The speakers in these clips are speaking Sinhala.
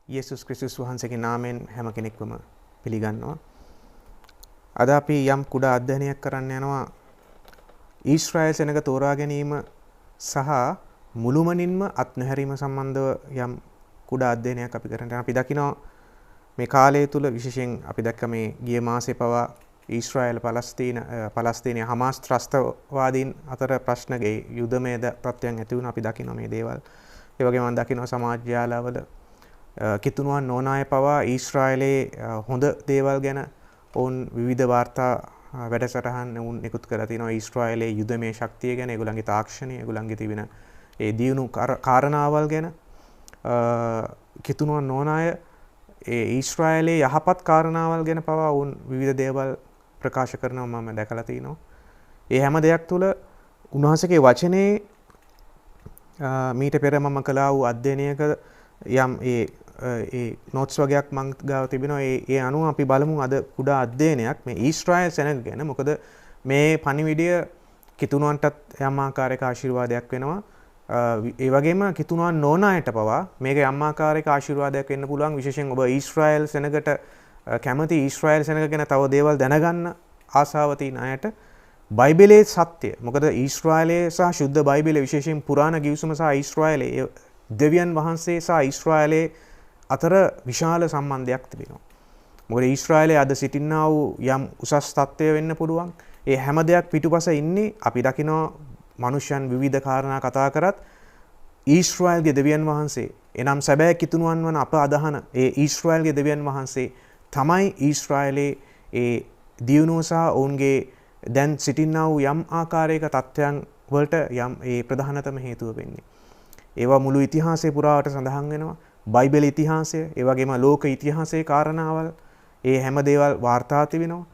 යේසුස් ක්‍රිස්තුස් වහන්සේගේ නාමයෙන් හැම කෙනෙක්වම පිළිගන්නවා. අද අපි යම් කුඩා අධ්‍යයනයක් කරන්න යනවා ඊශ්‍රායල් සෙනඟ තෝරා ගැනීම සහ මුළුමනින්ම අත්නැහැරීම සම්බන්ධව යම් කුඩා අධ්‍යයනයක් අපි කරන්න. අපි දකිනවා මේ කාලය තුල විශේෂයෙන් අපි දැක්ක මේ ගිය මාසේ පවා ඊශ්‍රායල් පලස්තීනයේ හමාස් ත්‍රස්තවාදීන් අතර ප්‍රශ්නගේ යුදමේද ප්‍රත්‍යයන් ඇති වුණා. අපි දකිනවා මේ දේවල්. ඒ වගේම මම දකිනවා සමාජ ජාලවල කිතුණුවන් නොවන අය පවා ඊශ්‍රායලයේ හොඳ දේවල් ගැන ඔවුන් විවිධ වාර්තා වැඩසටහන් උන් නිකුත් කරලා තිනවා. ඊශ්‍රායලයේ යුදමේ ශක්තිය ගැන, ඒගොල්ලන්ගේ තාක්ෂණය, ඒගොල්ලන්ගේ තිබෙන ඒ දියුණු කාරණාවල් ගැන කිතුණුවන් නොවන අය ඒ ඊශ්‍රායලයේ යහපත් කාරණාවල් ගැන පවා උන් විවිධ දේවල් ප්‍රකාශ කරනවා මම දැකලා තිනවා. ඒ හැම දෙයක් තුළ උන්වහන්සේගේ වචනේ මීට පෙර මම කළා වූ අධ්‍යයනයක යම් ඒ නෝට්ස් වගේක් මං ගාව තිබෙනවා. ඒ අනුව අපි බලමු අද කුඩා අධ්‍යයනයක් මේ ඊශ්‍රායල් සෙනඟ ගැන. මොකද මේ පණිවිඩය කිතුණුවන්ටත් යම් ආකාරයක ආශිර්වාදයක් වෙනවා. ඒ වගේම කිතුණුවන් නොවන අයට පවා මේක යම් ආකාරයක ආශිර්වාදයක් වෙන්න පුළුවන්. විශේෂයෙන් ඔබ ඊශ්‍රායල් සෙනඟට කැමති, ඊශ්‍රායල් සෙනඟ ගැන තව දේවල් දැනගන්න ආසාව තියෙන අයට බයිබලයේ සත්‍ය, මොකද ඊශ්‍රායලයේ සහ ශුද්ධ බයිබලයේ විශේෂයෙන් පුරාණ ගිවිසුම සහ ඊශ්‍රායලයේ දෙවියන් වහන්සේ සහ ඊශ්‍රායලයේ අතර විශාල සම්බන්ධයක් තිබෙනවා. මොකද ඊශ්‍රායලයේ අද සිටිනා වූ යම් උසස් තත්ත්වය වෙන්න පුළුවන්. ඒ හැම දෙයක් පිටුපස ඉන්නේ අපි දකිනවා මනුෂ්‍යයන් විවිධ කාරණා කතා කරත් ඊශ්‍රායල්ගේ දෙවියන් වහන්සේ, එනම් සැබෑ කිතුණුවන් වන අප අදහන ඒ ඊශ්‍රායල්ගේ දෙවියන් වහන්සේ තමයි ඊශ්‍රායලයේ ඒ දියුණුව සහ ඔවුන්ගේ දැන් සිටිනා වූ යම් ආකාරයක තත්ත්වයන් වලට යම් ඒ ප්‍රධානතම හේතුව වෙන්නේ. ඒවා මුළු ඉතිහාසය පුරාවට සඳහන් වෙනවා. බයිබල ඉතිහාසය, ඒ වගේම ලෝක ඉතිහාසයේ කාරණාවල්, ඒ හැම දේවල් වාර්තා තිබෙනවා.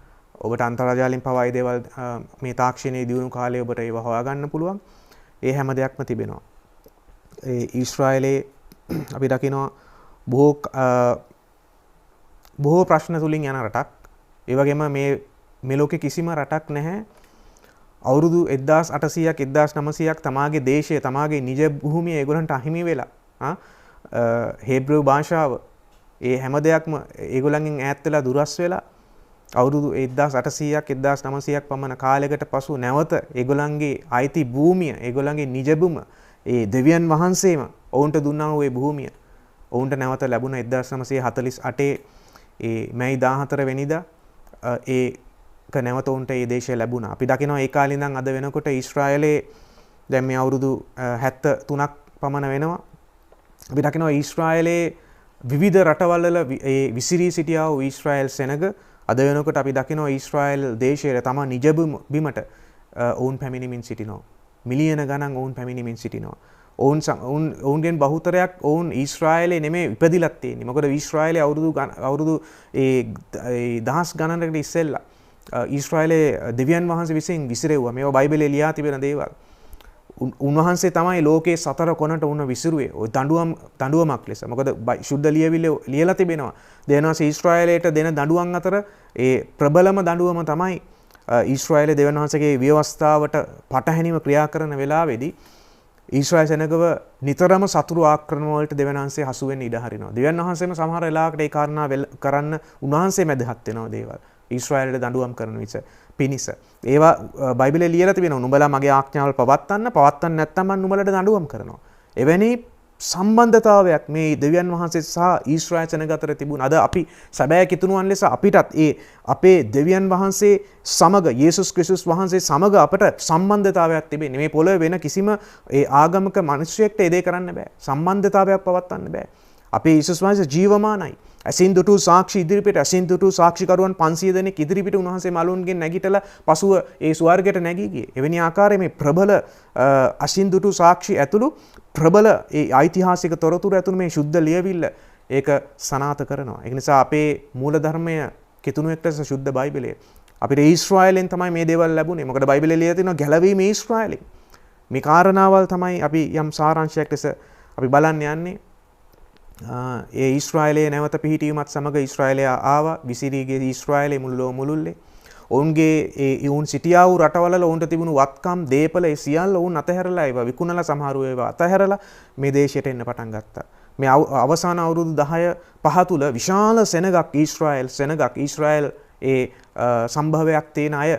ඔබට අන්තර්ජාලයෙන් පවා ඒ දේවල් මේ තාක්ෂණයේ දියුණු කාලේ ඔබට ඒව හොයාගන්න පුළුවන්. ඒ හැම දෙයක්ම තිබෙනවා. ඒ ඊශ්‍රායලයේ අපි දකිනවා බොහෝ ප්‍රශ්න තුලින් යන රටක්. ඒ වගේම මේ ලෝකේ කිසිම රටක් නැහැ අවුරුදු 1800ක් 1900ක් තමාගේ දේශය, තමාගේ නිජ භූමිය ඒගොල්ලන්ට අහිමි වෙලා හේබ්‍රෙව් භාෂාව ඒ හැම දෙයක්ම ඒගොල්ලන්ගෙන් ඈත් වෙලා දුරස් වෙලා අවුරුදු 1800ක් 1900ක් පමණ කාලයකට පසු නැවත ඒගොල්ලන්ගේ අයිති භූමිය, ඒගොල්ලන්ගේ නිජබුම, ඒ දෙවියන් වහන්සේම ඔවුන්ට දුන්නා වූ ඒ භූමිය ඔවුන්ට නැවත ලැබුණ 1948 ඒ මැයි 14 වෙනිදා ඒක නැවත ඔවුන්ට ඒ දේශය ලැබුණා. අපි දකිනවා ඒ කාලේ ඉඳන් අද වෙනකොට ඊශ්‍රායලයේ දැන් මේ අවුරුදු 73ක් පමණ වෙනවා. අපි දකිනවා ඊශ්‍රායලයේ විවිධ රටවල් වල ඒ විසිරී සිටියා වූ ඊශ්‍රායල් සෙනඟ අද වෙනකොට අපි දකිනවා ඊශ්‍රායල් දේශයේ තම නිජ බිමට ඔවුන් පැමිණෙමින් සිටිනවා. මිලියන ගණන් ඔවුන් පැමිණෙමින් සිටිනවා. ඔවුන්ගෙන් බහුතරයක් ඔවුන් ඊශ්‍රායලයේ නෙමෙයි ඉපදිලත් තියෙන්නේ. මොකද ඊශ්‍රායලයේ අවුරුදු ඒ දහස් ගණනකට ඉස්සෙල්ලා ඊශ්‍රායලයේ දෙවියන් වහන්සේ විසින් විසිරෙව්වා. මේවා බයිබලයේ ලියා තිබෙන දේවල්. උන්වහන්සේ තමයි ලෝකේ සතර කොනට උන විසිරුවේ. ඔය දඬුවමක් ලෙස. මොකද ශුද්ධ ලියවිල්ල ලියලා තිබෙනවා. දෙවියන්වහන්සේ ඊශ්‍රායලයට දෙන දඬුවම් අතර ඒ ප්‍රබලම දඬුවම තමයි ඊශ්‍රායලයේ දෙවියන් වහන්සේගේ ව්‍යවස්ථාවට පටහැනිව ක්‍රියා කරන වෙලාවේදී ඊශ්‍රායල් සෙනඟව නිතරම සතුරු ආක්‍රමණ වලට දෙවියන් වහන්සේ හසු වෙන්න ඉඩ හරිනවා. දෙවියන් වහන්සේම සමහර වෙලාවකට ඒ කාරණා කරන්න උන්වහන්සේ මැදහත් වෙනවා දේවල්. ඊශ්‍රායලට දඬුවම් කරන පිණිස. ඒවා බයිබලයේ ලියලා තිබෙනවා. නුඹලා මගේ ආඥාවල් පවත්වන්න නැත්නම් මම නුඹලට දඬුවම් කරනවා. එවැනි සම්බන්ධතාවයක් මේ දෙවියන් වහන්සේ සහ ඊශ්‍රායල් සෙනඟ අතර තිබුණ. අද අපි සැබෑ කිතුණුවන් ලෙස අපිටත් ඒ අපේ දෙවියන් වහන්සේ සමග, යේසුස් ක්‍රිස්තුස් වහන්සේ සමග අපට සම්බන්ධතාවයක් තිබෙන්නේ. මේ පොළොවේ වෙන කිසිම ඒ ආගමක මිනිසෙක්ට ඒ දේ කරන්න බෑ. සම්බන්ධතාවයක් පවත්වන්න බෑ. අපේ යේසුස් වහන්සේ ජීවමානයි. ඇසින් දුටු සාක්ෂි ඉදිරිපිට, ඇසින් දුටු සාක්ෂිකරුවන් 500 දෙනෙක් ඉදිරිපිට උන්වහන්සේ මලුන්ගෙන් නැගිටලා පසුව ඒ ස්වර්ගයට නැගී ගියේ. එවැනි ආකාරයේ මේ ප්‍රබල ඇසින් දුටු සාක්ෂි ඇතුළු ප්‍රබල ඒ ඓතිහාසික තොරතුරු ඇතුළු මේ ශුද්ධ ලියවිල්ල ඒක සනාථ කරනවා. ඒ නිසා අපේ මූලධර්මය කිතුණුවෙක් ලෙස ශුද්ධ බයිබලය. අපිට ඊශ්‍රායලෙන් තමයි මේ දේවල් ලැබුණේ. මොකද බයිබලයේ ලියලා තියෙනවා ගැලවීම ඊශ්‍රායලෙන්. මේ කාරණාවල් තමයි අපි යම් සාරාංශයක් ලෙස අපි බලන්න යන්නේ. ඒ ඊශ්‍රායලයේ නැවත පිහිටීමත් සමග ඊශ්‍රායලය ආවා. විසිරීගේ ඊශ්‍රායලයේ මුළුල්ලේ ඔවුන්ගේ ඒ ඔවුන් සිටියා වූ රටවල ඔවුන්ට තිබුණු වත්කම්, දීපල ඒ සියල්ල ඔවුන් අතහැරලා ඒවා විකුණලා සමහරව ඒවා අතහැරලා මේ දේශයට එන්න පටන් ගත්තා. මේ අවසාන අවුරුදු 10 5 තුල විශාල සෙනගක් ඊශ්‍රායල් ඒ සම්භවයක් තියෙන අය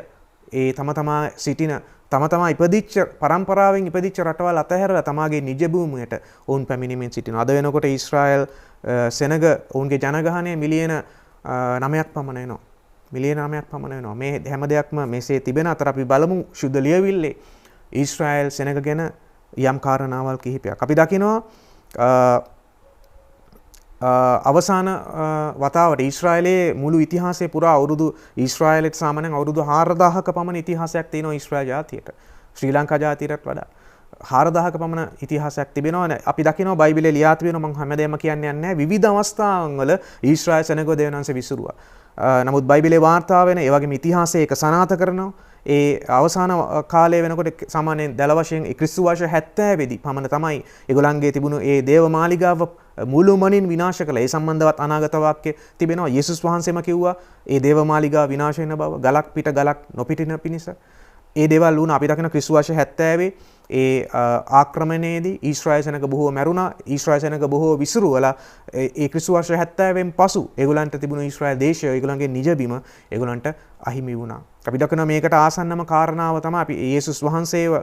ඒ තම තමා සිටින තම තමා ඉපදිච්ච පරම්පරාවෙන් ඉපදිච්ච රටවල් අතහැරලා තමාගේ නිජ භූමියට ඔවුන් පැමිණීමෙන් සිටිනවා. අද වෙනකොට ඊශ්‍රායල් සෙනග ඔවුන්ගේ ජනගහනය මිලියන 9ක් පමණ වෙනවා. මිලියන 9ක් පමණ වෙනවා. මේ හැම දෙයක්ම මෙසේ තිබෙන අතර අපි බලමු ශුද්ධ ලියවිල්ලේ ඊශ්‍රායල් සෙනග ගැන යම් කාරණාවල් කිහිපයක්. අපි දකිනවා අවසාන වතාවට ඊශ්‍රායලයේ මුළු ඉතිහාසය පුරා අවුරුදු ඊශ්‍රායලෙත් සාමාන්‍යයෙන් අවුරුදු 4000ක පමණ ඉතිහාසයක් තියෙනවා ඊශ්‍රායල් ජාතියට. ශ්‍රී ලංකා ජාතියටත් වඩා 4000ක පමණ ඉතිහාසයක් තිබෙනවා. අපි දකිනවා බයිබලයේ ලියා තිබෙනවා මම හැමදේම කියන්නේ නැහැ. විවිධ අවස්ථාවන් වල ඊශ්‍රායල් සෙනග දෙවියන් වහන්සේ විසිරුවා. නමුත් බයිබලයේ වාර්තා වෙන ඒ වගේම ඉතිහාසයේ ඒක සනාථ කරනවා. ඒ අවසාන කාලය වෙනකොට සාමාන්‍යයෙන් දල වශයෙන් ක්‍රිස්තු වර්ෂ 70 වෙදි පමණ තමයි ඒගොල්ලන්ගේ තිබුණු ඒ දේව මාලිගාව මුළුමනින් විනාශ කළා. ඒ සම්බන්ධවත් අනාගත වාක්‍ය තිබෙනවා. යේසුස් වහන්සේම කිව්වා ඒ දේව මාලිගාව විනාශ වෙන බව, ගලක් පිට ගලක් නොපිටින පිණිස. ඒ දේවල් වුණා. අපි දකින ක්‍රිස්තු වර්ෂ 70 ඒ ආක්‍රමණයේදී ඊශ්‍රායල් සෙනග බොහෝ මැරුණා. ඊශ්‍රායල් සෙනග බොහෝ විසිරුවලා ඒ ක්‍රිස්තු වර්ෂ 70න් පසු ඒගොල්ලන්ට තිබුණු ඊශ්‍රායල් දේශය ඒගොල්ලන්ගේ නිජ බිම ඒගොල්ලන්ට අහිමි වුණා. අපි දකිනවා මේකට ආසන්නම කාරණාව තමයි අපි යේසුස් වහන්සේව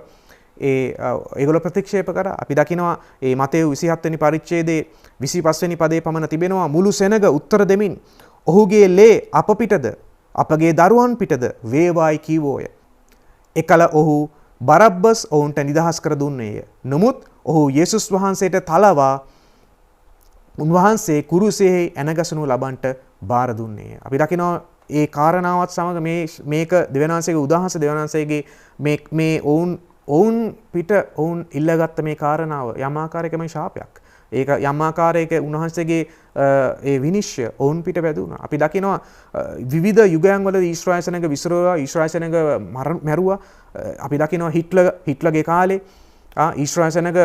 ඒගොල්ලෝ ප්‍රතික්ෂේප කරා. අපි දකිනවා මේ මතේයු 27 වෙනි පරිච්ඡේදයේ 25 වෙනි පදයේ පමණ තිබෙනවා මුළු සෙනග උත්තර දෙමින් ඔහුගේ ලේ අප පිටද අපගේ දරුවන් පිටද වේවායි කීවෝය. එකල ඔහු බරබ්බස් ඔවුන්ට නිදහස් කර දුන්නේය. නමුත් ඔහු යේසුස් වහන්සේට තලවා උන්වහන්සේ කුරුසෙහි ඇනගසනු ලබන්ට බාර දුන්නේය. අපි දකිනවා ඒ කාරණාවත් සමග මේක දෙවියන් වහන්සේගේ උදාහස දෙවියන් වහන්සේගේ මේ ඔවුන් පිට ඔවුන් ඉල්ලගත්ත මේ කාරණාව යම් ආකාරයක මේ ශාපයක්. ඒක යම් ආකාරයක උන්වහන්සේගේ ඒ විනිශ්චය ඔවුන් පිට වැදුණා. අපි දකිනවා විවිධ යුගයන් වල ඊශ්‍රායල් සෙනග විසිරුවා, ඊශ්‍රායල් සෙනග මැරුවා. අපි දකිනවා හිට්ලර්ගේ කාලේ ඊශ්‍රායල් සෙනග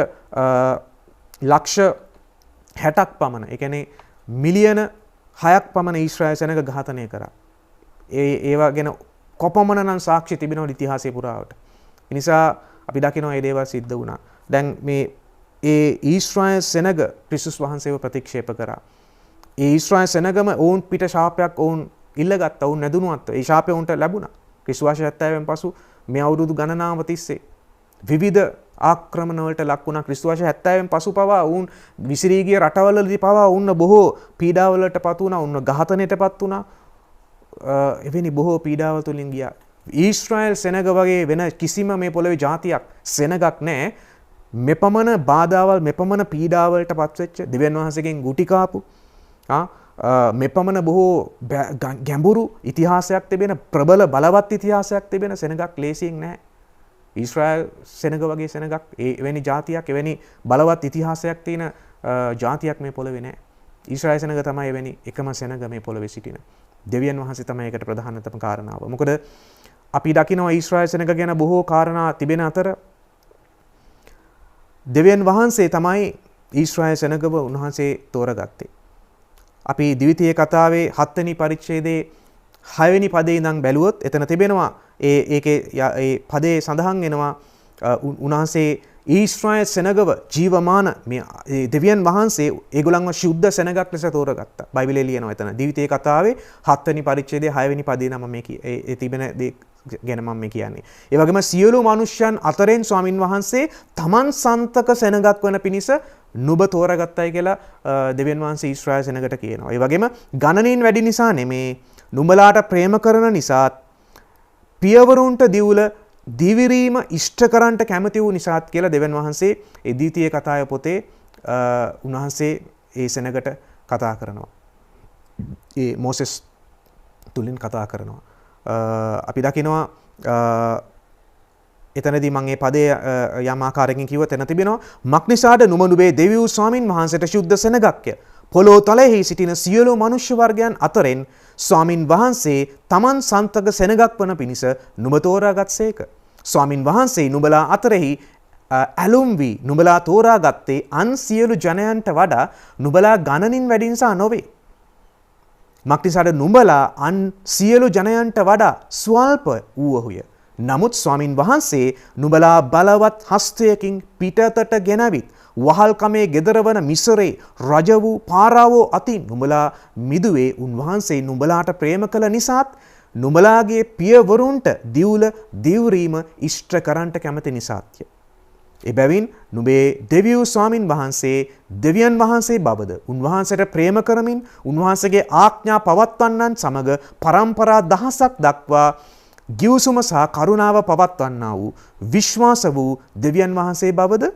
ලක්ෂ 60ක් පමණ, ඒ කියන්නේ මිලියන 6ක් පමණ ඊශ්‍රායල් සෙනග ඝාතනය කරා. ඒවා ගැන කොපමණනම් සාක්ෂි තිබෙනවද ඉතිහාසයේ පුරාවට. ඒ නිසා අපි දකිනවා මේ දේවල් සිද්ධ වුණා. දැන් මේ ඒ ඊශ්‍රායල් සෙනග ක්‍රිස්තුස් වහන්සේව ප්‍රතික්ෂේප කරා. ඒ ඊශ්‍රායල් සෙනගම ඔවුන් පිට ශාපයක් ඔවුන් ඉල්ලගත්තා. ඔවුන් නැදුණුවත් ඒ ශාපය ඔවුන්ට ලැබුණා. ක්‍රිස්තු වර්ෂ 70න් පසු මේ අවුරුදු ගණනාව තිස්සේ විවිධ ආක්‍රමණ වලට ලක් වුණා. ක්‍රිස්තු වර්ෂ 70න් පසු පවා ඔවුන් විසිරී ගිය රටවලදී පවා ඔවුන් බොහෝ පීඩාවලටපත් වුණා. ඔවුන් ඝාතනයටපත් වුණා. එවැනි බොහෝ පීඩාවල් තුලින් ගියා. ඊශ්‍රායල් සෙනග වගේ වෙන කිසිම මේ පොළොවේ ජාතියක් සෙනගක් නැහැ. මෙපමණ බාධාවල් මෙපමණ පීඩාවලට පත්වෙච්ච දෙවියන් වහන්සේගෙන් ගුටි කාපු මෙපමණ බොහෝ ගැඹුරු ඉතිහාසයක් තිබෙන ප්‍රබල බලවත් ඉතිහාසයක් තිබෙන සෙනගක් ලේසියෙන් නැහැ. ඊශ්‍රායල් සෙනග වගේ සෙනගක් එවැනි ජාතියක් එවැනි බලවත් ඉතිහාසයක් තියෙන ජාතියක් මේ පොළොවේ නැහැ. ඊශ්‍රායල් සෙනග තමයි එවැනි එකම සෙනග මේ පොළොවේ සිටින. දෙවියන් වහන්සේ තමයි ඒකට ප්‍රධානතම කාරණාව. මොකද අපි දකිනවා ඊශ්‍රායල් සෙනග ගැන බොහෝ කාරණා තිබෙන අතර දෙවියන් වහන්සේ තමයි ඊශ්‍රායල් සෙනගව උන්වහන්සේ තෝරගත්තේ. අපි ද්විතීය කතාවේ 7 වෙනි පරිච්ඡේදයේ 6 වෙනි පදේ ඉඳන් බැලුවොත් එතන තිබෙනවා ඒකේ ඒ පදේ සඳහන් වෙනවා උන්වහන්සේ ඊශ්‍රායල් සෙනගව ජීවමාන මේ දෙවියන් වහන්සේ ඒගොල්ලන්ව ශුද්ධ සෙනගක් ලෙස තෝරගත්තා. බයිබලයේ ලියනවා එතන ද්විතීය කතාවේ 7 වෙනි පරිච්ඡේදයේ 6 වෙනි පදේ නම මේ තිබෙන දේ ගැන මම මේ කියන්නේ. ඒ වගේම සියලු මනුෂ්‍යයන් අතරින් ස්වාමින් වහන්සේ තමන් සන්තක සෙනගක් වන පිණිස නුඹ තෝරගත්තයි කියලා දෙවියන් වහන්සේ ඊශ්‍රායල් සෙනගට කියනවා. ඒ වගේම ගණනින් වැඩි නිසා නෙමේ නුඹලාට ප්‍රේම කරන නිසාත් පියවරුන්ට දිවුල දිවිරීම ඉෂ්ට කරන්නට කැමති වූ නිසාත් කියලා දෙවියන් වහන්සේ ඒ ද්විතීය කතාවේ පොතේ උන්වහන්සේ ඒ සෙනගට කතා කරනවා. ඒ මොසෙස් තුලින් කතා කරනවා. අපි දකිනවා එතනදී මම මේ පදේ යම් ආකාරයකින් කිව්වොත් එතන තිබෙනවා මක්නිසාද නුඹ නුඹේ දෙවියන් ස්වාමින් වහන්සේට ශුද්ධ සෙනගක්ය. පොළොව තලෙහි සිටින සියලු මනුෂ්‍ය වර්ගයන් අතරින් ස්වාමින් වහන්සේ තමන් සන්තක සෙනගක් වන පිණිස නුඹ තෝරාගත්සේක. ස්වාමින් වහන්සේ නුඹලා අතරෙහි ඇලුම් වී නුඹලා තෝරාගත්තේ අන් සියලු ජනයන්ට වඩා නුඹලා ගණනින් වැඩි නිසා නොවේ. මක්නිසාද නුඹලා අන් සියලු ජනයන්ට වඩා ස්වල්ප වූවහුය. නමුත් ස්වාමින් වහන්සේ නුඹලා බලවත් හස්තයකින් පිටතට ගෙනවිත් වහල්කමේ ගෙදර වන මිසරේ රජ වූ පාරාවෝ අතින් නුඹලා මිදුවේ උන්වහන්සේ නුඹලාට ප්‍රේම කළ නිසාත් නුඹලාගේ පියවරුන්ට දිවුල දිවුරීම ඉෂ්ට කරන්නට කැමති නිසාත්ය. එබැවින් නුඹේ දෙවියෝ ස්වාමින් වහන්සේ දෙවියන් වහන්සේ බවද උන්වහන්සේට ප්‍රේම කරමින් උන්වහන්සේගේ ආඥා පවත්වන්නන් සමග පරම්පරා දහසක් දක්වා ගිවිසුම සහ කරුණාව පවත්වන්නා වූ විශ්වාස වූ දෙවියන් වහන්සේ බවද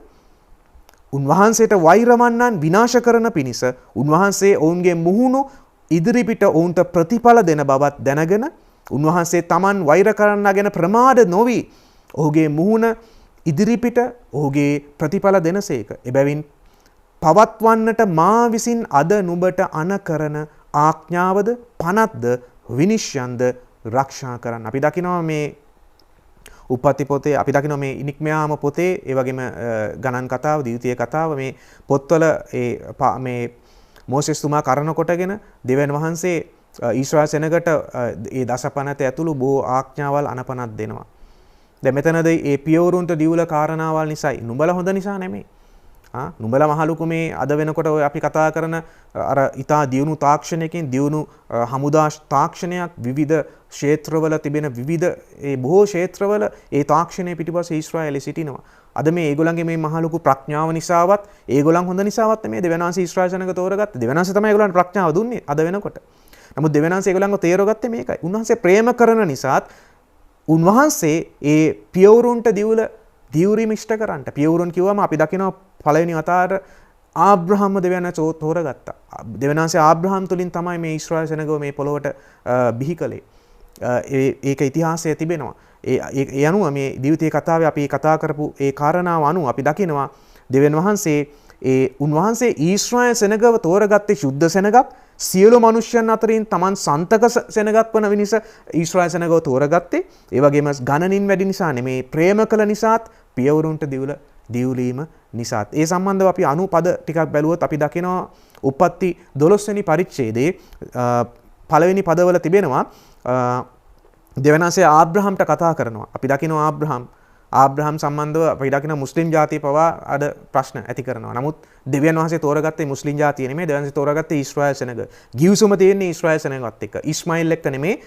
උන්වහන්සේට වෛරවන්නන් විනාශ කරන පිණිස උන්වහන්සේ ඔවුන්ගේ මුහුණු ඉදිරිපිට ඔවුන්ට ප්‍රතිඵල දෙන බවත් දැනගෙන උන්වහන්සේ තමන් වෛර කරන්නාගෙන ප්‍රමාද නොවි ඔහුගේ මුහුණ ඉදිරිපිට ඔහුගේ ප්‍රතිඵල දෙනසේක. එබැවින් පවත්වන්නට මා විසින් අද නුඹට අන කරන ආඥාවද පනත්ද විනිශ්යන්ද රක්ෂා කරන්න. අපි දකිනවා මේ උප්පත්ති පොතේ අපි දකිනවා මේ නික්මයාම පොතේ ඒ වගේම ගණන් කතාව ද්විතීය කතාව මේ පොත්වල මේ මෝසෙස් තුමා කරන කොටගෙන දෙවියන් වහන්සේ ඊශ්‍රායල් සෙනගට ඒ දසපනත ඇතුළු බොහෝ ආඥාවල් අනපනත් දෙනවා. දැන් මෙතනද මේ පියවරුන්ට දිවුල කාරණාවල් නිසායි නුඹලා හොඳ නිසා නෙමෙයි. නුඹලා මහලුකු මේ අද වෙනකොට ඔය අපි කතා කරන අර ඊටා දියුණු තාක්ෂණයකින් දියුණු හමුදා තාක්ෂණයක් විවිධ ක්ෂේත්‍රවල තිබෙන විවිධ ඒ බොහෝ ක්ෂේත්‍රවල ඒ තාක්ෂණය පිටිපස්සේ ඊශ්‍රායලෙ සිටිනවා. අද මේ ඒගොල්ලන්ගේ මේ මහලුකු ප්‍රඥාව නිසාවත් ඒගොල්ලන් හොඳ නිසාවත් මේ දෙවියන්වහන්සේ ඊශ්‍රායල් සෙනග තෝරගත්තේ. දෙවියන්වහන්සේ තමයි ඒගොල්ලන්ට ප්‍රඥාව දුන්නේ අද වෙනකොට. නමුත් දෙවියන්වහන්සේ ඒගොල්ලන්ව තේරගත්තේ මේකයි. උන්වහන්සේ ප්‍රේම කරන නිසාත් උන්වහන්සේ ඒ පියවරුන්ට දිවුරීම ඉෂ්ට කරන්නට. පියවරුන් කිව්වම අපි දකිනවා පළවෙනි වතාවට ආබ්‍රහම්ම දෙවියන් තෝරගත්තා. දෙවියන්වහන්සේ ආබ්‍රහම් තුලින් තමයි මේ ඊශ්‍රායල් සෙනගව මේ පොළොවට බිහි කළේ. ඒක ඉතිහාසයේ තිබෙනවා. ඒ අනුව මේ ද්විතීය කතාවේ අපි කතා කරපු ඒ කාරණාව අනුව අපි දකිනවා දෙවියන් වහන්සේ උන්වහන්සේ ඊශ්‍රායල් සෙනගව තෝරගත්තේ ශුද්ධ සෙනගක් සියලු මනුෂ්‍යයන් අතරින් තමන් සන්තක සෙනගක් වන විනිස ඊශ්‍රායල් සෙනගව තෝරගත්තේ. ඒ වගේම ගණනින් වැඩි නිසා නෙමේ ප්‍රේම කළ නිසාත් පියවරුන්ට දිවුලීම නිසාත්. ඒ සම්බන්ධව අපි අනුපද ටිකක් බැලුවොත් අපි දකිනවා උප්පත්ති 12 වෙනි පරිච්ඡේදයේ පළවෙනි පදවල තිබෙනවා දෙවියන් වහන්සේ ආබ්‍රහම්ට කතා කරනවා. අපි දකිනවා ආබ්‍රහම් සම්බන්ධව අපි දකින මුස්ලිම් ජාතිය පවා අද ප්‍රශ්න ඇති කරනවා. නමුත් දෙවියන් වහන්සේ තෝරගත්තේ මුස්ලිම් ජාතිය නෙමෙයි. දෙවියන් වහන්සේ තෝරගත්තේ ඊශ්‍රායල් සෙනග. ගිවිසුම තියෙන්නේ ඊශ්‍රායල් සෙනගත් එක්ක. ඉස්මායිල් එක්ක නෙමෙයි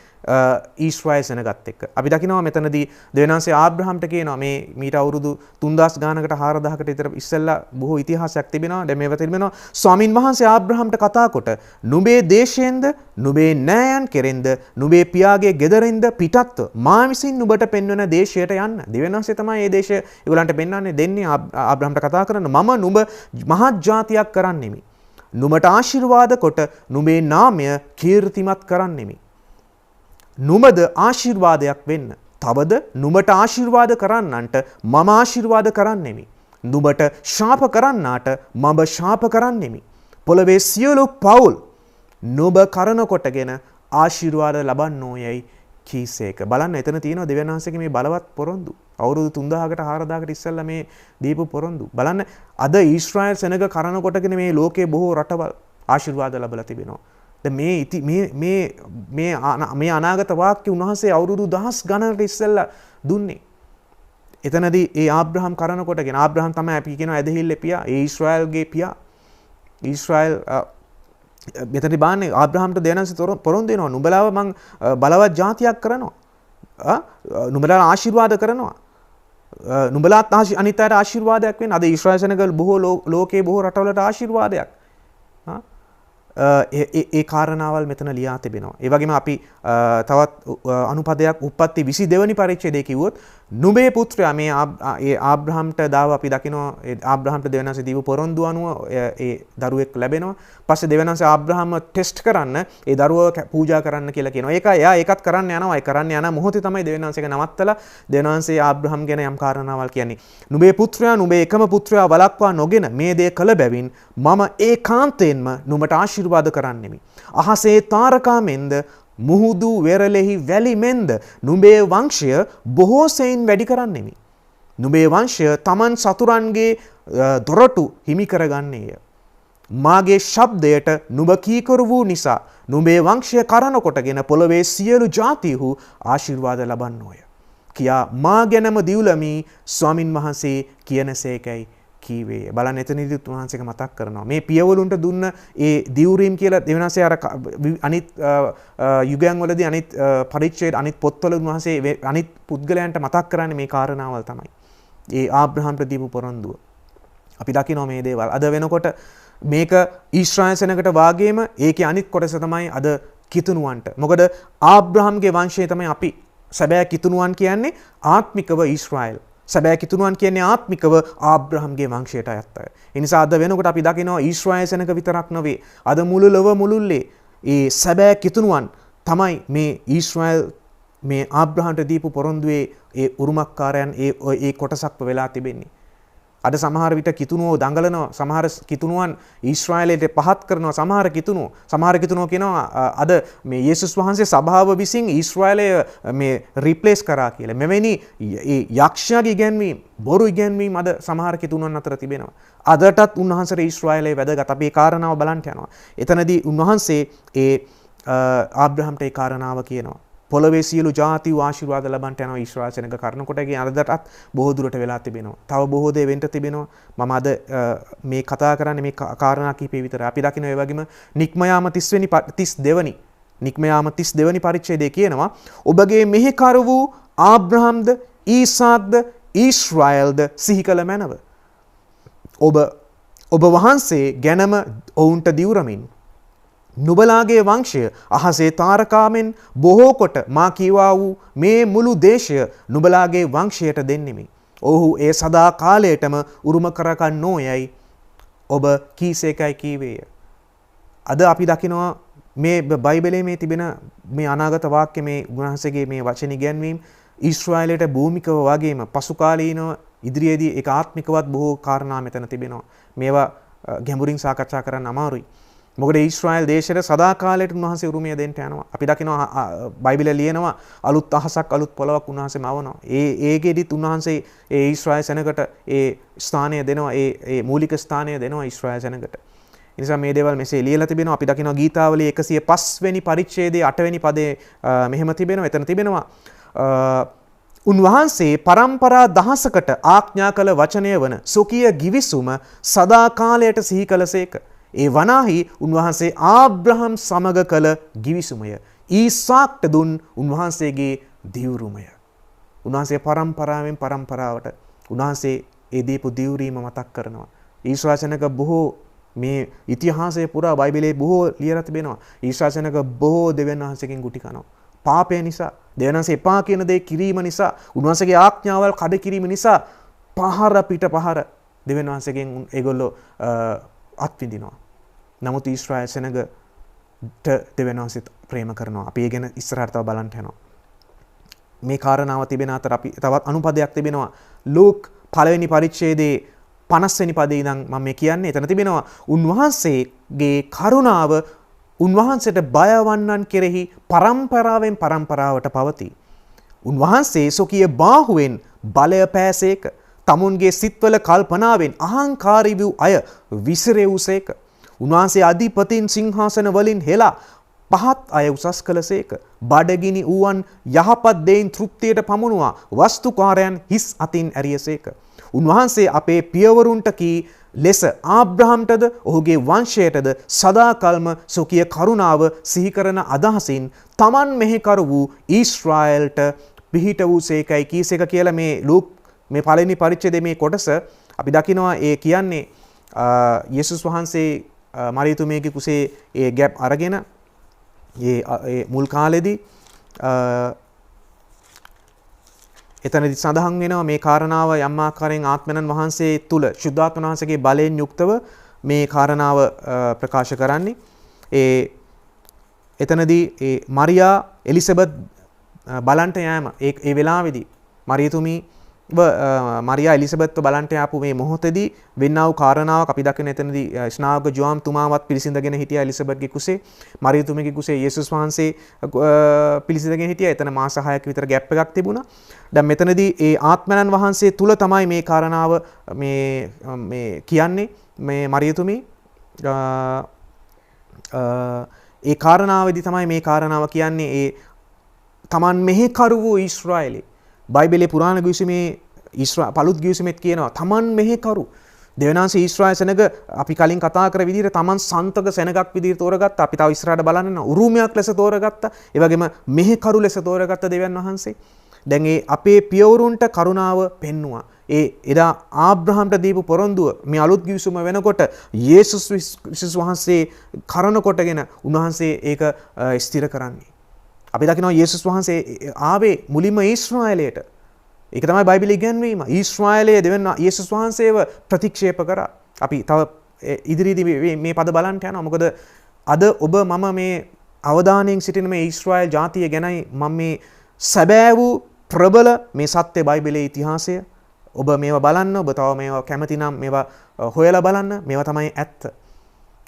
ඊශ්‍රායල් සෙනගත් එක්ක. අපි දකිනවා මෙතනදී දෙවියන් වහන්සේ ආබ්‍රහම්ට කියනවා මේ මීට අවුරුදු 3000 ගානකට 4000කට විතර ඉස්සෙල්ලා බොහෝ ඉතිහාසයක් තිබෙනවා. දැන් මේවා තිබෙනවා ස්වාමින් වහන්සේ ආබ්‍රහම්ට කතා කොට නුඹේ දේශයෙන්ද නුඹේ නෑයන් කෙරෙන්ද නුඹේ පියාගේ ගෙදරින්ද පිටත්ව මා විසින් නුඹට පෙන්වන දේශයට යන්න. දෙවියන් වහන්සේ තමයි මේ දේශය ඒගොල්ලන්ට පෙන්වන්නේ දෙන්නේ ආබ්‍රහම්ට කතා කරන මම නුඹ මහත් ජාතියක් කරන්නෙමි. නුඹට ආශිර්වාද කොට නුඹේ නාමය කීර්තිමත් කරන්නෙමි. නුඹද ආශිර්වාදයක් වෙන්න. තවද නුඹට ආශිර්වාද කරන්නන්ට මම ආශිර්වාද කරන්නෙමි. නුඹට ශාප කරන්නාට මම ශාප කරන්නෙමි. පොළවේ සියලු පවුල් නුඹ කරන කොටගෙන ආශිර්වාද ලබන්නෝයයි කීසේක. බලන්න එතන තියෙනවා දෙවියන් වහන්සේගේ මේ බලවත් පොරොන්දු. අවුරුදු 3000කට 4000කට ඉස්සෙල්ලා මේ දීපු පොරොන්දු. බලන්න අද ඊශ්‍රායල් සෙනග කරන කොටගෙන මේ ලෝකේ බොහෝ රටවල් ආශිර්වාද ලැබලා තිබෙනවා. දැන් මේ අනාගත වාක්‍ය උන්වහන්සේ අවුරුදු දහස් ගණනකට ඉස්සෙල්ලා දුන්නේ. එතනදී ඒ ආබ්‍රහම් කරන කොටගෙන ආබ්‍රහම් තමයි අපි කියනවා ඇදහිල්ලේ පියා. ඒ ඊශ්‍රායල්ගේ පියා. ඊශ්‍රායල් මෙතන බාන්නේ ආබ්‍රහම්ට දෙවියන්සේ පොරොන්දු වෙනවා. නුඹලාව මං බලවත් ජාතියක් කරනවා. නුඹලා ආශිර්වාද කරනවා. නුඹලාත් අනිත් අයට ආශිර්වාදයක් වෙන්න. අද ඊශ්‍රායල් සෙනග බොහෝ ලෝකේ බොහෝ රටවලට ආශිර්වාදයක්. ඒ කාරණාවල් මෙතන ලියා තිබෙනවා. ඒ වගේම අපි තවත් අනුපදයක් උප්පත්ති 22 වෙනි පරිච්ඡේදයේ කිව්වොත් නුඹේ පුත්‍රයා මේ ආබ්‍රහම්ට දාව අපි දකිනවා ආබ්‍රහම්ට දෙවියන් වහන්සේ දීපු පොරොන්දු අනුව ඒ දරුවෙක් ලැබෙනවා. පස්සේ දෙවියන් වහන්සේ ආබ්‍රහම්ව ටෙස්ට් කරන්න ඒ දරුවව පූජා කරන්න කියලා කියනවා. එයා ඒකත් කරන්න යනවා. ඒ කරන්න යන මොහොතේ තමයි දෙවියන් වහන්සේක නවත්තලා දෙවියන් වහන්සේ ආබ්‍රහම් ගැන යම් කාරණාවල් කියන්නේ. නුඹේ පුත්‍රයා නුඹේ එකම පුත්‍රයා වළක්වා නොගෙන මේ දේ කළ බැවින් මම ඒකාන්තයෙන්ම නුඹට ආශිර්වාද කරන්නෙමි. අහසේ තාරකා මෙන්ද මුහුදු වෙරළෙහි වැලි මෙන්ද නුඹේ වංශය බොහෝ සෙයින් වැඩි කරන්නෙමි. නුඹේ වංශය තමන් සතුරන්ගේ දොරටු හිමි කරගන්නේය. මාගේ ශබ්දයට නුඹ කීකරු වූ නිසා නුඹේ වංශය කරන කොටගෙන පොළවේ සියලු ජාතිහු ආශිර්වාද ලබන්නෝය. කියා මා ගැනම දිවුලමි ස්වාමින් වහන්සේ කියනසේකයි කීවේ. බලන්න එතනදිත් උන්වහන්සේක මතක් කරනවා. මේ පියවලුන්ට දුන්න ඒ දිවුරීම් කියලා දෙවනාසේ අර අනිත් යුගයන් වලදී අනිත් පරිච්ඡේද අනිත් පොත්වල උන්වහන්සේ අනිත් පුද්ගලයන්ට මතක් කරන්නේ මේ කාරණාවල් තමයි. ඒ ආබ්‍රහම්ට දීපු පොරොන්දුව. අපි දකිනවා මේ දේවල්. අද වෙනකොට මේක ඊශ්‍රායල් සෙනගට වාගේම ඒකේ අනිත් කොටස තමයි අද කිතුණුවන්ට. මොකද ආබ්‍රහම්ගේ වංශය තමයි අපි. සැබෑ කිතුණුවන් කියන්නේ ආත්මිකව ඊශ්‍රායල්. සැබෑ කිතුණුවන් කියන්නේ ආත්මිකව ආබ්‍රහම්ගේ වංශයට අයත් අය. ඒ නිසා අද වෙනකොට අපි දකිනවා ඊශ්‍රායල් සෙනග විතරක් නෙවෙයි. අද මුළු ලොව මුළුල්ලේ ඒ සැබෑ කිතුණුවන් තමයි මේ ඊශ්‍රායල් මේ ආබ්‍රහම්ට දීපු පොරොන්දුවේ ඒ උරුමකාරයන් ඒ කොටසක්ව වෙලා තිබෙන්නේ. අද සමහර විට කිතුණුවෝ දඟලනවා, සමහර කිතුණුවන් ඊශ්‍රායලයට පහත් කරනවා, සමහර කිතුණුවෝ කියනවා අද මේ යේසුස් වහන්සේ සභාව විසින් ඊශ්‍රායලය මේ රිප්ලේස් කරා කියලා. මෙවැනි ඒ යක්ෂයාගේ ඉගැන්වීම්, බොරු ඉගැන්වීම් අද සමහර කිතුණුවන් අතර තිබෙනවා. අදටත් උන්වහන්සේට ඊශ්‍රායලයේ වැදගත්. අපි ඒ කාරණාව බලන්න යනවා. එතනදී උන්වහන්සේ ඒ ආබ්‍රහම්ට ඒ කාරණාව කියනවා. පොළවේ සියලු ජාති ආශිර්වාද ලබන්ට යනවා ඊශ්‍රායල් සෙනග කරන කොටගේ අදටත් බොහෝ දුරට වෙලා තිබෙනවා. තව බොහෝ දේ වෙන්න තිබෙනවා. මම අද මේ කතා කරන්නේ මේ කාරණා කිහිපේ විතරයි. අපි දකින්න ඒ වගේම නික්මයාම 32 වෙනි පරිච්ඡේදයේ කියනවා ඔබගේ මෙහෙකර වූ ආබ්‍රහම්ද ඊසාක්ද ඊශ්‍රායල්ද සිහි කළ මැනව. ඔබ වහන්සේ ගැනම ඔවුන්ට දිවුරමින් නුබලාගේ වංශය අහසේ තාරකාමෙන් බොහෝ කොට මා කීවා වූ මේ මුළු දේශය නුබලාගේ වංශයට දෙන්නෙමි. ඔහු ඒ සදා කාලයටම උරුම කරගන්නෝ යයි ඔබ කීසේකයි කීවේය. අද අපි දකිනවා මේ බයිබලයේ මේ තිබෙන මේ අනාගත වාක්‍ය මේ උන්වහන්සේගේ මේ වචන ඉගැන්වීම් ඊශ්‍රායලයට භූමිකව වගේම පසු කාලීනව ඉදිරියේදී ඒක ආත්මිකවත් බොහෝ කාරණා මෙතන තිබෙනවා. මේවා ගැඹුරින් සාකච්ඡා කරන්න අමාරුයි. මොකද ඊශ්‍රායල් දේශයට සදා කාලයට උන්වහන්සේ උරුමය දෙන්න යනවා. අපි දකිනවා බයිබලයේ ලියනවා අලුත් අහසක් අලුත් පොළවක් උන්වහන්සේ මවනවා. ඒකෙදිත් උන්වහන්සේ ඒ ඊශ්‍රායල් සෙනගට ඒ ස්ථානය දෙනවා. ඒ මූලික ස්ථානය දෙනවා ඊශ්‍රායල් සෙනගට. ඒ නිසා මේ දේවල් මෙසේ ලියලා තිබෙනවා. අපි දකිනවා ගීතාවලියේ 105 වෙනි පරිච්ඡේදයේ 8 වෙනි පදයේ මෙහෙම තිබෙනවා. එතන තිබෙනවා උන්වහන්සේ පරම්පරා දහසකට ආඥා කළ වචනය වන සොකීය ගිවිසුම සදා කාලයට සිහි කළසේක. ඒ වනාහි උන්වහන්සේ ආබ්‍රහම් සමග කළ ගිවිසුමය ඊසාක්ට දුන් උන්වහන්සේගේ දිවුරුමය. උන්වහන්සේ පරම්පරාවෙන් පරම්පරාවට උන්වහන්සේ ඒ දීපු දිවුරීම මතක් කරනවා. ඊශ්‍රායල් සෙනග බොහෝ මේ ඉතිහාසයේ පුරා බයිබලයේ බොහෝ ලියලා තිබෙනවා. ඊශ්‍රායල් සෙනග බොහෝ දෙවියන් වහන්සේගෙන් ගුටි කනවා. පාපය නිසා, දෙවියන් වහන්සේ එපා කියන දේ කිරීම නිසා, උන්වහන්සේගේ ආඥාවල් කඩ කිරීම නිසා පහර පිට පහර දෙවියන් වහන්සේගෙන් ඒගොල්ලෝ අත්විඳිනවා. නමුත් ඊශ්‍රායල් සෙනගට දෙවියන් වහන්සේ ප්‍රේම කරනවා. අපි ඒ ගැන ඉස්සරහට තව බලන්න යනවා. මේ කාරණාව තිබෙන අතර අපි තවත් අනුපදයක් තිබෙනවා. ලූක් පළවෙනි පරිච්ඡේදයේ 50 වෙනි පදේ ඉඳන් මම මේ කියන්නේ. එතන තිබෙනවා උන්වහන්සේගේ කරුණාව උන්වහන්සේට බයවන්නන් කෙරෙහි පරම්පරාවෙන් පරම්පරාවට පවතී. උන්වහන්සේ සොකිය බාහුවෙන් බලය පෑසේක. තමුන්ගේ සිත්වල කල්පනාවෙන් අහංකාරී වූ අය විසිරෙව්සේක. උන්වහන්සේ අධිපතින් සිංහාසන වලින් හෙලා පහත් අය උසස් කළසේක. බඩගිනි වූවන් යහපත් දෙයින් තෘප්තියට පමුණුවා වස්තුකාරයන් හිස් අතින් ඇරියසේක. උන්වහන්සේ අපේ පියවරුන්ට කී ලෙස ආබ්‍රහම්ටද ඔහුගේ වංශයටද සදාකල්ම සොකිය කරුණාව සිහි කරන අදහසින් තමන් මෙහෙකරු වූ ඊශ්‍රායල්ට පිහිට වූ සේකයි කීසේක කියලා මේ ලූක් මේ පළවෙනි පරිච්ඡේදයේ මේ කොටස අපි දකිනවා. ඒ කියන්නේ යේසුස් වහන්සේ මරියතුමියගේ කුසේ ඒ ගැප් අරගෙන ඒ මුල් කාලෙදී එතනදි සඳහන් වෙනවා මේ කාරණාව යම් ආකාරයෙන් ආත්මයන් වහන්සේ තුල ශුද්ධාත්ම වහන්සේගේ බලයෙන් යුක්තව මේ කාරණාව ප්‍රකාශ කරන්නේ. එතනදී ඒ මරියා එලිසබෙත් බලන්ට යෑම ඒ වෙලාවේදී මරියා එලිසබෙත්ව බලන්ට ආපු මේ මොහොතේදී වෙන්නා වූ කාරණාවක් අපි දකින. එතනදී ස්නාවක ජෝම් තුමාවත් පිළිසිඳගෙන හිටියා එලිසබෙත්ගේ කුසේ. මරියතුමියගේ කුසේ යේසුස් වහන්සේ පිළිසිඳගෙන හිටියා. එතන මාස 6ක විතර ગેප් එකක් තිබුණා. දැන් මෙතනදී ඒ ආත්මයන් වහන්සේ තුල තමයි මේ කාරණාව මේ කියන්නේ. මේ මරියතුමි ඒ කාරණාවේදී තමයි මේ කාරණාව කියන්නේ. ඒ තමන් මෙහෙකරු වූ ඊශ්‍රායලේ බයිබලයේ පුරාණ ගිවිසුමේ පළුත් ගිවිසුමෙත් කියනවා තමන් මෙහෙකරු දෙවියන් වහන්සේ ඊශ්‍රායල් සෙනඟ අපි කලින් කතා කර විදිහට Taman සන්තක සෙනඟක් විදිහට තෝරගත්තා. අපි තව ඉස්සරහට බලන්න උරුමයක් ලෙස තෝරගත්තා. ඒ වගේම මෙහෙකරු ලෙස තෝරගත්ත දෙවියන් වහන්සේ. දැන් ඒ අපේ පියවරුන්ට කරුණාව පෙන්නවා. එදා ආබ්‍රහම්ට දීපු පොරොන්දුව මේ අලුත් ගිවිසුම වෙනකොට යේසුස් වහන්සේ කරන කොටගෙන උන්වහන්සේ ඒක ස්ථිර කරන්නේ. අපි දකිනවා යේසුස් වහන්සේ ආවේ මුලින්ම ඊශ්‍රායලයට. ඒක තමයි බයිබලයේ ඉගැන්වීම. ඊශ්‍රායලයේ දෙවන යේසුස් වහන්සේව ප්‍රතික්ෂේප කරා. අපි තව ඉදිරියේදී මේ පද බලන්න යනවා. මොකද අද ඔබ මම මේ අවධානයෙන් සිටින මේ ඊශ්‍රායල් ජාතිය ගැනයි මම මේ සැබෑ වූ ප්‍රබල මේ සත්‍ය බයිබලයේ ඉතිහාසය ඔබ මේවා බලන්න. ඔබ තව මේවා කැමති නම් මේවා හොයලා බලන්න. මේවා තමයි ඇත්ත.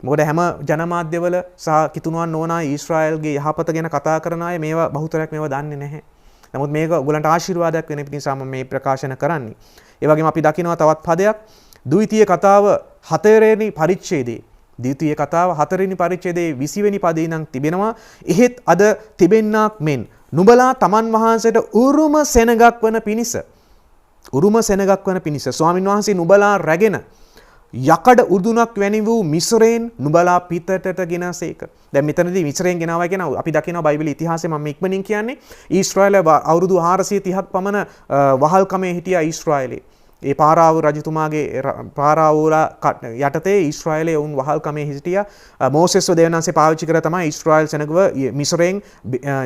මොකද හැම ජනමාධ්‍යවල සහ කිතුණුවන් ඕනා ඊශ්‍රායල්ගේ යහපත ගැන කතා කරන අය මේවා බහුතරයක් මේවා දන්නේ නැහැ. නමුත් මේක ඔයගලන්ට ආශිර්වාදයක් වෙන නිසා මම මේ ප්‍රකාශන කරන්නේ. ඒ වගේම අපි දකිනවා තවත් පදයක් ද්විතීය කතාව 4 වෙනි පරිච්ඡේදයේ ද්විතීය කතාව 4 වෙනි පරිච්ඡේදයේ 20 වෙනි පදේ නම් තිබෙනවා. එහෙත් අද තිබෙන්නාක් මෙන් නුඹලා තමන් වහන්සේට උරුම සෙනගක් වන පිණිස ස්වාමින් වහන්සේ නුඹලා රැගෙන යකඩ උදුනක් වැනි වූ මිස්රයෙන් නුඹලා පිටතට ගෙනසේක. දැන් මෙතනදී මිස්රයෙන් ගෙනාවා කියන අපි දකිනවා බයිබලයේ ඉතිහාසය මම ඉක්මනින් කියන්නේ ඊශ්‍රායල අවුරුදු 430ක් පමණ වහල්කමේ හිටියා ඊශ්‍රායලේ. ඒ පාරාව රජතුමාගේ පාරාවෝලා යටතේ ඊශ්‍රායලයේ වුන් වහල්කමේ හිටියා. මෝසෙස්ව දෙවියන් වහන්සේ පාවිච්චි කරලා තමයි ඊශ්‍රායල් සෙනගව මිස්රයෙන්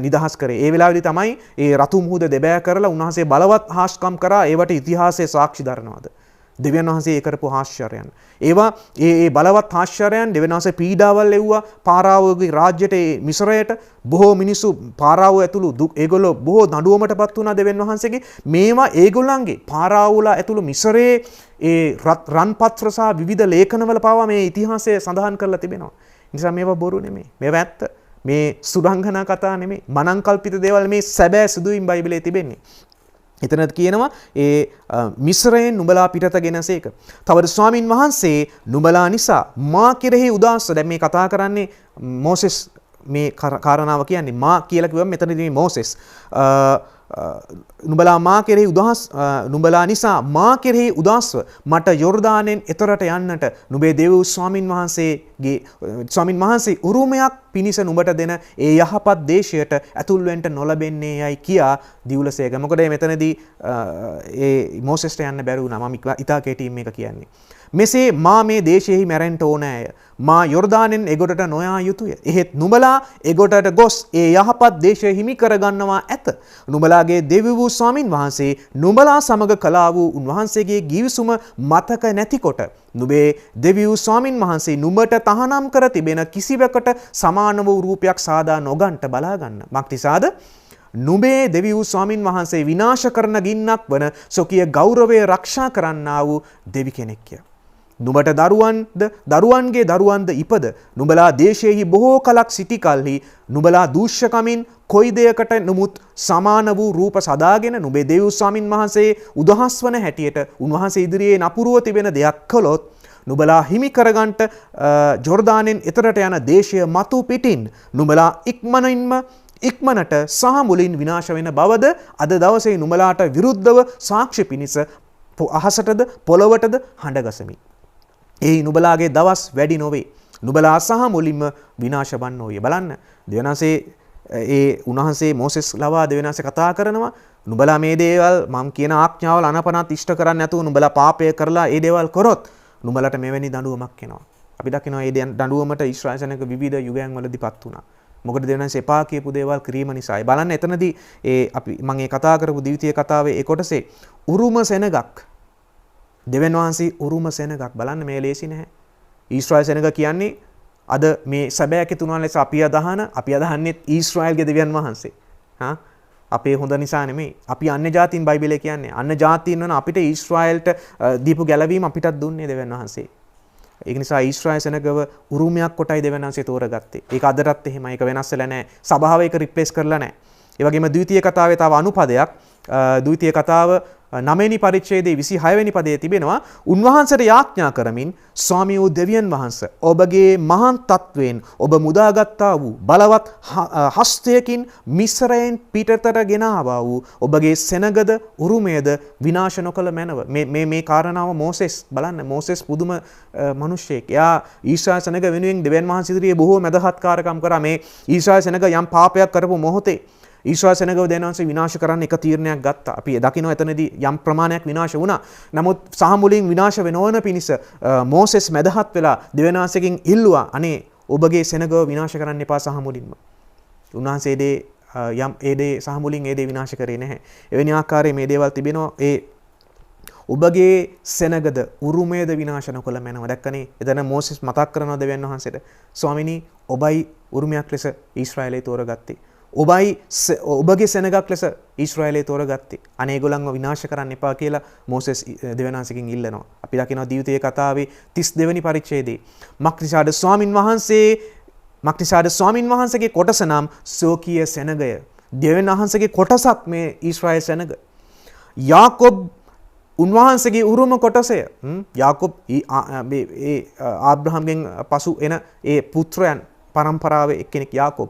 නිදහස් කරේ. ඒ වෙලාවේදී තමයි ඒ රතු මුහුද දෙබෑ කරලා උන්වහන්සේ බලවත් හාස්කම් කරා. ඒවට ඉතිහාසයේ සාක්ෂි දරනවාද? දෙවියන් වහන්සේ ඒ කරපු ආශ්චර්යයන්. ඒවා ඒ බලවත් ආශ්චර්යයන් දෙවියන් වහන්සේ පීඩාවල් ලැබුවා පාරාවෝගේ රාජ්‍යයට මිස්රයට බොහෝ මිනිස්සු පාරාවෝ ඇතුළු ඒගොල්ලෝ බොහෝ දඬුවමටපත් වුණා දෙවියන් වහන්සේගේ. මේවා ඒගොල්ලන්ගේ පාරාවෝලා ඇතුළු මිස්රයේ ඒ රන්පත්‍ර සහ විවිධ ලේඛනවල පවා මේ ඉතිහාසය සඳහන් කරලා තිබෙනවා. නිසා මේවා බොරු නෙමෙයි. මේවා ඇත්ත. මේ සුරංගනා කතා නෙමෙයි. මනංකල්පිත දේවල් මේ සැබෑ සිදුවීම් බයිබලයේ තිබෙන්නේ. එතනත් කියනවා ඒ මිස්රයෙන් නුඹලා පිටත ගෙනසේක. තවද ස්වාමින් වහන්සේ නුඹලා නිසා මා කෙරෙහි උදාස්ස. දැන් මේ කතා කරන්නේ මෝසෙස් මේ කාරණාව කියන්නේ මා කියලා කිව්වම මෙතනදී මෝසෙස් නුඹලා මා කෙරෙහි නුඹලා නිසා මා කෙරෙහි උදාස්ව මට යොර්දානෙන් එතරට යන්නට නුඹේ දෙව් ස්වාමින් වහන්සේ උරුමයක් පිණිස නුඹට දෙන ඒ යහපත් දේශයට ඇතුල් වෙන්න නොලැබෙන්නේ යයි කියා දිවුලසේක. මොකද මෙතනදී ඒ මෝසෙස්ට යන්න බැරි වුණා. මම ඉතා කෙටියෙන් මේක කියන්නේ. මෙසේ මා මේ දේශයෙහි මැරෙන්න ඕනෑය. මා යොර්දානෙන් එගොඩට නොයා යුතුය. එහෙත් නුඹලා එගොඩට ගොස් ඒ යහපත් දේශය හිමි කරගන්නවා ඇත. නුඹලාගේ දෙවි වූ ස්වාමින් වහන්සේ නුඹලා සමග කළා වූ උන්වහන්සේගේ ගිවිසුම මතක නැතිකොට නුඹේ දෙවි වූ ස්වාමින් වහන්සේ නුඹට තහනම් කර තිබෙන කිසිවකට සමාන වූ රූපයක් සාදා නොගන්ට බලා ගන්න. මක්නිසාද? නුඹේ දෙවි වූ ස්වාමින් වහන්සේ විනාශ කරන ගින්නක් වන සොකිය ගෞරවය රක්ෂා කරන්නා වූ දෙවි කෙනෙක්ය. නුඹට දරුවන්ගේ දරුවන්ද ඉපද නුඹලා දේශයෙහි බොහෝ කලක් සිටි කල්හි නුඹලා දූෂ්‍යකමින් කොයි දෙයකට නමුත් සමාන වූ රූප සදාගෙන නුඹේ දෙවි ස්වාමින් වහන්සේ උදහස් වන හැටියට උන්වහන්සේ ඉදිරියේ නපුරුව තිබෙන දෙයක් කළොත් නුඹලා හිමි කරගන්ට ජොර්දානෙන් එතරට යන දේශය මතු පිටින් නුඹලා ඉක්මනට සහ මුලින් විනාශ වෙන බවද අද දවසේ නුඹලාට විරුද්ධව සාක්ෂි පිණිස අහසටද පොළොවටද හඬගසමි. ඒ නුඹලාගේ දවස් වැඩි නොවේ. නුඹලා සහ මුලින්ම විනාශ වන්නෝය. බලන්න දෙවියන් වහන්සේ ඒ උන්වහන්සේ මෝසෙස් ලවා දෙවියන් වහන්සේ කතා කරනවා. නුඹලා මේ දේවල් මම කියන ආඥාවල් අනපනත් ඉෂ්ට කරන්නේ නැතුව නුඹලා පාපය කරලා ඒ දේවල් කරොත් නුඹලට මෙවැනි දඬුවමක් එනවා. අපි දකිනවා මේ දඬුවමට ඊශ්‍රායල් සෙනඟ විවිධ යුගයන් වලදීපත් වුණා. මොකද දෙවියන් වහන්සේ එපා කියපු දේවල් කිරීම නිසායි. බලන්න එතනදී මම මේ කතා කරපු ද්විතීය කතාවේ ඒ කොටසේ උරුම සෙනගක් දෙවියන් වහන්සේ උරුම සෙනගක් බලන්න මේ ලේසි නැහැ. ඊශ්‍රායල් සෙනග කියන්නේ අද මේ සැබෑ කිතුණුවන් ලෙස අපි අදහන්නේ ඊශ්‍රායල්ගේ දෙවියන් වහන්සේ. අපේ හොඳ නිසා නෙමෙයි. අපි අන්‍ය ජාතීන් බයිබලයේ කියන්නේ අන්‍ය ජාතීන් වන අපිට ඊශ්‍රායල්ට දීපු ගැලවීම අපිටත් දුන්නේ දෙවියන් වහන්සේ. ඒක නිසා ඊශ්‍රායල් සෙනගව උරුමයක් කොටයි දෙවියන් වහන්සේ තෝරගත්තේ. ඒක අදටත් එහෙමයි. ඒක වෙනස් වෙලා නැහැ. සභාව ඒක රිප්ලේස් කරලා නැහැ. ඒ වගේම ද්විතීය කතාවේ තව අනුපදයක් ද්විතීය කතාව 9වෙනි පරිච්ඡේදයේ 26 වෙනි පදයේ තිබෙනවා උන්වහන්සේට යාඥා කරමින් ස්වාමී වූ දෙවියන් වහන්සේ ඔබගේ මහාන් තත්වයෙන් ඔබ මුදාගත්තා වූ බලවත් හස්තයකින් මිස්රයෙන් පිටතට ගෙන ආවා වූ ඔබගේ සෙනගද උරුමයද විනාශ නොකළ මැනව. මේ කාරණාව මෝසෙස් බලන්න, මෝසෙස් පුදුම මිනිසෙක්. එයා ඊශ්‍රායල් සෙනග වෙනුවෙන් දෙවියන් වහන්සේ ඉදිරියේ බොහෝ මැදහත්කාරකම් කරා. මේ ඊශ්‍රායල් සෙනග යම් පාපයක් කරපු මොහොතේ ඊශ්‍රායල් සෙනගව දෙවියන්වහන්සේ විනාශ කරන්න එක තීරණයක් ගත්තා. අපි දකිනවා එතනදී යම් ප්‍රමාණයක් විනාශ වුණා. නමුත් සහ මුලින් විනාශ වෙනවන පිණිස මෝසෙස් මැදහත් වෙලා දෙවියන්වහන්සේගෙන් ඉල්ලුවා අනේ ඔබගේ සෙනගව විනාශ කරන්න එපා සහ මුලින්ම. උන්වහන්සේ ඒ දේ සහ මුලින් ඒ දේ විනාශ කරේ නැහැ. එවැනි ආකාරයේ මේ දේවල් තිබෙනවා. ඒ ඔබගේ සෙනගද උරුමයද විනාශ නොකළ මැනව. දැක්කනේ එතන මෝසෙස් මතක් කරනවා දෙවියන් වහන්සේට ස්වාමිනී ඔබයි උරුමයක් ලෙස ඊශ්‍රායලේ තෝරගත්තේ. ඔබගේ සෙනගක් ලෙස ඊශ්‍රායලේ තෝරගත්තේ. අනේ ඒගොල්ලන්ව විනාශ කරන්න එපා කියලා මෝසෙස් දෙවියන් වහන්සේගෙන් ඉල්ලනවා. අපි දකිනවා දීවිතයේ කතාවේ 32 වෙනි පරිච්ඡේදයේ මක්නිසාද ස්වාමින් වහන්සේගේ කොටස නම් සෝකීය සෙනගය. දෙවියන් වහන්සේගේ කොටසක් මේ ඊශ්‍රායල් සෙනග. යාකොබ් උන්වහන්සේගේ උරුම කොටසය. යාකොබ් ආබ්‍රහම්ගෙන් පසු එන ඒ පුත්‍රයන් පරම්පරාවේ එක්කෙනෙක් යාකොබ්.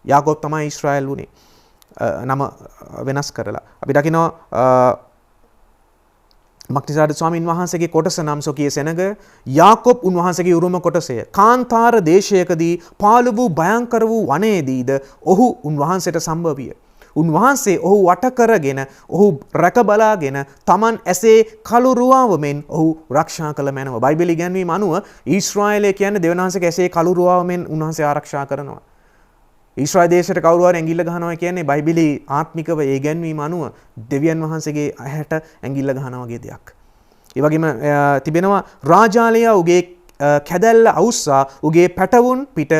යාකොබ් තමයි ඊශ්‍රායල් වුණේ නම වෙනස් කරලා. අපි දකිනවා මක්නිසාද ස්වාමින් වහන්සේගේ කොටස නම් සෝකීය සෙනග. යාකොබ් උන්වහන්සේගේ උරුම කොටසය. කාන්තාර දේශයකදී පාළු වූ භයංකර වූ වනයේදීද ඔහු උන්වහන්සේට සම්භව විය. උන්වහන්සේ ඔහු වට කරගෙන ඔහු රැක බලාගෙන තමන් ඇසේ කළු රුවාවමෙන් ඔහු රක්ෂා කළ මැනව. බයිබල ඉගැන්වීම අනුව ඊශ්‍රායලය කියන්නේ දෙවියන් වහන්සේගේ ඇසේ කළු රුවාවමෙන් උන්වහන්සේ ආරක්ෂා කරනවා. ඊශ්‍රායල් දේශයට කවුරු හරි ඇඟිල්ල ගහනවා කියන්නේ බයිබලයේ ආත්මිකව ඒ ගැන්වීම අනුව දෙවියන් වහන්සේගේ ඇහැට ඇඟිල්ල ගහනවා වගේ දෙයක්. ඒ වගේම තිබෙනවා රාජාලයා උගේ කැදැල්ල අවුස්සා උගේ පැටවුන් පිට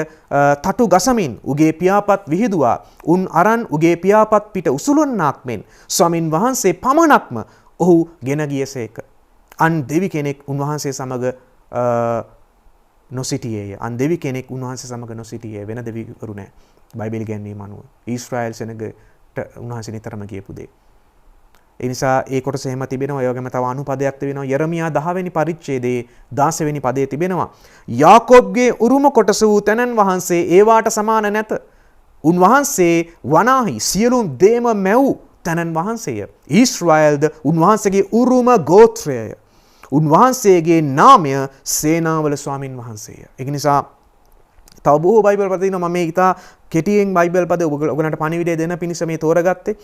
තටු ගසමින් උගේ පියාපත් විහිදුවා උන් අරන් උගේ පියාපත් පිට උසුලන්නාක් මෙන් ස්වාමින් වහන්සේ පමණක්ම ඔහු ගෙන ගියසේක. අන් දෙවි කෙනෙක් උන්වහන්සේ සමග නොසිටියේය. අන් දෙවි කෙනෙක් උන්වහන්සේ සමග නොසිටියේ. වෙන දෙවිවරු නැහැ. බයිබල් ගැන්වීම අනුව ඊශ්‍රායල් සෙනගට උන්වහන්සේ නිතරම කියපු දේ. ඒ නිසා ඒ කොටස එහෙම තිබෙනවා. ඒ වගේම තව අනුපදයක් තිබෙනවා. යරමියා 10 වෙනි පරිච්ඡේදයේ 16 වෙනි පදයේ තිබෙනවා. යාකොබ්ගේ උරුම කොටස වූ තැනන් වහන්සේ ඒවාට සමාන නැත. උන්වහන්සේ වනාහි සියලුම දේම මැව් තැනන් වහන්සේය. ඊශ්‍රායල්ද උන්වහන්සේගේ උරුම ගෝත්‍රයය. උන්වහන්සේගේ නාමය සේනාවල ස්වාමින් වහන්සේය. ඒක නිසා තව බොහෝ බයිබල් පද තියෙනවා. මම මේ ඉතා කෙටියෙන් බයිබල් පද ඔයගලන්ට පණිවිඩය දෙන පිණිස මේ තෝරගත්තේ.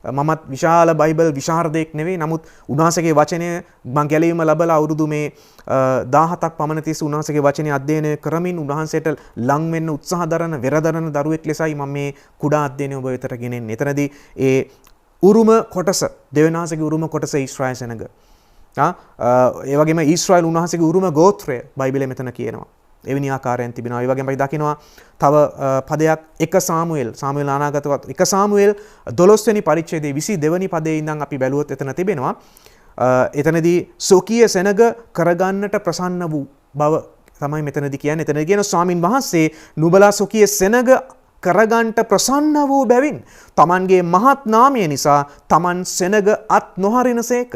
මමත් විශාල බයිබල් විශාරදයෙක් නෙවෙයි. නමුත් උන්වහන්සේගේ වචනය මම ගැලවීම ලැබලා අවුරුදු මේ 17ක් පමණ තිස්සේ උන්වහන්සේගේ වචනය අධ්‍යයනය කරමින් උන්වහන්සේට ලං වෙන්න උත්සාහ දරන වෙරදරන දරුවෙක් ලෙසයි මම මේ කුඩා අධ්‍යයනය ඔබ වෙතට ගෙනෙන්නේ. එතනදී ඒ උරුම කොටස දෙවියන් වහන්සේගේ උරුම කොටස ඊශ්‍රායල් සෙනග. ඒ වගේම ඊශ්‍රායල් උන්වහන්සේගේ උරුම ගෝත්‍රය බයිබලයේ මෙතන කියනවා. එවැනි ආකාරයෙන් තිබෙනවා. ඒ වගේම අපි දකිනවා තව පදයක් 1 සාමුවෙල් අනාගතවත් 1 සාමුවෙල් 12 වෙනි පරිච්ඡේදයේ 22 වෙනි පදයේ ඉඳන් අපි බැලුවොත් එතන තිබෙනවා. එතනදී සෝකීය සෙනග කරගන්නට ප්‍රසන්න වූ බව තමයි මෙතනදී කියන්නේ. එතනදී කියන ස්වාමින් වහන්සේ නුඹලා සෝකීය සෙනග කරගන්නට ප්‍රසන්න වූ බැවින් තමන්ගේ මහත් නාමය නිසා තමන් සෙනග අත් නොහරිනසේක.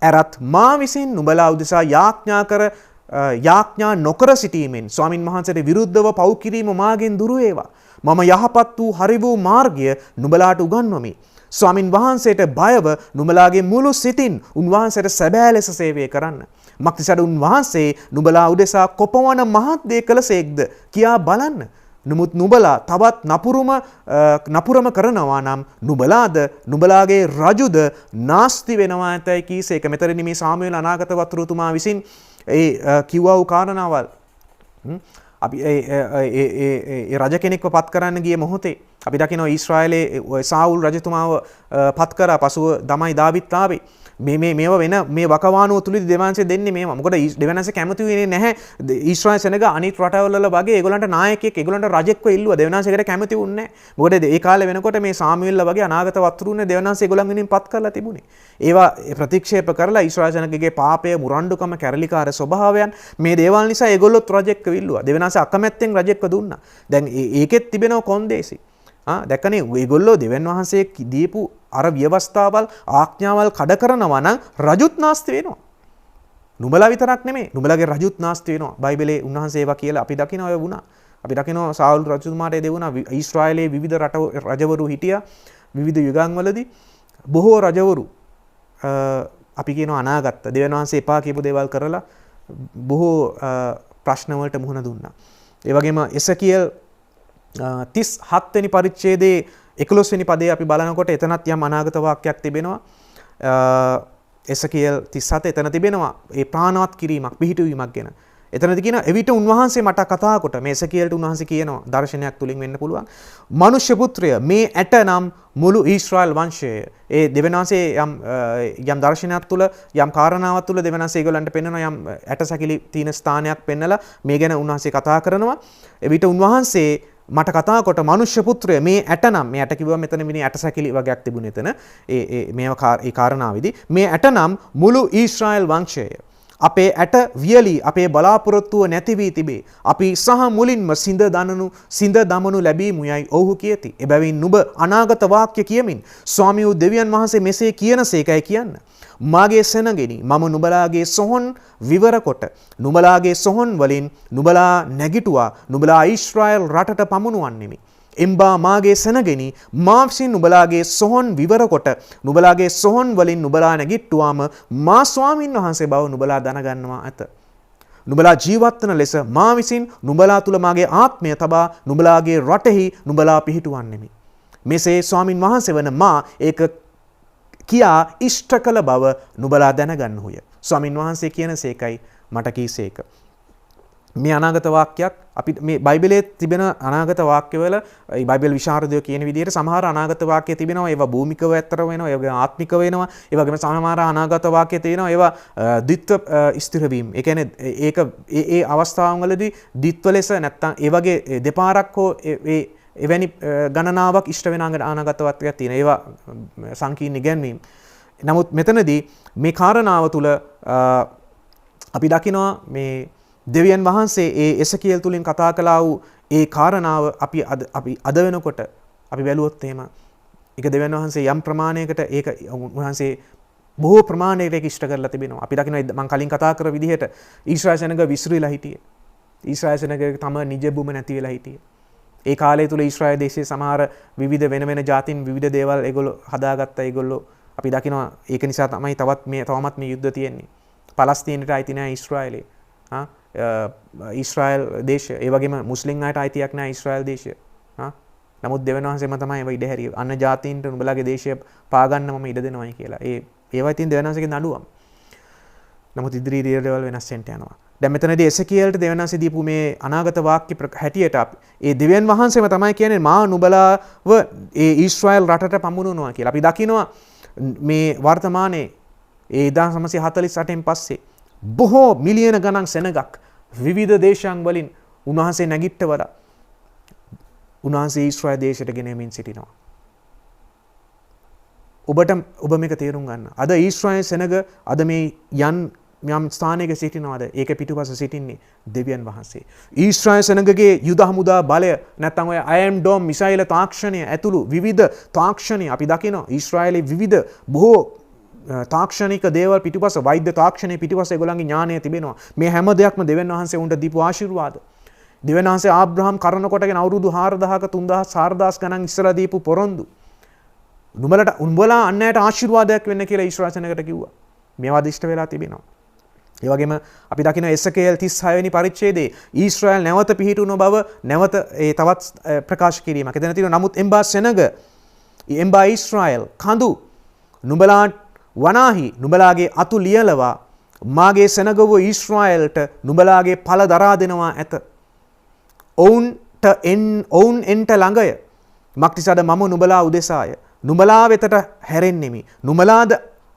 ඇරත් මා විසින් නුඹලා උදෙසා යාඥා නොකර සිටීමෙන් ස්වාමින් වහන්සේට විරුද්ධව පව් කිරීම මාගෙන් දුරු වේවා. මම යහපත් වූ හරි වූ මාර්ගය නුඹලාට උගන්වමි. ස්වාමින් වහන්සේට බයව නුඹලාගේ මුළු සිතින් උන්වහන්සේට සැබෑ ලෙස සේවය කරන්න. මක්නිසාද උන්වහන්සේ නුඹලා උදෙසා කොපමණ මහත් දේ කළසේක්ද කියා බලන්න. නමුත් නුඹලා තවත් නපුරම කරනවා නම් නුඹලාද නුඹලාගේ රජුද නාස්ති වෙනවා ඇතැයි කීසේක. මෙතනදී මේ සාමුවෙල් අනාගත වතුරුතුමා විසින් ඒ කිව්වා වූ කාරණාවල් අපි ඒ රජ කෙනෙක්ව පත් කරන්න ගිය මොහොතේ අපි දකිනවා ඊශ්‍රායලේ සාවුල් රජතුමාව පත් කරා. පසුව තමයි දාවිත් ආවේ. මේවා වෙන මේ වකවානුව තුලදී දෙවියන්සේ දෙන්නේ මේවා. මොකද දෙවියන්සේ කැමති වෙන්නේ නැහැ ඊශ්‍රායල් සෙනග අනිත් රටවල වගේ ඒගොල්ලන්ට නායකයෙක් ඒගොල්ලන්ට රජෙක්ව ඉල්ලුවා. දෙවියන්සේකට කැමති වුණේ නැහැ. මොකද ඒ කාලේ වෙනකොට මේ සාමුවෙල් වගේ අනාගත වතුරුනේ දෙවියන්සේ ඒගොල්ලන් වෙනින් පත් කරලා තිබුණේ. ඒවා ප්‍රතික්ෂේප කරලා ඊශ්‍රායල් සෙනගගේ පාපය, මුරණ්ඩුකම, කැරලිකාර ස්වභාවයන් මේ දේවල් නිසා ඒගොල්ලොත් රජෙක්ව ඉල්ලුවා. දෙවියන්සේ අකමැත්තෙන් රජෙක්ව දුන්නා. දැන් ඒකෙත් තිබෙනව කොන්දේසි. දැක්කනේ ඒගොල්ලෝ දෙවියන් වහන්සේ දීපු අර ව්‍යවස්ථාවල් ආඥාවල් කඩ කරනවා නම් රජුත් නාස්ති වෙනවා. නුඹලා විතරක් නෙමෙයි නුඹලාගේ රජුත් නාස්ති වෙනවා. බයිබලයේ උන්වහන්සේ ඒවා කියලා අපි දකින්න ඔය වුණා. අපි දකිනවා සාවුල් රජතුමාට ඒ දෙවුණා. ඊශ්‍රායලයේ විවිධ රජවරු හිටියා. විවිධ යුගන්වලදී බොහෝ රජවරු අපි කියනවා අනාගත දෙවියන් වහන්සේ එපා කියපු දේවල් කරලා බොහෝ ප්‍රශ්න වලට මුහුණ දුන්නා. ඒ වගේම එසකියල් 37 වෙනි පරිච්ඡේදයේ 11 වෙනි පදයේ අපි බලනකොට එතනත් යම් අනාගත වාක්‍යයක් තිබෙනවා. එසකියල් 37 එතන තිබෙනවා ඒ ප්‍රාණවත් කිරීමක් පිහිටුවීමක් ගැන. එතනදී කියන එවිට උන්වහන්සේ මට කතා කොට මේ එසකියල්ට උන්වහන්සේ කියනවා දර්ශනයක් තුලින් වෙන්න පුළුවන්. මනුෂ්‍ය පුත්‍රය මේ ඇට නම් මුළු ඊශ්‍රායල් වංශය. ඒ දෙවියන්වහන්සේ යම් දර්ශනයක් තුල යම් කාරණාවක් තුල දෙවියන්වහන්සේ ඒගොල්ලන්ට පෙන්වනවා යම් ඇට සැකිලි තියෙන ස්ථානයක් පෙන්නලා මේ ගැන උන්වහන්සේ කතා කරනවා. එවිට උන්වහන්සේ මට කතා කොට මනුෂ්‍ය පුත්‍රය මේ ඇට නම් මේ ඇට කිව්වම මෙතන මිනි ඇට සැකිලි වගේක් තිබුණේ එතන ඒ කාරණාවේදී මේ ඇට නම් මුළු ඊශ්‍රායල් වංශය අපේ ඇට වියලි අපේ බලාපොරොත්තුව නැති වී තිබේ. අපි සහ මුලින්ම සිඳ දමනු ලැබීමුයයි ඔහු කියති. එබැවින් නුඹ අනාගත වාක්‍ය කියමින් ස්වාමී වූ දෙවියන් වහන්සේ මෙසේ කියනසේකයි කියන්න. මාගේ සෙනගෙනි මම නුඹලාගේ සොහොන් විවර කොට නුඹලාගේ සොහොන් වලින් නුඹලා නැගිටුවා නුඹලා ඊශ්‍රායල් රටට පමුණුවන්නෙමි. එම්බා මාගේ සෙනගෙනි මා විසින් නුඹලාගේ සොහොන් විවර කොට නුඹලාගේ සොහොන් වලින් නුඹලා නැගිට්ටුවාම මා ස්වාමින් වහන්සේ බව නුඹලා දැනගන්නවා ඇත. නුඹලා ජීවත් වන ලෙස මා විසින් නුඹලා තුල මාගේ ආත්මය තබා නුඹලාගේ රටෙහි නුඹලා පිහිටුවන්නෙමි. මෙසේ ස්වාමින් වහන්සේ වන මා ඒක කියා ඉෂ්ට කළ බව නුඹලා දැනගන්නහුය. ස්වාමින් වහන්සේ කියනසේකයි මට කීසේක. මේ අනාගත වාක්‍යයක් අපි මේ බයිබලයේ තිබෙන අනාගත වාක්‍යවල බයිබල් විශාරදයෝ කියන විදිහට සමහර අනාගත වාක්‍ය තිබෙනවා. ඒවා භූමිකව ඇත්තර වෙනවා, ඒවා ආත්මික වෙනවා. ඒ වගේම සමහර අනාගත වාක්‍ය තියෙනවා. ඒවා ද්විත්ව ස්ථිර වීම. ඒ කියන්නේ ඒක ඒ අවස්ථාවන් වලදී ද්විත්ව ලෙස නැත්තම් ඒ වගේ දෙපාරක් හෝ එවැනි ගණනාවක් ඉෂ්ට වෙන අනාගත වාක්‍යයක් තියෙනවා. ඒවා සංකීර්ණ ඉගැන්වීම්. නමුත් මෙතනදී මේ කාරණාව තුල අපි දකිනවා මේ දෙවියන් වහන්සේ ඒ එසකියල් තුලින් කතා කළා වූ ඒ කාරණාව අපි අද වෙනකොට අපි බැලුවොත් එහෙම ඒක දෙවියන් වහන්සේ යම් ප්‍රමාණයකට ඒක උන්වහන්සේ බොහෝ ප්‍රමාණයකට ඒක ඉෂ්ට කරලා තිබෙනවා. අපි දකිනවා මම කලින් කතා කර විදිහට ඊශ්‍රායල් සෙනඟ විසිරීලා හිටියේ. ඊශ්‍රායල් සෙනඟ තම නිජබුම නැති වෙලා හිටියේ. ඒ කාලය තුල ඊශ්‍රායල් දේශයේ සමහර විවිධ වෙන ජාතීන් විවිධ දේවල් ඒගොල්ලෝ හදාගත්තා. ඒගොල්ලෝ අපි දකිනවා ඒක නිසා තමයි තවමත් මේ යුද්ධ තියෙන්නේ. පලස්තීනට අයිති නැහැ ඊශ්‍රායලේ. ඊශ්‍රායල් දේශය ඒ වගේම මුස්ලිම් අයට අයිතියක් නැහැ ඊශ්‍රායල් දේශය. නමුත් දෙවියන් වහන්සේම තමයි ඒව ඉඩ හැරියේ. අන්න ජාතීන්ට නුඹලාගේ දේශය පාගන්න මම ඉඩ දෙනවයි කියලා. ඒවා ඉතින් දෙවියන් වහන්සේගේ නඩුවම්. නමුත් ඉදිරි දේවල් වෙනස් වෙන්න යනවා. දැන් මෙතනදී එසකියල්ට දෙවියන් වහන්සේ දීපු මේ අනාගත වාක්‍ය හැටියට ඒ දෙවියන් වහන්සේම තමයි කියන්නේ මා නුඹලාව ඒ ඊශ්‍රායල් රටට පමුණුනවා කියලා. අපි දකිනවා මේ වර්තමානයේ ඒ 1948න් පස්සේ බොහෝ මිලියන ගණන් සෙනගක් විවිධ දේශයන් වලින් උන්වහන්සේ නැගිට්ටවර උන්වහන්සේ ඊශ්‍රායල් දේශයට ගෙනෙමින් සිටිනවා. ඔබ මේක තේරුම් ගන්න. අද ඊශ්‍රායල් සෙනග අද මේ යම් ස්ථානයක සිටිනවාද? ඒක පිටුපස සිටින්නේ දෙවියන් වහන්සේ. ඊශ්‍රායල් සෙනගගේ යුද හමුදා බලය නැත්නම් ඔය අයර්න් ඩෝම් මිසයිල තාක්ෂණය ඇතුළු විවිධ තාක්ෂණي අපි දකිනවා ඊශ්‍රායලයේ විවිධ බොහෝ තාක්ෂණික දේවල් පිටුපස වෛද්‍ය තාක්ෂණයේ පිටුපස ඒගොල්ලන්ගේ ඥානය තිබෙනවා. මේ හැම දෙයක්ම දෙවියන් වහන්සේ උන්ට දීපු ආශිර්වාද. දෙවියන් වහන්සේ ආබ්‍රහම් කරන කොටගෙන අවුරුදු 4000ක 3000 4000 ගණන් ඉස්සර දීපු පොරොන්දු. උඹලා අන්නයට ආශිර්වාදයක් වෙන්න කියලා ඊශ්‍රායල් සෙනගට කිව්වා. මේවා දිෂ්ට වෙලා තිබෙනවා. ඒ වගේම අපි දකිනවා එසකේල් 36 වෙනි පරිච්ඡේදයේ ඊශ්‍රායල් නැවත පිහිටුණු බව නැවත ඒ තවත් ප්‍රකාශ කිරීමක්. එතන තියෙනවා නමුත් එම්බා සෙනග එම්බා ඊශ්‍රායල් කඳු නුඹලා වනාහි නුඹලාගේ අතු ලියලවා මාගේ සෙනග වූ ඊශ්‍රායල්ට නුඹලාගේ ඵල දරා දෙනවා ඇත. ඔවුන් එන්ට ළඟය. මක්තිසාද මම නුඹලා උදෙසාය. නුඹලා වෙතට හැරෙන්නෙමි. නුඹලාද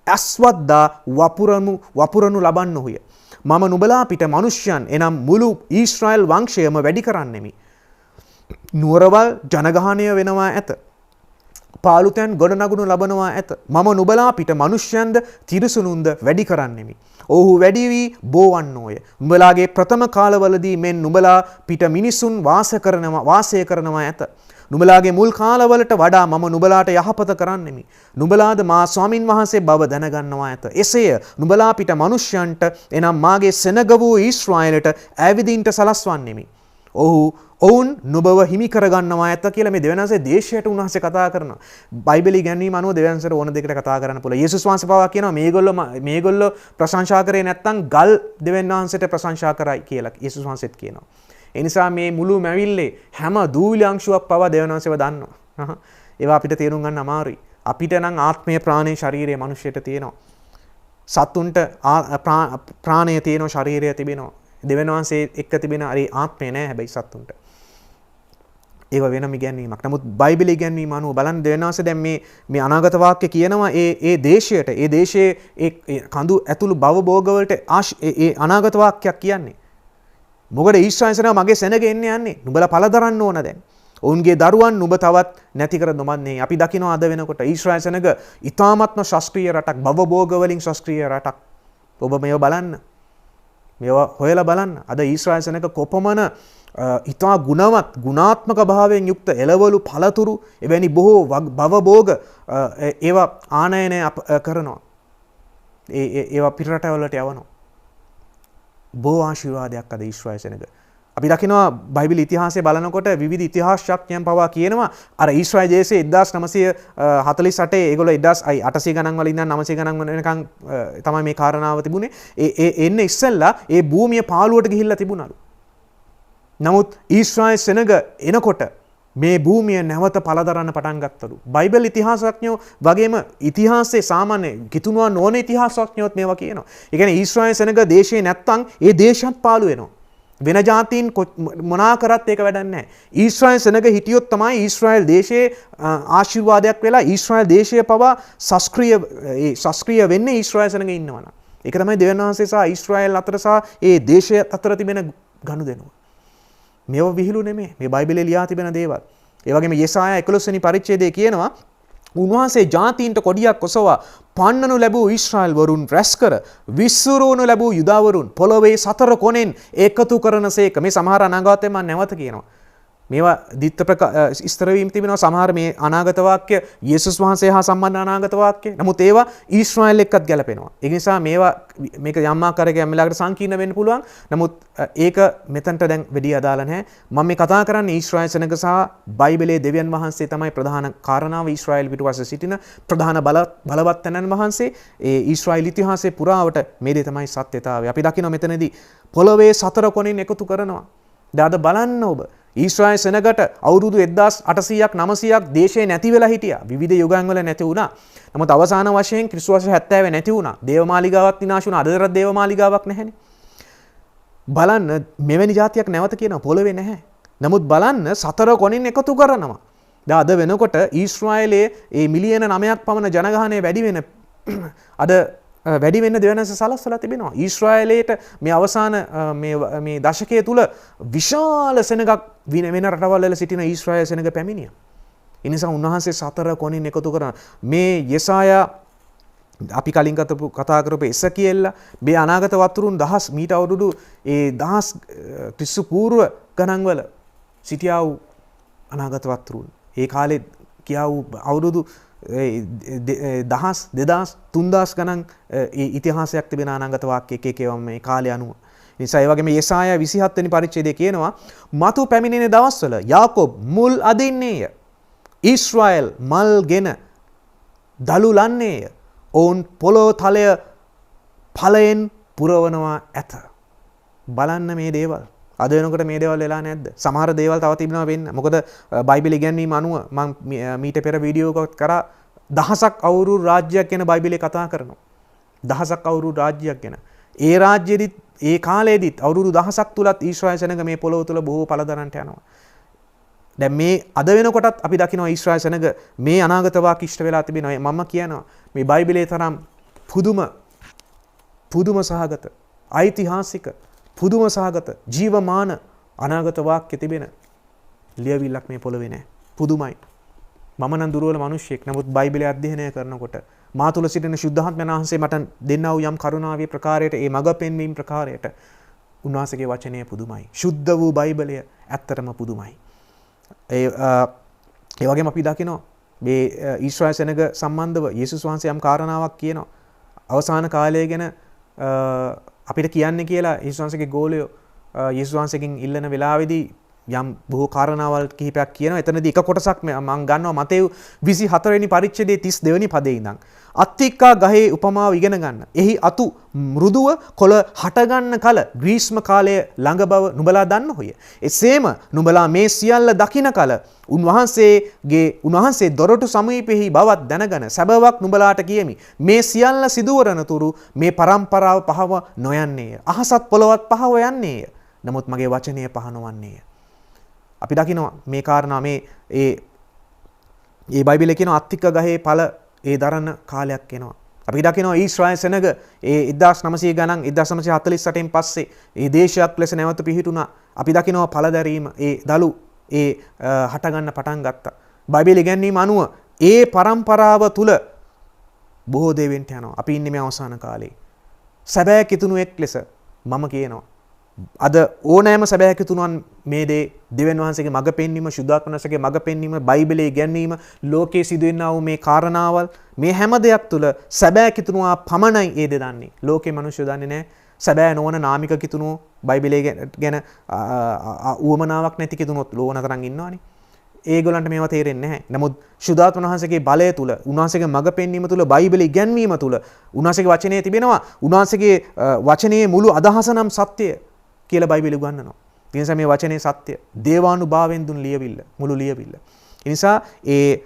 ඇස්වද්දා වපුරනු ලබන්නහුය. මම නුඹලා පිට මනුෂ්‍යයන් එනම් මුළු ඊශ්‍රායල් වංශයම වැඩි කරන්නෙමි. නුවරවල් ජනගහනය වෙනවා ඇත. පාලුතැන් ගොඩනගුණු ලබනවා ඇත. මම නුඹලා පිට මනුෂ්‍යයන්ද තිරිසනුන්ද වැඩි කරන්නෙමි. ඔහු වැඩි වී බෝවන්නෝය. නුඹලාගේ ප්‍රථම කාලවලදී මෙන් නුඹලා පිට මිනිසුන් වාසය කරනවා ඇත. නුඹලාගේ මුල් කාලවලට වඩා මම නුඹලාට යහපත කරන්නෙමි. නුඹලාද මා ස්වාමින් වහන්සේ බව දැනගන්නවා ඇත. එසේය නුඹලා පිට මනුෂ්‍යයන්ට එනම් මාගේ සෙනග වූ ඊශ්‍රායලට ඇවිදින්ට සලස්වන්නෙමි. ඔවුන් නුඹව හිමි කරගන්නවා ඇත කියලා මේ දෙවියන්වහන්සේ දේශයට උන්වහන්සේ කතා කරනවා. බයිබලයේ ගැන්වීම අනුව දෙවියන්වහන්සේට ඕන දෙයකට කතා කරන්න පුළුවන්. යේසුස් වහන්සේ පවා කියනවා මේගොල්ලෝ ප්‍රශංසා කරේ නැත්නම් ගල් දෙවියන්වහන්සේට ප්‍රශංසා කරයි කියලා යේසුස් වහන්සේත් කියනවා. ඒ නිසා මේ මුළු මැවිල්ලේ හැම දූවිලි අංශුවක් පවා දෙවියන්වහන්සේව දන්නවා. ඒවා අපිට තේරුම් ගන්න අමාරුයි. අපිට නම් ආත්මය ප්‍රාණය ශරීරය මනුෂ්‍යයට තියෙනවා. සතුන්ට ප්‍රාණය තියෙනවා ශරීරය තිබෙනවා. දෙවියන් වහන්සේ එක්ක තිබෙන අර ආත්මය නෑ හැබැයි සතුන්ට. ඒව වෙනම ඉගැන්වීමක්. නමුත් බයිබලයේ ඉගැන්වීම අනුව බලන්න දෙවියන් වහන්සේ දැන් මේ අනාගත වාක්‍ය කියනවා ඒ දේශයේ ඒ කඳු ඇතුළු භවභෝග වලට ඒ අනාගත වාක්‍යයක් කියන්නේ. මොකද ඊශ්‍රායල් සෙනග මගේ සෙනග එන්නේ යන්නේ. නුඹලා පළ දරන්න ඕන දැන්. ඔවුන්ගේ දරුවන් නුඹ තවත් නැති කර නොමන්නේ. අපි දකිනවා අද වෙනකොට ඊශ්‍රායල් සෙනග ඊ타ත්ම ශාස්ත්‍රීය රටක්, භවභෝග වලින් ශාස්ත්‍රීය රටක්. ඔබ මේව බලන්න. මේවා හොයලා බලන්න. අද ඊශ්‍රායල් සෙනග කොපමණ ඉතා ගුණාත්මක භාවයෙන් යුක්ත එළවලු පළතුරු එවැනි බොහෝ භවභෝග ඒවා ආනයනය කරනවා. ඒවා පිටරටවලට යවනවා. බොහෝ ආශිර්වාදයක් අද ඊශ්‍රායල් සෙනග. අපි දකිනවා බයිබල් ඉතිහාසය බලනකොට විවිධ ඉතිහාසඥයන් පවා කියනවා අර ඊශ්‍රායල් දේශයේ 1948 ඒගොල්ලෝ 1800 ගණන් වල ඉඳන් 900 ගණන් වෙනකන් තමයි මේ කාරණාව තිබුණේ. ඒ එන්නේ ඉස්සෙල්ලා ඒ භූමිය පාළුවට ගිහිල්ලා තිබුණලු. නමුත් ඊශ්‍රායල් සෙනග එනකොට මේ භූමිය නැවත පළදරන්න පටන් ගත්තලු. බයිබල් ඉතිහාසඥයෝ වගේම ඉතිහාසයේ සාමාන්‍ය කිතුණුවන් ඕන ඉතිහාසඥයෝත් මේවා කියනවා. ඒ කියන්නේ ඊශ්‍රායල් සෙනග දේශේ නැත්තම් ඒ දේශත් පාළු වෙනවා. වෙන ජාතීන් මොනා කරත් ඒක වැඩක් නැහැ. ඊශ්‍රායල් සෙනග හිටියොත් තමයි ඊශ්‍රායල් දේශයේ ආශිර්වාදයක් වෙලා ඊශ්‍රායල් දේශය පවා ශාස්ත්‍රීය වෙන්නේ ඊශ්‍රායල් සෙනග ඉන්නවනම්. ඒක තමයි දෙවියන් වහන්සේ සහ ඊශ්‍රායල් අතර සහ ඒ දේශය අතර තිබෙන ගනුදෙනුව. මේව විහිළු නෙමෙයි. මේ බයිබලයේ ලියා තිබෙන දේවල්. ඒ වගේම යෙසායා 11 වෙනි පරිච්ඡේදයේ කියනවා උන්වහන්සේ ජාතීන්ට කොඩියක් ඔසවා පන්නනු ලැබූ ඊශ්‍රායල් වරුන් රැස් කර විස්සුරුවනු ලැබූ යුදාවරුන් පොළොවේ සතර කොනෙන් එකතු කරනසේක. මේ සමහර අනාගතයෙන් මම නැවත කියනවා. මේවා දිත්ත ඉස්තර වීම තිබෙනවා. සමහර මේ අනාගත වාක්‍ය යේසුස් වහන්සේ හා සම්බන්ධ අනාගත වාක්‍ය. නමුත් ඒවා ඊශ්‍රායල් එක්කත් ගැලපෙනවා. ඒ නිසා මේක යම් ආකාරයක යම් වෙලාවකට සංකීර්ණ වෙන්න පුළුවන්. නමුත් ඒක මෙතනට දැන් වැඩි අදාළ නැහැ. මම මේ කතා කරන්නේ ඊශ්‍රායල් සෙනග සහ බයිබලයේ දෙවියන් වහන්සේ තමයි ප්‍රධාන කාරණාව. ඊශ්‍රායල් පිටුපස්සේ සිටින ප්‍රධාන බලවත් තැනන් වහන්සේ. ඒ ඊශ්‍රායල් ඉතිහාසයේ පුරාවට මේ දේ තමයි සත්‍යතාවය. අපි දකිනවා මෙතනදී පොළොවේ සතර කොනින් එකතු කරනවා. දාද බලන්න ඔබ ඊශ්‍රායල් සෙනගට අවුරුදු 1800ක් 900ක් දේශේ නැති වෙලා හිටියා. විවිධ යුගයන් වල නැති වුණා. නමුත් අවසාන වශයෙන් ක්‍රිස්තු වර්ෂ 70 නැති වුණා. දේවමාලිගාවක් විනාශ වුණා. අදතරත් දේවමාලිගාවක් නැහැනේ. බලන්න මෙවැනි જાතියක් නැවත කියනවා පොළවේ නැහැ. නමුත් බලන්න සතර කොනින් එකතු කරනවා. දැන් අද වෙනකොට ඊශ්‍රායලයේ මේ මිලියන 9ක් පමණ ජනගහනය වැඩි වෙන අද වැඩි වෙන්න දෙවනස සලස්සලා තිබෙනවා. ඊශ්‍රායලයට මේ අවසාන මේ දශකයේ තුල විශාල සෙනගක් වෙන රටවල් වල සිටින ඊශ්‍රායල් සෙනග පැමිණියා. ඒ නිසා උන්වහන්සේ සතර කොනින් එකතු කරන මේ යෙසායා අපි කලින් කතා කරපු එසකියෙල්ල මේ අනාගත වතුරුන් දහස් මීට අවුරුදු ඒ දහස් ක්‍රිස්තු පූර්ව ගණන් වල සිටියා වූ අනාගත වතුරුන්. ඒ කාලේ කියා වූ අවුරුදු දහස් දෙදස් තුන්දස් ගණන් ඉතිහාසයක් තිබෙන අනාගත වාක්‍ය එකේවම මේ කාලය අනුව. නිසා ඒ වගේම යෙසායා 27 වෙනි පරිච්ඡේදයේ කියනවා මතු පැමිණෙන දවස්වල යාකෝබ් මුල් අදින්නේය. ඊශ්‍රායල් මල්ගෙන දලු ලන්නේය. ඔවුන් පොළොව තලය ඵලයෙන් පුරවනවා ඇත. බලන්න මේ දේවල්. අද වෙනකොට මේ දේවල් වෙලා නැද්ද? සමහර දේවල් තව තිබෙනවා වෙන්න. මොකද බයිබල් ඉගැන්වීම අනුව මම මීට පෙර වීඩියෝ එකක් කරා දහසක් අවුරුදු රාජ්‍යයක් ගැන බයිබලයේ කතා කරනවා. දහසක් අවුරුදු රාජ්‍යයක් ගැන. ඒ රාජ්‍යෙදිත් ඒ කාලෙදිත් අවුරුදු දහසක් තුලත් ඊශ්‍රායල් සෙනග මේ පොළොව තුල බොහෝ පළදරන්ට යනවා. දැන් මේ අද වෙනකොටත් අපි දකිනවා ඊශ්‍රායල් සෙනග මේ අනාගත වාක්‍ය ඉෂ්ට වෙලා තිබෙනවා. මම කියනවා මේ බයිබලයේ තරම් පුදුම සහගත ඓතිහාසික පුදුම සහගත ජීවමාන අනාගත වාක්‍ය තිබෙන ලියවිල්ලක් මේ පොළවේ නැහැ. පුදුමයි. මම නම් දුර්වල මිනිහෙක්. නමුත් බයිබලය අධ්‍යයනය කරනකොට මා තුල සිටින ශුද්ධාත්මයන් වහන්සේ මට දෙන්නා වූ යම් කරුණාවේ ප්‍රකාරයට ඒ මඟ පෙන්වීම ප්‍රකාරයට උන්වහන්සේගේ වචනය පුදුමයි. ශුද්ධ වූ බයිබලය ඇත්තටම පුදුමයි. ඒ වගේම අපි දකිනවා මේ ඊශ්‍රායල් සෙනග සම්බන්ධව යේසුස් වහන්සේ යම් කාරණාවක් කියනවා. අවසාන කාලය ගැන අපිට කියන්නේ කියලා යේසුස් වහන්සේගේ ගෝලයෝ යේසුස් වහන්සේගෙන් ඉල්ලන වෙලාවේදී යම් බොහෝ කාරණාවල් කිහිපයක් කියනවා. එතනදී එක කොටසක් මම ගන්නවා මතෙව් 24 වෙනි පරිච්ඡේදයේ 32 වෙනි පදේ ඉඳන්. අත්තික්කා ගහේ උපමාව ඉගෙන ගන්න. එහි අතු මෘදුව කොළ හටගන්න කල ග්‍රීස්ම කාලය ළඟ බව නුඹලා දන්නහොය. එසේම නුඹලා මේ සියල්ල දකින කල උන්වහන්සේ දොරටු සමීපෙහි බවත් දැනගෙන සැබවක් නුඹලාට කියමි. මේ සියල්ල සිදුවරන තුරු මේ පරම්පරාව පහව නොයන්නේය. අහසත් පොළවත් පහව යන්නේය. නමුත් මගේ වචනය පහ නොවන්නේය. අපි දකිනවා මේ කාරණා මේ ඒ බයිබලයේ කියන අත්තික ගහේ ඵල ඒ දරන කාලයක් එනවා. අපි දකිනවා ඊශ්‍රායල් සෙනග ඒ 1900 ගණන් 1948න් පස්සේ ඒ දේශයක් ලෙස නැවත පිහිටුණා. අපි දකිනවා ඵල දැරීම ඒ දලු ඒ හට ගන්න පටන් ගත්තා. බයිබලයේ ඉගැන්වීම අනුව ඒ පරම්පරාව තුල බොහෝ දේ වෙන්න යනවා. අපි ඉන්නේ මේ අවසාන කාලේ. සැබෑ කිතුණුවෙක් ලෙස මම කියනවා අද ඕනෑම සැබෑ කිතුණුවන් මේ දේ දෙවියන් වහන්සේගේ මඟ පෙන්වීම, සුද්ධාත්මනසගේ මඟ පෙන්වීම, බයිබලයේ ඉගැන්වීම, ලෝකයේ සිදුවෙනා වූ මේ කාරණාවල් මේ හැම දෙයක් තුළ සැබෑ කිතුණුවා පමණයි ඒ දෙ දන්නේ. ලෝකේ මිනිස්සු දන්නේ නැහැ. සැබෑ නොවන නාමික කිතුණුව බයිබලයේ ගැන උවමනාවක් නැති කිතුණුවත් ලෝන තරම් ඉන්නවනේ. ඒගොල්ලන්ට මේවා තේරෙන්නේ නැහැ. නමුත් සුද්ධාත්ම වහන්සේගේ බලය තුල, උන්වහන්සේගේ මඟ පෙන්වීම තුල, බයිබලයේ ඉගැන්වීම තුල, උන්වහන්සේගේ වචනේ තිබෙනවා. උන්වහන්සේගේ වචනේ මුළු අදහස නම් සත්‍යය කියලා බයිබලය උගන්වනවා. ඒ නිසා මේ වචනේ සත්‍ය. දේවානුභාවයෙන් දුන් ලියවිල්ල, මුළු ලියවිල්ල. ඒ නිසා ඒ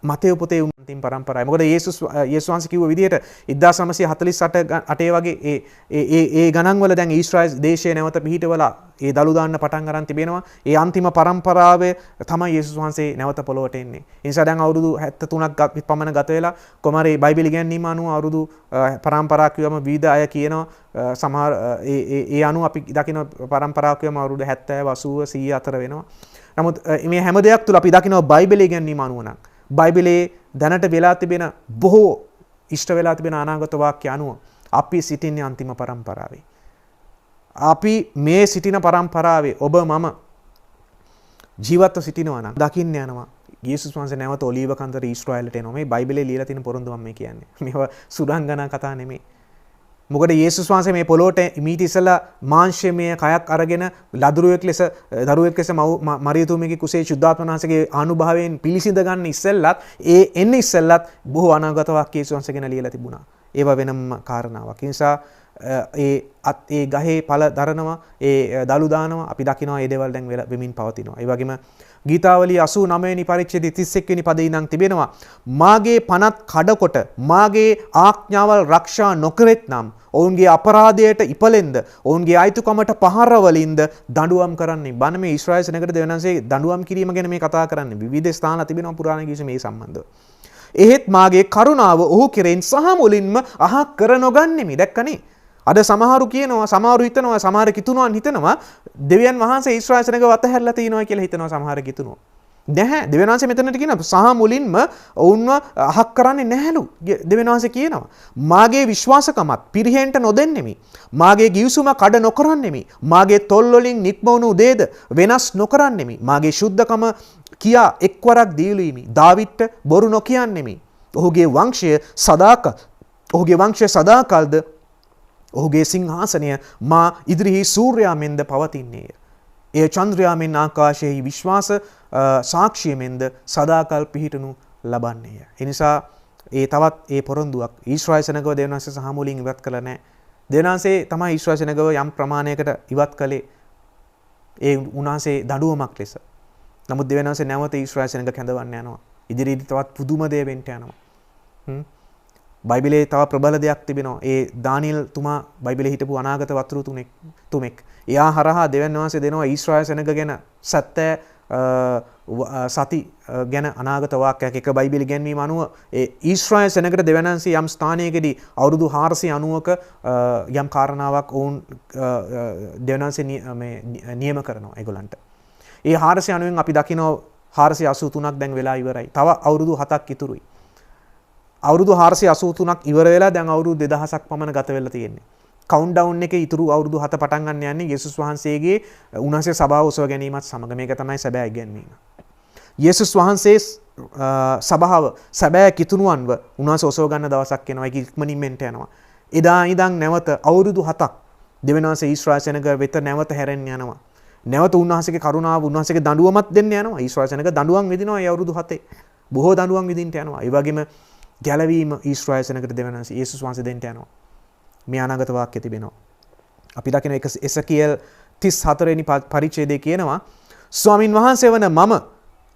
මතෙව් පොතේ උන්තිම පරම්පරාවයි. මොකද යේසුස් වහන්සේ කිව්ව විදිහට 1948 වගේ ඒ ගණන් වල දැන් ඊශ්‍රායල් දේශයේ නැවත පිහිටවලා ඒ දලු දාන්න පටන් ගන්න තිබෙනවා. ඒ අන්තිම පරම්පරාවේ තමයි යේසුස් වහන්සේ නැවත පොළොවට එන්නේ. ඒ නිසා දැන් අවුරුදු 73ක් පමණ ගත වෙලා කොමාරේ බයිබල් ඉගැන්වීම අනුව අවුරුදු පරම්පරාවක් කියවම විවිධ අය කියනවා. සමහර ඒ අනුව අපි දකින පරම්පරාවක් කියවම අවුරුදු 70 80 100 අතර වෙනවා. නමුත් මේ හැම දෙයක් තුල අපි දකිනවා බයිබල් ඉගැන්වීම අනුව නම් බයිබලයේ දැනට වෙලා තිබෙන බොහෝ ඉෂ්ට වෙලා තිබෙන අනාගත වාක්‍ය අනුව අපි සිටින්නේ අන්තිම පරම්පරාවේ. අපි මේ සිටින පරම්පරාවේ ඔබ මම ජීවත්ව සිටිනවා නම් දකින්න යනවා යේසුස් වහන්සේ නැවත ඔලීව කන්දර ඊශ්‍රායලට එනවා. මේ බයිබලයේ ලියලා තියෙන පොරොන්දුවක් මේ කියන්නේ. මේවා සුරංගනා කතා නෙමෙයි. මොකද යේසුස් වහන්සේ මේ පොළොවට මීට ඉස්සලා මාංශමය කයක් අරගෙන දරුවෙක් ලෙස මරියතුමියගේ කුසේ සුද්ධාත්ම වහන්සේගේ ආනුභාවයෙන් පිළිසිඳ ගන්න ඉස්සෙල්ලත් එන්නේ ඉස්සෙල්ලත් බොහෝ අනාගත වාක්‍ය යේසුස් වහන්සේ ගැන ලියලා තිබුණා. ඒවා වෙනම කාරණාවක්. ඒ නිසා ඒ ගහේ ඵල දරනවා, ඒ දලු දානවා. අපි දකිනවා මේ දේවල් දැන් වෙමින් පවතිනවා. ඒ වගේම ගීතාවලිය 89 වෙනි පරිච්ඡේදයේ 31 වෙනි පදේ ඉඳන් තිබෙනවා මාගේ පනත් කඩකොට මාගේ ආඥාවල් ආරක්ෂා නොකරෙත් නම් ඔවුන්ගේ අපරාධයට ඉපලෙන්ද ඔවුන්ගේ අයිතුකමට පහර වලින්ද දඬුවම් කරන්නේ. බණ මේ ඊශ්‍රායල් සෙනගට දෙවියන්සේ දඬුවම් කිරීම ගැන මේ කතා කරන්නේ. විවිධ ස්ථාන තිබෙනවා පුරාණ ගීත මේ සම්බන්ධව. එහෙත් මාගේ කරුණාව ඔහු කෙරෙන් සහ මුලින්ම අහක් කර නොගන්නෙමි. දැක්කනේ. අද සමහරු කියනවා, සමහරු හිතනවා, සමහර කිතුණුවන් හිතනවා දෙවියන් වහන්සේ ඊශ්‍රායල් සෙනගව අතහැරලා තිනවා කියලා හිතනවා සමහර කිතුණුව. නැහැ. දෙවියන් වහන්සේ මෙතනට කියනවා සහ මුලින්ම ඔවුන්ව අහක් කරන්නේ නැහැලු. දෙවියන් වහන්සේ කියනවා මාගේ විශ්වාසකමත් පිරිහෙන්ට නොදෙන්නෙමි. මාගේ ගිවිසුම කඩ නොකරන්නෙමි. මාගේ තොල් වලින් නික්මවුණු දේද වෙනස් නොකරන්නෙමි. මාගේ ශුද්ධකම කියා එක්වරක් දීලීමි. දාවිත්ට බොරු නොකියන්නෙමි. ඔහුගේ වංශය සදාකල්ද ඔහුගේ සිංහාසනය මා ඉදිරිහි සූර්යයා මෙන්ද පවතින්නේය. එය චන්ද්‍රයා මෙන් ආකාශයෙහි විශ්වාස සාක්ෂිය මෙන්ද සදාකල් පිහිටනු ලබන්නේය. ඒ නිසා තවත් ඒ පොරොන්දුවක් ඊශ්‍රායල් සෙනගව දෙවියන් වහන්සේ සහ මුලින් ඉවත් කළා නැහැ. දෙවියන් වහන්සේ තමයි ඊශ්‍රායල් සෙනගව යම් ප්‍රමාණයකට ඉවත් කළේ ඒ උන්වහන්සේ දඬුවමක් ලෙස. නමුත් දෙවියන් වහන්සේ නැවත ඊශ්‍රායල් සෙනග කැඳවන්න යනවා. ඉදිරියේදී තවත් පුදුම දේ වෙන්න යනවා. බයිබලයේ තව ප්‍රබල දෙයක් තිබෙනවා. ඒ දානියෙල් තුමා බයිබලයේ හිටපු අනාගත වතුරු තුමෙක්. එයා හරහා දෙවියන් වහන්සේ දෙනවා ඊශ්‍රායල් සෙනග ගැන සති ගැන අනාගත වාක්‍යයක්. එක බයිබල ඉගැන්වීම අනුව ඒ ඊශ්‍රායල් සෙනගට දෙවියන් වහන්සේ යම් ස්ථානයකදී අවුරුදු 490ක යම් කාරණාවක් ඔවුන් දෙවියන් වහන්සේ නියම කරනවා ඒගොල්ලන්ට. ඒ 490න් අපි දකිනවා 483ක් දැන් වෙලා ඉවරයි. තව අවුරුදු 7ක් ඉතුරුයි. අවුරුදු 483ක් ඉවර වෙලා දැන් අවුරුදු 2000ක් පමණ ගත වෙලා තියෙන්නේ. කවුන්ට්ඩවුන් එකේ ඉතුරු අවුරුදු 7 පටන් ගන්න යන්නේ යේසුස් වහන්සේගේ උන්වහන්සේ සභාව උසව ගැනීමත් සමග. මේක තමයි සැබෑ ඉගැන්වීම. යේසුස් වහන්සේ සභාව සැබෑ කිතුණුවන්ව උන්වහන්සේ ඔසව ගන්න දවසක් එනවා. ඒක ඉක්මනින් මෙන්ට යනවා. එදා ඉඳන් නැවත අවුරුදු 7ක් දෙවියන් වහන්සේ ඊශ්‍රායල් සෙනග වෙත නැවත හැරෙන්න යනවා. නැවත උන්වහන්සේගේ කරුණාව උන්වහන්සේගේ දඬුවමත් දෙන්න යනවා. ඊශ්‍රායල් සෙනග දඬුවම් විඳිනවා ඒ අවුරුදු 7. බොහෝ දඬුවම් විඳින්නට යනවා. ඒ වගේම ගැලවීම ඊශ්‍රායල් සෙනගට දෙවියන් වහන්සේ යේසුස් වහන්සේ දෙන්න යනවා. මේ අනාගත වාක්‍යය තිබෙනවා. අපි දකින එසකියල් 34 වෙනි පරිච්ඡේදයේ කියනවා ස්වාමින් වහන්සේ වන මම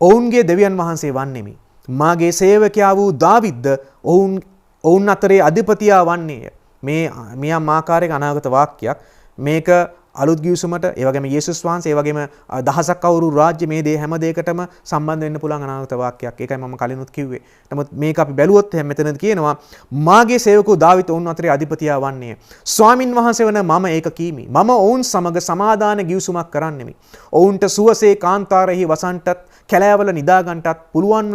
ඔවුන්ගේ දෙවියන් වහන්සේ වන්නෙමි. මාගේ සේවකයා වූ දාවිද්ද ඔවුන් අතරේ අධිපතියා වන්නේය. මේ ආකාරයක අනාගත වාක්‍යයක්. මේක අලුත් ගිවිසුමට ඒ වගේම යේසුස් වහන්සේ ඒ වගේම දහසක් අවුරුදු රාජ්‍ය මේ දේ හැම දෙයකටම සම්බන්ධ වෙන්න පුළුවන් අනාගත වාක්‍යයක්. ඒකයි මම කලිනුත් කිව්වේ. නමුත් මේක අපි බැලුවොත් මෙතනදී කියනවා මාගේ සේවකෝ දාවිත් ඔවුන් අතරේ අධිපතියා වන්නේය. ස්වාමින් වහන්සේ වන මම ඒක කීමි. මම ඔවුන් සමග සමාදාන ගිවිසුමක් කරන්නෙමි. ඔවුන්ට සුවසේ කාන්තාරෙහි වසන්ටත් කැලෑවල නිදාගන්ටත් පුළුවන්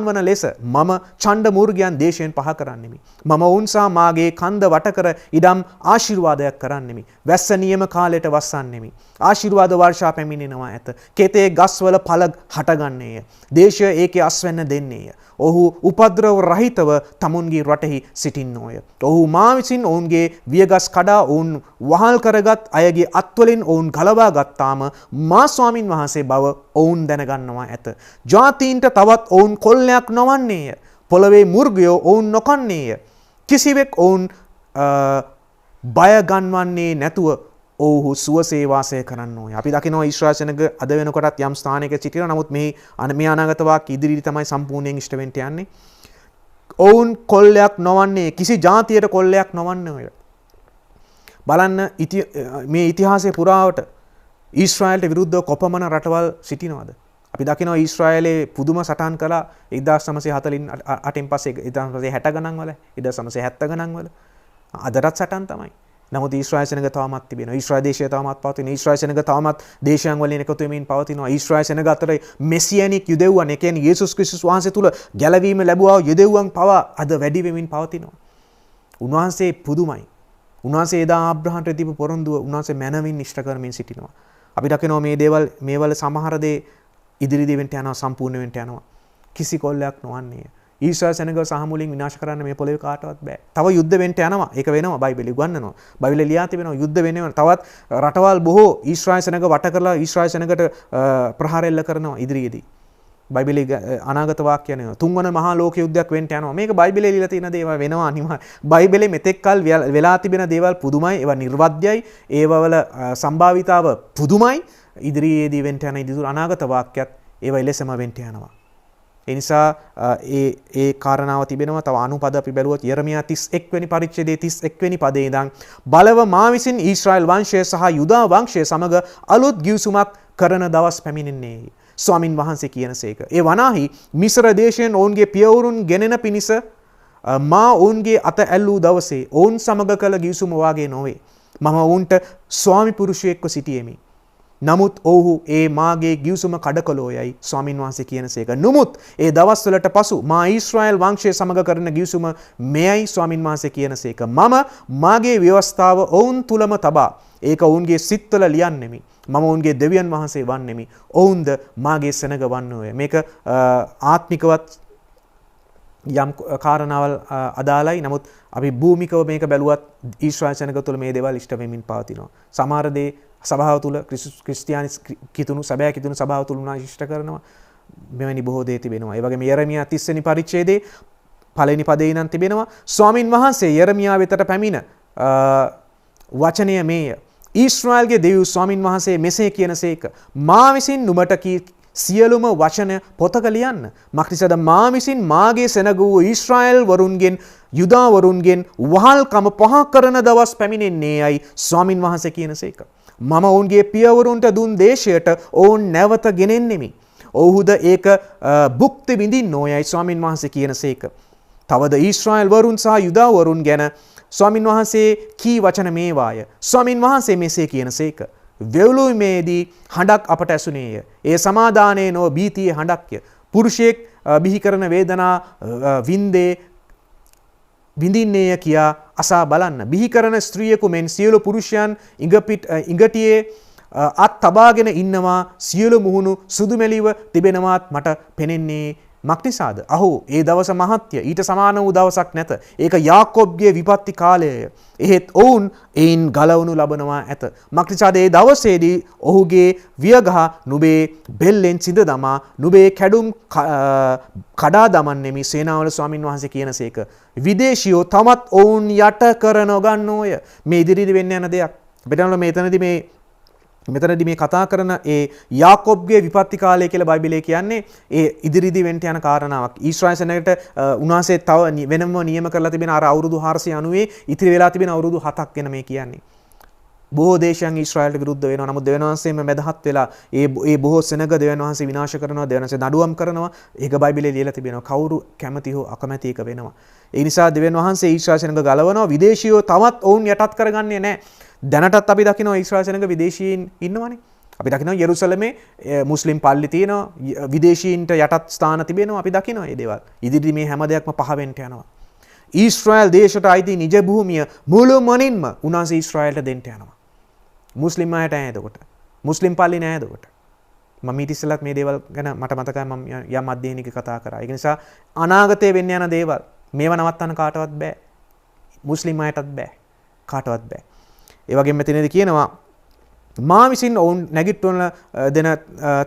වන ලෙස මම ඡණ්ඩ මූර්ගයන් දේශයෙන් පහ කරන්නෙමි. මම ඔවුන් සහ මාගේ කන්ද වට කර ඉඩම් ආශිර්වාදයක් කරන්නෙමි. වැස්ස නියම කාලයට වස්සන්නෙමි. ආශිර්වාද වර්ෂා පැමිණෙනවා ඇත. කෙතේ ගස්වල ඵල හටගන්නේය. දේශය ඒකේ අස්වැන්න දෙන්නේය. ඔහු උපද්‍රව රහිතව තමුන්ගේ රටෙහි සිටින්නෝය. ඔහු මා විසින් ඔවුන්ගේ වියගස් කඩා ඔවුන් වහල් කරගත් අයගේ අත්වලින් ඔවුන් ගලවා ගත්තාම මා ස්වාමින් වහන්සේ බව ඔවුන් දැනගන්නවා ඇත. ජාතීන්ට තවත් ඔවුන් කොල්ලයක් නොවන්නේය. පොළවේ මුර්ගයෝ ඔවුන් නොකන්නේය. කිසිවෙක් ඔවුන් බය ගන්වන්නේ නැතුව ඔවුහු සුවසේ වාසය කරන්න ඕය. අපි දකිනවා ඊශ්‍රායල් සෙනග අද වෙනකොටත් යම් ස්ථානයක සිටිනවා. නමුත් මේ අනාගත වාක්‍ය ඉදිරියට තමයි සම්පූර්ණයෙන් ඉෂ්ට වෙන්න යන්නේ. ඔවුන් කොල්ලයක් නොවන්නේ කිසි ජාතියට කොල්ලයක් නොවන්නේ ඔය. බලන්න මේ ඉතිහාසයේ පුරාවට ඊශ්‍රායල්ට විරුද්ධව කොපමණ රටවල් සිටිනවද? අපි දකිනවා ඊශ්‍රායලේ පුදුම සටන් කළා 1948න් පස්සේ 1960 ගණන් වල 1970 ගණන් වල අදටත් සටන් තමයි. නමුත් ඊශ්‍රායල් සෙනග තවමත් තිබෙනවා. ඊශ්‍රායල් දේශය තවමත් පවතිනවා. ඊශ්‍රායල් සෙනග තවමත් දේශයන් වලින් එකතු වෙමින් පවතිනවා. ඊශ්‍රායල් සෙනග අතර මෙසියානික් යුදෙව්වන්, ඒ කියන්නේ යේසුස් ක්‍රිස්තුස් වහන්සේ තුල ගැලවීම ලැබුවා යුදෙව්වන් පවා අද වැඩි වෙමින් පවතිනවා. උන්වහන්සේ පුදුමයි. උන්වහන්සේ එදා ආබ්‍රහම්ට දීපු පොරොන්දුව උන්වහන්සේ මැනවින් ඉෂ්ට කරමින් සිටිනවා. අපි දකිනවා මේ දේවල් මේවල සමහර දේ ඉදිරිදී වෙන්න යනවා, සම්පූර්ණ වෙන්න යනවා. කිසි කොල්ලයක් නොවන්නේ. ඊශ්‍රායල් සෙනග සහ මුලින් විනාශ කරන්න මේ පොළවේ කාටවත් බෑ. තව යුද්ධ වෙන්න යනවා. ඒක වෙනවා. බයිබලෙ උගන්වනවා. බයිබලෙ ලියා තිබෙනවා යුද්ධ වෙනවා. තවත් රටවල් බොහෝ ඊශ්‍රායල් සෙනග වට කරලා ඊශ්‍රායල් සෙනගට ප්‍රහාර එල්ල කරනවා ඉදිරියේදී. බයිබලෙ අනාගත වාක්‍යයනේ තුන්වන මහා ලෝක යුද්ධයක් වෙන්න යනවා. මේක බයිබලෙ ලියලා තියෙන දේවල් වෙනවා අනිවාර්ය. බයිබලෙ මෙතෙක් කල් වෙලා තිබෙන දේවල් පුදුමයි. ඒවා නිර්වද්‍යයි. ඒවවල සම්භාවිතාව පුදුමයි. ඉදිරියේදී වෙන්න යන ඉදිරි අනාගත වාක්‍යයත් ඒවා එලෙසම වෙන්න යනවා. ඒ නිසා ඒ කාරණාව තිබෙනවා. තව අනුපද අපි බැලුවොත් යෙරමියා 31 වෙනි පරිච්ඡේදයේ 31 වෙනි පදේ ඉඳන් බලව මා විසින් ඊශ්‍රායල් වංශය සහ යුදා වංශය සමග අලුත් ගිවිසුමක් කරන දවස් පැමිණෙන්නේ. ස්වාමින් වහන්සේ කියනසේක. ඒ වනාහි මිස්ර දේශයෙන් ඔවුන්ගේ පියවරුන් ගෙනෙන පිණිස මා ඔවුන්ගේ අත ඇල්ලූ දවසේ ඔවුන් සමග කළ ගිවිසුම වාගේ නොවේ. මම ඔවුන්ට ස්වාමි පුරුෂයෙක්ව සිටියෙමි. නමුත් ඔහු ඒ මාගේ ගිවිසුම කඩකලෝයයි ස්වාමින් වහන්සේ කියනසේක. නමුත් ඒ දවස්වලට පසු මා ඊශ්‍රායල් වංශය සමග කරන ගිවිසුම මෙයයි ස්වාමින් වහන්සේ කියනසේක. මම මාගේ ව්‍යවස්ථාව ඔවුන් තුලම තබා ඒක ඔවුන්ගේ සිත්වල ලියන්නෙමි. මම ඔවුන්ගේ දෙවියන් වහන්සේ වන්නෙමි. ඔවුන්ද මාගේ සෙනග වන්නෝය. මේක ආත්මිකවත් යම් කාරණාවල් අදාළයි. නමුත් අපි භූමිකව මේක බැලුවත් ඊශ්‍රායල් සෙනග තුළ මේ දේවල් ඉෂ්ට වෙමින් පවතිනවා. සමහර දේ සභාව තුළ ක්‍රිස්තියානි කිතුණු සැබෑ කිතුණු සභාව තුළ උනා ඉෂ්ට කරනවා. මෙවැනි බොහෝ දේ තිබෙනවා. ඒ වගේම යෙරමියා 30 වෙනි පරිච්ඡේදයේ පළවෙනි පදේ ඉඳන් තිබෙනවා ස්වාමින් වහන්සේ යෙරමියා වෙතට පැමිණ වචනය මේය. ඊශ්‍රායල්ගේ දෙවියන් ස්වාමින් වහන්සේ මෙසේ කියනසේක. මා විසින් නුඹට කී සියලුම වචන පොතක ලියන්න. මක්නිසාද මා විසින් මාගේ සෙනග වූ ඊශ්‍රායල් වරුන්ගෙන් යුදා වරුන්ගෙන් වහල්කම පහ කරන දවස් පැමිණෙන්නේයයි ස්වාමින් වහන්සේ කියනසේක. මම ඔවුන්ගේ පියවරුන්ට දුන් දේශයට ඔවුන් නැවත ගෙනෙන්නෙමි. ඔවුහුද ඒක භුක්ති විඳින්නෝයයි ස්වාමින් වහන්සේ කියනසේක. තවද ඊශ්‍රායල් වරුන් සහ යුදා වරුන් ගැන ස්වාමින් වහන්සේ කී වචන මේවාය. ස්වාමින් වහන්සේ මෙසේ කියනසේක. වෙව්ලුමේදී හඬක් අපට ඇසුනේය. ඒ සමාදානයේ නො බීතියේ හඬක්ය. පුරුෂයෙක් බිහි කරන වේදනා විඳින්නේය කියා අසා බලන්න. බිහි කරන ස්ත්‍රියකු මෙන් සියලු පුරුෂයන් ඉඟටියේ අත් තබාගෙන ඉන්නවා සියලු මුහුණු සුදුමැලිව තිබෙනවාත් මට පෙනෙන්නේ මක්නිසාද? අහෝ ඒ දවස මහත්ය ඊට සමාන වූ දවසක් නැත. ඒක යාකොබ්ගේ විපත්ති කාලයය. එහෙත් ඔවුන් එයින් ගලවනු ලබනවා ඇත. මක්නිසාද ඒ දවසේදී ඔහුගේ වියගහ නුබේ බෙල්ලෙන් සිඳ දමා නුබේ කැඩුම් කඩා දමන්නෙමි සේනාවල ස්වාමින් වහන්සේ කියනසේක. විදේශියෝ තමත් ඔවුන් යට කර නොගන්නෝය. මේ ඉදිරියේදී වෙන්න යන දෙයක්. අපිට මෙතනදී මේ කතා කරන ඒ යාකොබ්ගේ විපත්ති කාලය කියලා බයිබලයේ කියන්නේ ඒ ඉදිරියේදී වෙන්න යන කාරණාවක්. ඊශ්‍රායල් සෙනගට උන්වහන්සේ තව වෙනම නියම කරලා තිබෙන අර අවුරුදු 490 ඉතිරි වෙලා තිබෙන අවුරුදු 7ක් වෙන මේ කියන්නේ. බොහෝ දේශයන් ඊශ්‍රායල්ට විරුද්ධ වෙනවා. නමුත් දෙවියන් වහන්සේම මැදහත් වෙලා ඒ බොහෝ සෙනග දෙවියන් වහන්සේ විනාශ කරනවා. දෙවියන් වහන්සේ දඬුවම් කරනවා. ඒක බයිබලයේ ලියලා තිබෙනවා. කවුරු කැමති හෝ අකමැති එක වෙනවා. ඒ නිසා දෙවියන් වහන්සේ ඊශ්‍රායල් සෙනග ගලවනවා. විදේශියෝ තවත් ඔවුන් යටත් කරගන්නේ නැහැ. දැනටත් අපි දකිනවා ඊශ්‍රායල් සෙනග විදේශීයින් ඉන්නවනේ. අපි දකිනවා යෙරුසලමේ මුස්ලිම් පල්ලි තියෙනවා. විදේශීයින්ට යටත් ස්ථාන තිබෙනවා. අපි දකිනවා මේ දේවල්. ඉදිරියේ මේ හැම දෙයක්ම පහ වෙන්න යනවා. ඊශ්‍රායල් දේශයට අයිති නිජ භූමිය මුළුමනින්ම උන්වහන්සේ ඊශ්‍රායල්ට දෙන්න යනවා. මුස්ලිම් අයට නෑ එතකොට. මුස්ලිම් පල්ලි නෑ එතකොට. මම ඊට ඉස්සෙල්ලත් මේ දේවල් ගැන මට මතකයි මම යම් අධ්‍යයනයක කතා කරා. ඒ නිසා අනාගතයේ වෙන්න යන දේවල් මේව නවත්තන්න කාටවත් බෑ. මුස්ලිම් අයටත් බෑ. කාටවත් බෑ. ඒ වගේම මෙතනදී කියනවා මා විසින් ඔවුන් නැගිටවන දෙන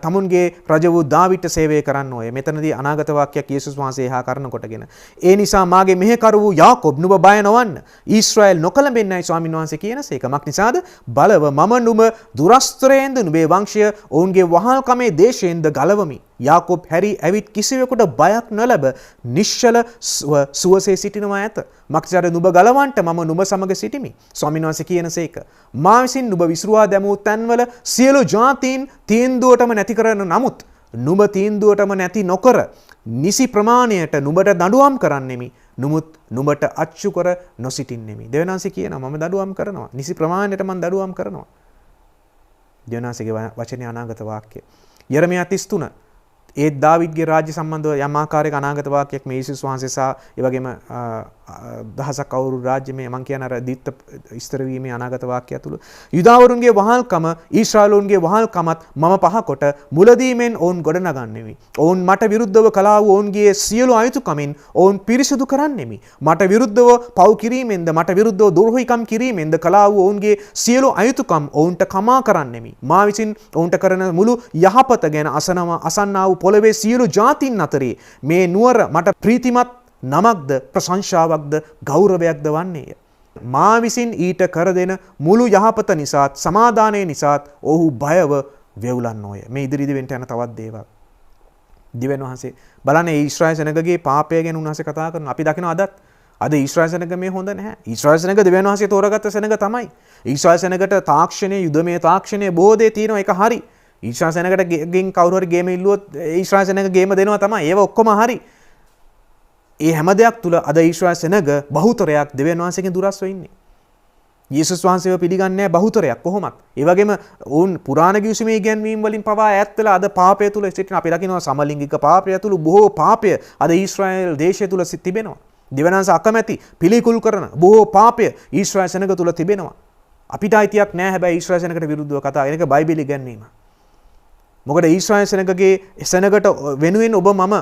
තමුන්ගේ රජ වූ දාවිඩ්ට සේවය කරන්න ඕය. මෙතනදී අනාගත වාක්‍යයක් යේසුස් වහන්සේ එහා කරන කොටගෙන ඒ නිසා මාගේ මෙහෙකරු වූ යාකොබ් නුඹ බය නොවන්න. ඊශ්‍රායල් නොකලඹෙන්නයි ස්වාමින් වහන්සේ කියනසේක. මක් නිසාද? බලව මම නුඹ දුරස්තරයෙන්ද නුඹේ වංශය ඔවුන්ගේ වහල්කමේ දේශයෙන්ද ගලවමි. යාකොබ් හැරි ඇවිත් කිසිවෙකුට බයක් නොලැබ නිශ්චල සුවසේ සිටිනවා ඇත. මක්නිසාද නුඹ ගලවන්ට මම නුඹ සමග සිටිමි. ස්වාමින් වහන්සේ කියනසේක. මා විසින් නුඹ විසුරුවා දැමූ තැන්වල සියලු ජාතීන් තීන්දුවටම නැති කරන නමුත් නුඹ තීන්දුවටම නැති නොකර නිසි ප්‍රමාණයට නුඹට දඬුවම් කරන්නෙමි. නමුත් නුඹට අච්චු කර නොසිටින්නෙමි. දෙවියන් වහන්සේ කියනවා මම දඬුවම් කරනවා. නිසි ප්‍රමාණයට මම දඬුවම් කරනවා. දෙවියන් වහන්සේගේ වචනේ අනාගත වාක්‍ය. යෙරමියා 33 ඒ දාවිඩ්ගේ රාජ්‍ය සම්බන්ධව යම් ආකාරයක අනාගත වාක්‍යයක් මේ යේසුස් වහන්සේ සහ ඒ වගේම දහසක් අවුරුදු රාජ්‍ය මේ මං කියන අර දීත්ත ඉස්තර වීමේ අනාගත වාක්‍යය තුල යුදාවරුන්ගේ වහල්කම ඊශ්‍රායලුන්ගේ වහල්කමත් මම පහකොට මුලදීමෙන් ඔවුන් ගොඩනගන්නෙමි. ඔවුන් මට විරුද්ධව කළා වූ ඔවුන්ගේ සියලු අයුතුකමින් ඔවුන් පිරිසිදු කරන්නෙමි. මට විරුද්ධව පව් කිරීමෙන්ද මට විරුද්ධව දුර්හිකම් කිරීමෙන්ද කළා වූ ඔවුන්ගේ සියලු අයුතුකම් ඔවුන්ට කමා කරන්නෙමි. මා විසින් ඔවුන්ට කරන මුළු යහපත ගැන අසන්නා වූ පොළවේ සියලු ජාතීන් අතරේ මේ නුවර මට ප්‍රීතිමත් නමක්ද ප්‍රශංසාවක්ද ගෞරවයක්ද වන්නේය. මා විසින් ඊට කර දෙන මුළු යහපත නිසාත් සමාදානය නිසාත් ඔහු බයව වෙවුලන්නෝය. මේ ඉදිරියේදී වෙන්න යන තවත් දේවල්. දෙවියන් වහන්සේ බලන්නේ ඊශ්‍රායල් සෙනගගේ පාපය ගැන උන්වහන්සේ කතා කරනවා. අපි දකිනවා අද ඊශ්‍රායල් සෙනග මේ හොඳ නැහැ. ඊශ්‍රායල් සෙනග දෙවියන් වහන්සේ තෝරාගත්ත සෙනග තමයි. ඊශ්‍රායල් සෙනගට තාක්ෂණයේ යුදමය තාක්ෂණයේ බොහෝ දේ තියෙනවා. ඒක හරි. ඊශ්‍රායල් සෙනගට ගෙන් කවුරු හරි ගේම ඉල්ලුවොත් ඊශ්‍රායල් සෙනග ගේම දෙනවා තමයි. ඒව ඔක්කොම හරි. ඒ හැම දෙයක් තුල අද ඊශ්‍රායල් සෙනග බහුතරයක් දෙවියන් වහන්සේගෙන් දුරස්ව ඉන්නේ. යේසුස් වහන්සේව පිළිගන්නේ නැහැ බහුතරයක් කොහොමත්. ඒ වගේම වුන් පුරාණ කිවිසුමේ ඉගැන්වීම් වලින් පවා ඈත් වෙලා අද පාපය තුල සිටින අපි දකිනවා සමලිංගික පාපය තුල බොහෝ පාපය අද ඊශ්‍රායල් දේශය තුල තිබෙනවා. දෙවියන් වහන්සේ අකමැති පිළිකුල් කරන බොහෝ පාපය ඊශ්‍රායල් සෙනග තුල තිබෙනවා. අපිට අයිතියක් නැහැ හැබැයි ඊශ්‍රායල් සෙනගට විරුද්ධව කතා කරන එක බයිබලයේ ඉගැන්වීම. මොකද ඊශ්‍රායල් සෙනගගේ සෙනගට වෙනුවෙන් ඔබ මම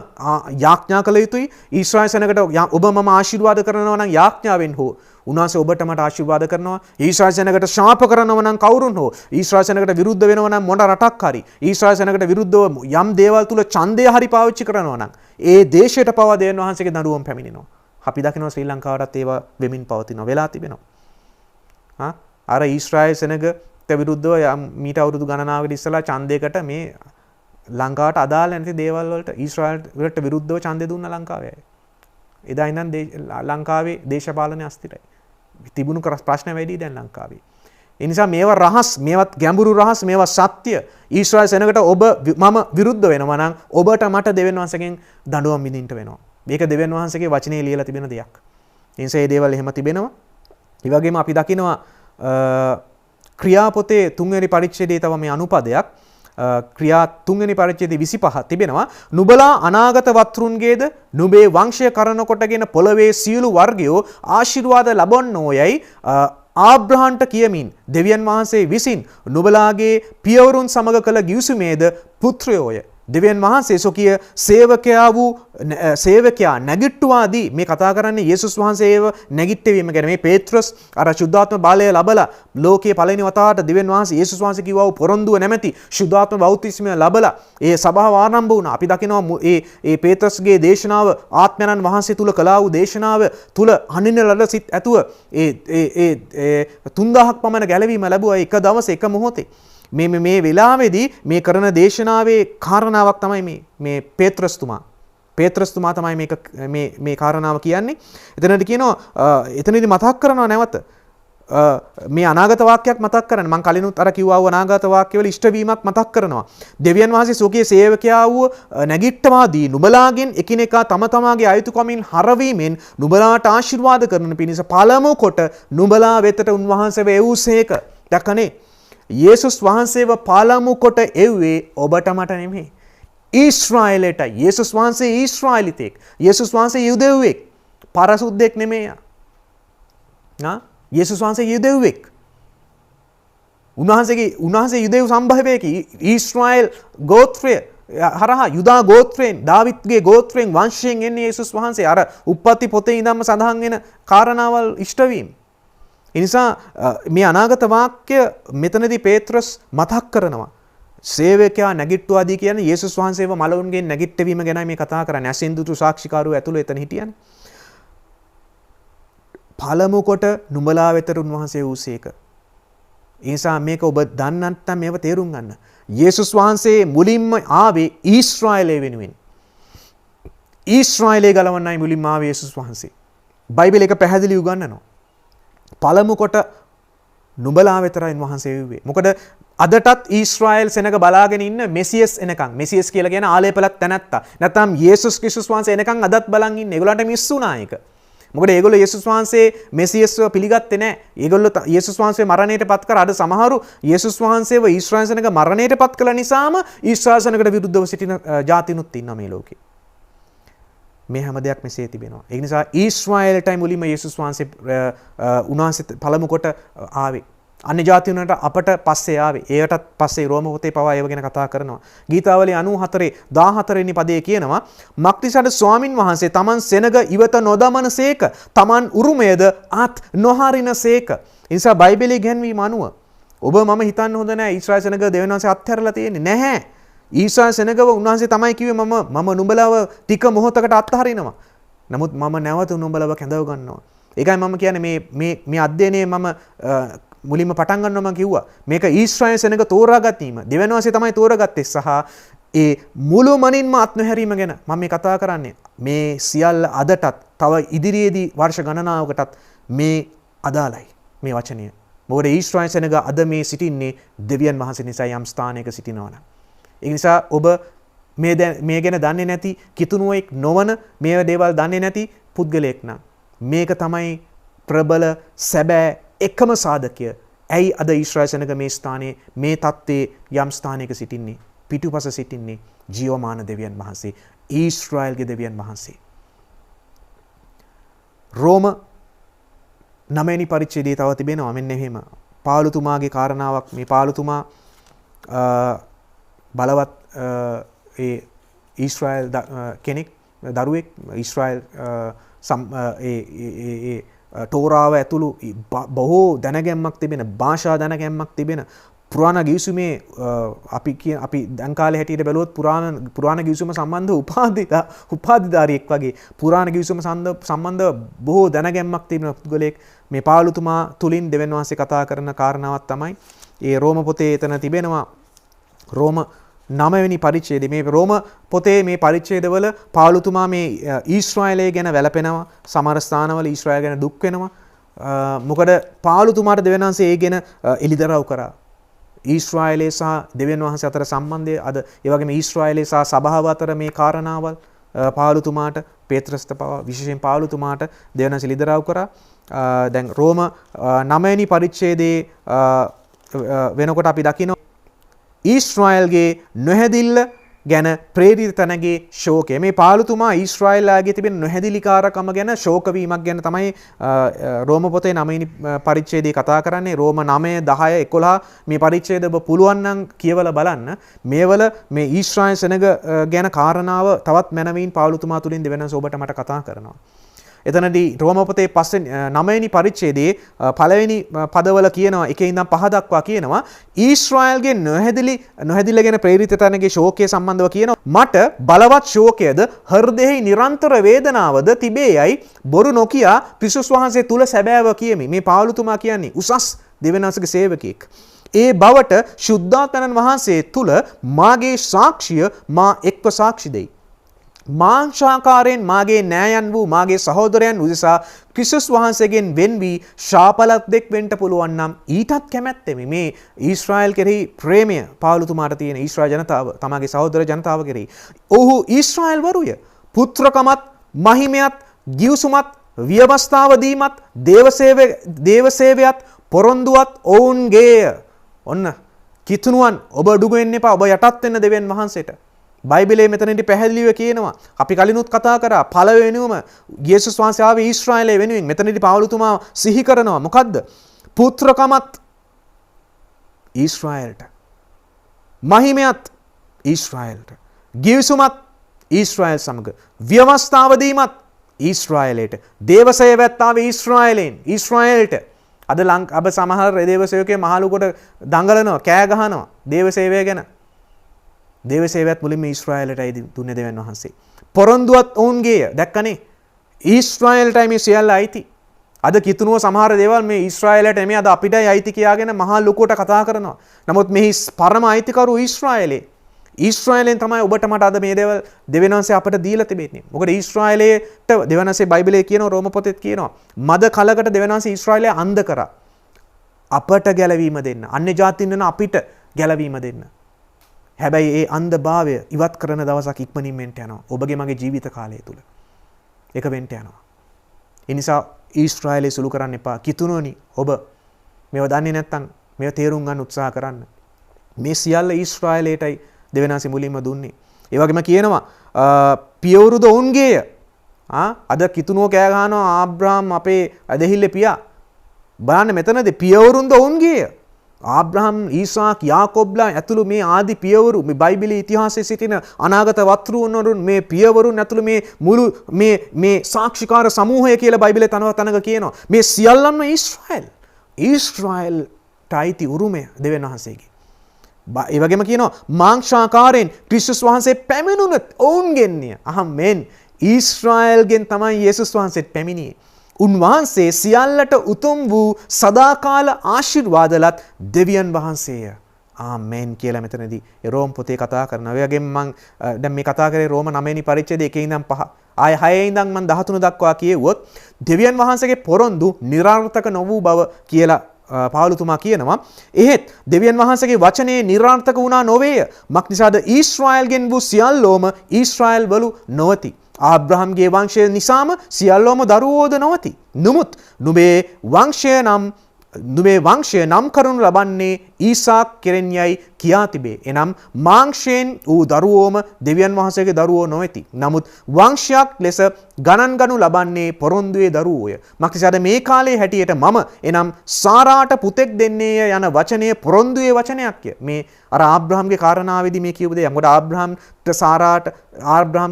යාඥා කළ යුතුයි. ඊශ්‍රායල් සෙනගට ඔබ මම ආශිර්වාද කරනවා නම් යාඥාවෙන් හෝ උන්වහන්සේ ඔබට මට ආශිර්වාද කරනවා. ඊශ්‍රායල් සෙනගට ශාප කරනවා නම් කවුරුන් හෝ ඊශ්‍රායල් සෙනගට විරුද්ධ වෙනවා නම් මොන රටක් හරි ඊශ්‍රායල් සෙනගට විරුද්ධව යම් දේවල් තුල ඡන්දය හරි පාවිච්චි කරනවා නම් ඒ දේශයට පවා දෙවියන් වහන්සේගේ දඬුවම් පැමිණෙනවා. අපි දකිනවා ශ්‍රී ලංකාවටත් ඒවා වෙමින් පවතිනවා වෙලා තිබෙනවා. අර ඊශ්‍රායල් සෙනග විරුද්ධව මීට අවුරුදු ගණනාවකට ඉස්සලා ඡන්දයකට මේ ලංකාවට අදාළ නැති දේවල් වලට ඊශ්‍රායල් වලට විරුද්ධව ඡන්දය දුන්න ලංකාවේ අය. එදා ඉඳන් ලංකාවේ දේශපාලනය අස්තිරයි. තිබුණු ප්‍රශ්න වැඩි දැන් ලංකාවේ. ඒ නිසා මේවා රහස්, මේවත් ගැඹුරු රහස්, මේවා සත්‍ය. ඊශ්‍රායල් සෙනගට ඔබ මම විරුද්ධ වෙනවා නම් ඔබට මට දෙවියන් වහන්සේගෙන් දඬුවම් විඳින්න වෙනවා. මේක දෙවියන් වහන්සේගේ වචනේ ලියලා තිබෙන දෙයක්. ඒ නිසා මේ දේවල් එහෙම තිබෙනවා. ඒ වගේම අපි දකිනවා ක්‍රියාපොතේ 3 වෙනි පරිච්ඡේදයේ තව මේ අනුපදයක් ක්‍රියා 3 වෙනි පරිච්ඡේදයේ 25 තිබෙනවා. නුඹලා අනාගත වත්රුන්ගේද නුඹේ වංශය කරන කොටගෙන පොළවේ සියලු වර්ගයෝ ආශිර්වාද ලබන්නෝයයි ආබ්‍රහන්ට කියමින් දෙවියන් වහන්සේ විසින් නුඹලාගේ පියවරුන් සමග කළ ගිවිසුමේද පුත්‍රයෝය. දෙවියන් වහන්සේ සොකිය සේවකයා නැගිට්ටුවාදී මේ කතා කරන්නේ යේසුස් වහන්සේව නැගිට්ටවීම ගැන. මේ පේත්‍රස් අර ශුද්ධාත්ම බලය ලබලා ලෝකයේ පළවෙනි වතාවට දෙවියන් වහන්සේ යේසුස් වහන්සේ කිව්වා වූ පොරොන්දුව නැමැති ශුද්ධාත්ම බෞතිස්මය ලබලා ඒ සභාව ආරම්භ වුණා. අපි දකිනවා ඒ පේත්‍රස්ගේ දේශනාව ආත්මයන්න් වහන්සේ තුල කළා වූ දේශනාව තුල හනින ලද සිත් ඇතුව ඒ 3000ක් පමණ ගැලවීම ලැබුවා එක දවසේ එක මොහොතේ. මේ වෙලාවේදී මේ කරන දේශනාවේ කාරණාවක් තමයි මේ පේත්‍රස්තුමා තමයි මේ කාරණාව කියන්නේ. එතනදී කියනවා එතනදී මතක් කරනවා නැවත මේ අනාගත වාක්‍යයක් මතක් කරන්න. මම කලිනුත් අර කිව්වා වූ අනාගත වාක්‍යවල ඉෂ්ටවීමක් මතක් කරනවා. දෙවියන් වහන්සේ සෝකයේ සේවකයා වූ නැගිට්ටවාදී නුඹලාගෙන් එකිනෙකා තම තමාගේ අයුතුකමින් හරවීමෙන් නුඹලාට ආශිර්වාද කරන පිණිස පළමු කොට නුඹලා වෙතට උන්වහන්සේව එව්සේක. දැක්කනේ යේසුස් වහන්සේව පළමු කොට එව්වේ ඔබට මට නෙමෙයි. ඊශ්‍රායලයට. යේසුස් වහන්සේ ඊශ්‍රායලිතෙක්. යේසුස් වහන්සේ යුදෙව්වෙක්. පරසුද්දෙක් නෙමෙයි. යේසුස් වහන්සේ යුදෙව්වෙක්. උන්වහන්සේ යුදෙව් සම්භවයක ඊශ්‍රායල් ගෝත්‍රය හරහා යුදා ගෝත්‍රයෙන් දාවිත්ගේ ගෝත්‍රයෙන් වංශයෙන් එන්නේ යේසුස් වහන්සේ. අර උප්පත්ති පොතේ ඉඳන්ම සඳහන් වෙන කාරණාවල් ඉෂ්ටවීම. එනිසා මේ අනාගත වාක්‍ය මෙතනදී පේත්‍රස් මතක් කරනවා. සේවකයා නැගිට්ටුවාදී කියන්නේ යේසුස් වහන්සේව මලවුන්ගෙන් නැගිට්ටවීම ගැනයි මේ කතා කරන්නේ. ඇසින්දුතු සාක්ෂිකාරයෝ ඇතුළේ එතන හිටියනේ. පළමු කොට නුඹලා වෙතට උන්වහන්සේ වූසේක. ඒ නිසා මේක ඔබ දන්නේ නැත්නම් මේව තේරුම් ගන්න. යේසුස් වහන්සේ මුලින්ම ආවේ ඊශ්‍රායලය වෙනුවෙන්. ඊශ්‍රායලය ගලවන්නයි මුලින්ම ආවේ යේසුස් වහන්සේ. බයිබල් එක පැහැදිලිව උගන්වනවා. පළමු කොට නුඹලා වෙතරයි වහන්සේ වෙන්නේ. මොකද අදටත් ඊශ්‍රායල් සෙනග බලාගෙන ඉන්න මෙසියස් එනකන්. මෙසියස් කියලා කියන ආලේපලක් තැනැත්තා. නැත්නම් යේසුස් ක්‍රිස්තුස් වහන්සේ එනකන් අදත් බලන් ඉන්නේ. ඒගොල්ලන්ට මිස් වුණා ඒක. මොකද ඒගොල්ලෝ යේසුස් වහන්සේ මෙසියස්ව පිළිගත්තේ නැහැ. ඒගොල්ලෝ යේසුස් වහන්සේ මරණයට පත් කර අද සමහරු යේසුස් වහන්සේව ඊශ්‍රායල් සෙනග මරණයට පත් කළ නිසාම ඊශ්‍රායල් සෙනගට විරුද්ධව සිටින ජාතිනුත් ඉන්නවා මේ ලෝකේ. මේ හැම දෙයක් මෙසේ තිබෙනවා. ඒ නිසා ඊශ්‍රායලටයි මුලින්ම යේසුස් වහන්සේ උන්වහන්සේ පළමු කොට ආවේ. අන්‍ය ජාතිනුන්ට අපට පස්සේ ආවේ. ඒකටත් පස්සේ රෝම පොතේ පවා ඒව ගැන කතා කරනවා. ගීතාවලිය 94 වෙනි පදයේ කියනවා මක්තිසඩ ස්වාමින් වහන්සේ තමන් සෙනග ඉවත නොදමනසේක තමන් උරුමයද අත් නොහරිනසේක. ඒ නිසා බයිබලයේ ගැන්වීම අනුව ඔබ මම හිතන්න හොඳ නැහැ ඊශ්‍රායල් සෙනග දෙවියන් වහන්සේ අත්හැරලා තියෙන්නේ නැහැ. ඊශ්‍රායල් සෙනගව උන්වහන්සේ තමයි කිව්වේ මම නුඹලව ටික මොහොතකට අත්හරිනවා. නමුත් මම නැවත නුඹලව කැඳව ගන්නවා. ඒකයි මම කියන්නේ මේ අධ්‍යයනයේ මම මුලින්ම පටන් ගන්නවා මම කිව්වා. මේක ඊශ්‍රායල් සෙනග තෝරා ගැනීම. දෙවියන් වහන්සේ තමයි තෝරාගත්තේ සහ ඒ මුළුමනින්ම අත්නොහැරීම ගැන මම මේ කතා කරන්නේ. මේ සියල්ල අදටත් තව ඉදිරියේදී වර්ෂ ගණනාවකටත් මේ අදාළයි මේ වචනය. මොකද ඊශ්‍රායල් සෙනග අද මේ සිටින්නේ දෙවියන් වහන්සේ නිසා යම් ස්ථානයක සිටිනවා නම්. ඒ නිසා ඔබ මේ ගැන දන්නේ නැති කිතුණුවෙක් නොවන මේ දේවල් දන්නේ නැති පුද්ගලයෙක් නම් මේක තමයි ප්‍රබල සැබෑ එකම සාධකය. ඇයි අද ඊශ්‍රායල් සෙනග මේ ස්ථානයේ මේ තත්ත්වයේ යම් ස්ථානයක සිටින්නේ? පිටුපස සිටින්නේ ජීවමාන දෙවියන් වහන්සේ, ඊශ්‍රායල්ගේ දෙවියන් වහන්සේ. රෝම 9 වෙනි පරිච්ඡේදයේ තව තිබෙනවා මෙන්න එහෙම. පාවුලතුමාගේ කාරණාවක්. මේ පාවුලතුමා බලවත් ඒ ඊශ්‍රායල් කෙනෙක් දරුවෙක්. ඊශ්‍රායල් තෝරාව ඇතුළු බොහෝ දැනගැම්මක් තිබෙන, භාෂා දැනගැම්මක් තිබෙන පුරාණ ගිවිසුමේ අපි දැන් කාලේ හැටියට බැලුවොත් පුරාණ ගිවිසුම සම්බන්ධ උපාධිධාරියෙක් වගේ පුරාණ ගිවිසුම සම්බන්ධ බොහෝ දැනගැම්මක් තිබෙන පුද්ගලයෙක්. මේ පාවුලතුමා තුලින් දෙවියන් වහන්සේ කතා කරන කාරණාවක් තමයි ඒ රෝම පොතේ එතන තිබෙනවා. රෝම 9 වෙනි පරිච්ඡේදයේ මේ රෝම පොතේ මේ පරිච්ඡේදවල පාවුලතුමා මේ ඊශ්‍රායලය ගැන වැළපෙනවා. සමහර ස්ථානවල ඊශ්‍රායල් ගැන දුක් වෙනවා. මොකද පාවුලතුමාට දෙවියන් වහන්සේ ඒ ගැන එළිදරව් කරා. ඊශ්‍රායලයේ සහ දෙවියන් වහන්සේ අතර සම්බන්ධය අද ඒ වගේම ඊශ්‍රායලයේ සහ සභාව අතර මේ කාරණාවල් පාවුලතුමාට පේත්‍රස්ට පවා විශේෂයෙන් පාවුලතුමාට දෙවියන් වහන්සේ එළිදරව් කරා. දැන් රෝම 9 වෙනි පරිච්ඡේදයේ වෙනකොට අපි දකිනවා ඊශ්‍රායල්ගේ නොහැදිල්ල ගැන ප්‍රේරිත තැනගේ ශෝකය. මේ පාලුතුමා ඊශ්‍රායලයාගේ තිබෙන නොහැදිලිකාරකම ගැන ශෝක වීමක් ගැන තමයි රෝම පොතේ 9 වෙනි පරිච්ඡේදයේ කතා කරන්නේ. රෝම 9 10 11 මේ පරිච්ඡේද ඔබ පුළුවන් නම් කියවලා බලන්න. මේවල මේ ඊශ්‍රායල් සෙනග ගැන කාරණාව තවත් මැනවින් පාලුතුමා තුලින් දෙවෙනස ඔබට මට කතා කරනවා. එතනදී රෝම පොතේ 9 වෙනි පරිච්ඡේදයේ පළවෙනි පදවල කියනවා එකේ ඉඳන් 5 දක්වා කියනවා ඊශ්‍රායල්ගේ නොහැදිලගෙන ප්‍රේරිත තැනගේ ශෝකයේ සම්බන්ධව කියනවා මට බලවත් ශෝකයද හෘදයෙහි නිරන්තර වේදනාවද තිබේයයි බොරු නොකියා ක්‍රිස්තුස් වහන්සේ තුල සැබෑව කියමි. මේ පාවුලතුමා කියන්නේ උසස් දෙවියන්වහන්සේගේ සේවකයෙක්. ඒ බවට ශුද්ධාත්මයන් වහන්සේ තුල මාගේ සාක්ෂිය මා එක්ව සාක්ෂි දෙයි. මාංශාකාරයෙන් මාගේ නෑයන් වූ මාගේ සහෝදරයන් උදෙසා ක්‍රිස්තුස් වහන්සේගෙන් වෙන් වී ශාපලත්ෙක් වෙන්න පුළුවන් නම් ඊටත් කැමැත්තෙමි. මේ ඊශ්‍රායල් කෙරෙහි ප්‍රේමය පාවුලතුමාට තියෙන ඊශ්‍රායල් ජනතාව තමාගේ සහෝදර ජනතාව කෙරෙහි. ඔහු ඊශ්‍රායල් වරුය. පුත්‍රකමත් මහිමයත් ගිවිසුමත් ව්‍යවස්ථාව දීමත් දේවසේවයත් පොරොන්දුවත් ඔවුන්ගේය. ඔන්න කිතුණුවන් ඔබ අඩු වෙන්න එපා. ඔබ යටත් වෙන්න දෙවියන් වහන්සේට. බයිබලයේ මෙතනදී පැහැදිලිව කියනවා අපි කලිනුත් කතා කරා පළවෙනිවම යේසුස් වහන්සේ ආවේ ඊශ්‍රායලයේ වෙනුවෙන්. මෙතනදී පාවුලතුමා සිහි කරනවා මොකද්ද? පුත්‍රකමත් ඊශ්‍රායලට, මහිමයත් ඊශ්‍රායලට, ගිවිසුමත් ඊශ්‍රායල් සමග, ව්‍යවස්ථාව දීමත් ඊශ්‍රායලයට, දේවසේවයත් ආවේ ඊශ්‍රායලට. අද සමහර දේවසේවකයෝ මහලුකොට දඟලනවා, කෑ ගහනවා දේවසේවය ගැන. දේවසේවයත් මුලින්ම ඊශ්‍රායලටයි දුන්නේ දෙවියන් වහන්සේ. පොරොන්දුවත් ඔවුන්ගේය. දැක්කනේ? ඊශ්‍රායලටයි මේ සියල්ල අයිති. අද කිතුණුව සමහර දේවල් මේ ඊශ්‍රායලට නෙමෙයි අද අපිටයි අයිති කියාගෙන මහා ලොකුවට කතා කරනවා. නමුත් මෙහි පරම අයිතිකරු ඊශ්‍රායලේ. ඊශ්‍රායලෙන් තමයි ඔබට මට අද මේ දේවල් දෙවියන් වහන්සේ අපට දීලා තිබෙන්නේ. මොකද ඊශ්‍රායලයට දෙවියන් වහන්සේ බයිබලයේ කියනවා රෝම පොතේත් කියනවා මද කලකට දෙවියන් වහන්සේ ඊශ්‍රායලය අන්ධ කරා. අපට ගැලවීම දෙන්න. අන්‍ය ජාතීන් වෙන අපිට ගැලවීම දෙන්න. හැබැයි ඒ අන්ධභාවය ඉවත් කරන දවසක් ඉක්මනින් මෙන්ට යනවා. ඔබගේ මගේ ජීවිත කාලය තුල. ඒක වෙන්ට යනවා. ඒ නිසා ඊශ්‍රායලය සුළු කරන්න එපා. කිතුණෝනි ඔබ මේව දන්නේ නැත්නම් මේව තේරුම් ගන්න උත්සාහ කරන්න. මේ සියල්ල ඊශ්‍රායලයටයි දෙවියන් වහන්සේ මුලින්ම දුන්නේ. ඒ වගේම කියනවා පියවරුද ඔවුන්ගේය. අද කිතුණුව කෑ ගහනවා ආබ්‍රහම් අපේ ඇදහිල්ලේ පියා. බලන්න මෙතනදී පියවරුන්ද ඔවුන්ගේය. ආබ්‍රහම් ඊසාක් යාකොබ්ලා ඇතුළු මේ ආදි පියවරු මේ බයිබලයේ ඉතිහාසයේ සිටින අනාගත වත්රුවරුන් මේ පියවරුන් ඇතුළු මේ මුළු මේ සාක්ෂිකාර සමූහය කියලා බයිබලයේ තනක කියනවා. මේ සියල්ලම ඊශ්‍රායල්ට අයිති උරුමය දෙවියන් වහන්සේගේ. ඒ වගේම කියනවා මාංශාකාරයෙන් ක්‍රිස්තුස් වහන්සේ පැමිණුණත් ඔවුන්ගෙන්ය. අහමෙන් ඊශ්‍රායල්ගෙන් තමයි යේසුස් වහන්සේත් පැමිණියේ. උන්වහන්සේ සියල්ලට උතුම් වූ සදාකාල ආශිර්වාදලත් දෙවියන් වහන්සේය. ආමෙන් කියලා මෙතනදී රෝම පොතේ කතා කරනවා. ඒ වගේම මම දැන් මේ කතා කරේ රෝම 9 වෙනි පරිච්ඡේදයේ 1 ඉඳන් 5. ආය 6 ඉඳන් මම 13 දක්වා කියෙව්වොත් දෙවියන් වහන්සේගේ පොරොන්දු නිර්ාර්ථක නොවූ බව කියලා පාවුලතුමා කියනවා. එහෙත් දෙවියන් වහන්සේගේ වචනේ නිර්ාර්ථක වුණා නොවේය. මක්නිසාද ඊශ්‍රායල්ගෙන් වූ සියල්ලෝම ඊශ්‍රායල් වලු නොවති. ආබ්‍රහම්ගේ වංශය නිසාම සියල්ලෝම දරුවෝද නොවති. නමුත් නුඹේ වංශය නම් කරනු ලබන්නේ ඊසාක් කෙරෙන්යයි කියා තිබේ. එනම් මාංශයෙන් වූ දරුවෝම දෙවියන් වහන්සේගේ දරුවෝ නොවති. නමුත් වංශයක් ලෙස ගණන් ගනු ලබන්නේ පොරොන්දුවේ දරුවෝය. මක්නිසාද මේ කාලේ හැටියට මම එනම් සාරාට පුතෙක් දෙන්නේය යන වචනය පොරොන්දුවේ වචනයක්ය. මේ අර ආබ්‍රහම්ගේ කාරණාවේදී මේ කියපු දේ. මොකද ආබ්‍රහම්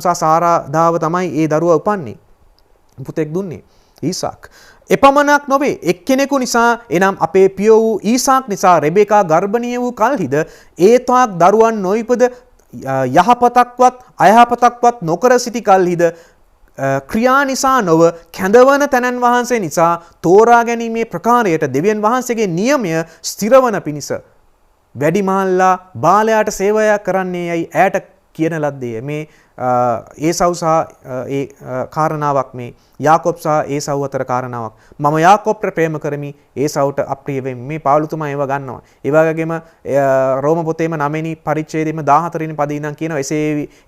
සහ සාරා දාව තමයි ඒ දරුවා උපන්නේ. පුතෙක් දුන්නේ ඊසාක්. එපමණක් නොවේ එක්කෙනෙකු නිසා එනම් අපේ පිය වූ ඊසාක් නිසා රෙබෙකා ගර්භණීය වූ කල්හිද ඒ තාක් දරුවන් නොයිපද යහපතක්වත් අයහපතක්වත් නොකර සිටි කල්හිද ක්‍රියා නිසා නොව කැඳවන තැනන් වහන්සේ නිසා තෝරා ගැනීමේ ප්‍රකාරයට දෙවියන් වහන්සේගේ නියමය ස්ථිරවන පිණිස වැඩිමහල්ලා බාලයාට සේවය කරන්නේ යයි ඈට කියන ලද්දේ. මේ ඒසව් සහ ඒ කාරණාවක් මේ යාකොබ් සහ ඒසව් අතර කාරණාවක්. මම යාකොබ්ට ප්‍රේම කරමි ඒසව්ට අප්‍රිය වෙමි. මේ පාවුලතුමා ඒව ගන්නවා. ඒ වගේම රෝම පොතේම 9 වෙනි පරිච්ඡේදයේම 14 වෙනි පදේ ඉඳන් කියනවා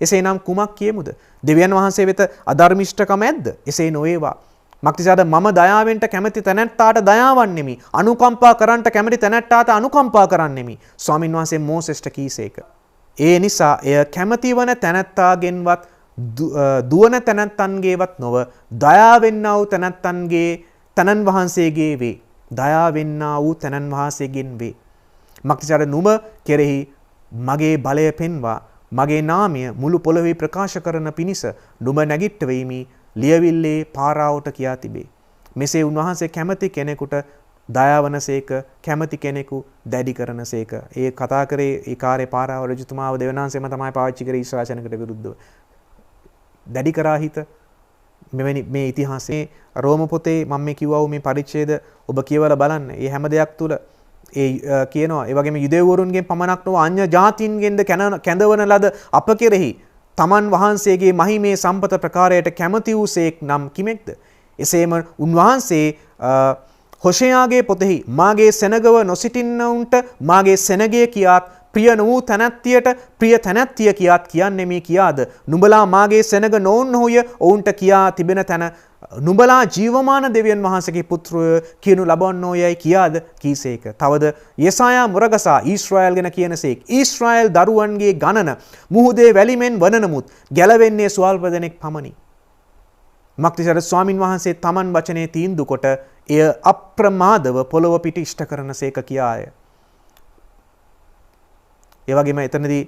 එසේනම් කුමක් කියමුද? දෙවියන් වහන්සේ වෙත අධර්මිෂ්ඨකම ඇද්ද? එසේ නොවේවා. මක්නිසාද මම දයාවෙන්ට කැමති තැනැත්තාට දයාවන්නෙමි. අනුකම්පා කරන්නට කැමති තැනැත්තාට අනුකම්පා කරන්නෙමි. ස්වාමින් වහන්සේ මෝසෙස්ට කීසේක. ඒ නිසා එය කැමැති වන තැනැත්තාගෙන්වත් දුවන තැනැත්තන්ගේවත් නොව දයාවෙන්නා වූ තැනැන් වහන්සේගේ වේ. දයාවෙන්නා වූ තැනැන් වහන්සේගෙන් වේ. මක්නිසාද නුඹ කෙරෙහි මගේ බලය පෙන්වා මගේ නාමය මුළු පොළොවේ ප්‍රකාශ කරන පිණිස නුඹ නැගිට්ට වෙයිමි ලියවිල්ලේ පාරාවට කියා තිබේ. මෙසේ උන්වහන්සේ කැමති කෙනෙකුට දයාවනසේක කැමති කෙනෙකු දැඩි කරනසේක. ඒ කතා කරේ ඒ කාර්ය පාරාව රජතුමාව දෙවනාංශෙම තමයි පාවිච්චි කරේ ඊශ්‍රායල් සෙනඟට විරුද්ධව. දැඩි කරා හිත මෙවැනි මේ ඉතිහාසයේ රෝම පොතේ මම මේ කිව්වා වූ මේ පරිච්ඡේද ඔබ කියවලා බලන්න. මේ හැම දෙයක් තුල ඒ කියනවා ඒ වගේම යුදෙව්වරුන්ගෙන් පමණක් නොව අන්‍ය ජාතීන්ගෙන්ද කැඳවන ලද අප කෙරෙහි තමන් වහන්සේගේ මහිමේ සම්පත ප්‍රකාරයට කැමති වූසේක් නම් කිමෙක්ද? එසේම උන්වහන්සේ හොෂයාගේ පොතෙහි මාගේ සෙනගව නොසිටින්නවුන්ට මාගේ සෙනගය කියාත් ප්‍රිය වූ තැනැත්තියට ප්‍රිය තැනැත්තිය කියාත් කියන්නේ මේ කියාද නුඹලා මාගේ සෙනග නොවුන්හොය ඔවුන්ට කියා තිබෙන තැන නුඹලා ජීවමාන දෙවියන් වහන්සේගේ පුත්‍රයෝ කියනු ලබන්නෝයයි කියාද කීසේක. තවද යෙසායා මුරගසා ඊශ්‍රායල් ගැන කියනසේක් ඊශ්‍රායල් දරුවන්ගේ ගණන මුහුදේ වැලිමෙන් වන නමුත් ගැලවෙන්නේ ස්වල්ප දෙනෙක් පමණි. මක්නිසාද ස්වාමින් වහන්සේ තමන් වචනේ තීන්දුව කොට එය අප්‍රමාදව පොළොව පිට ඉෂ්ට කරනසේක කියාය. ඒ වගේම එතනදී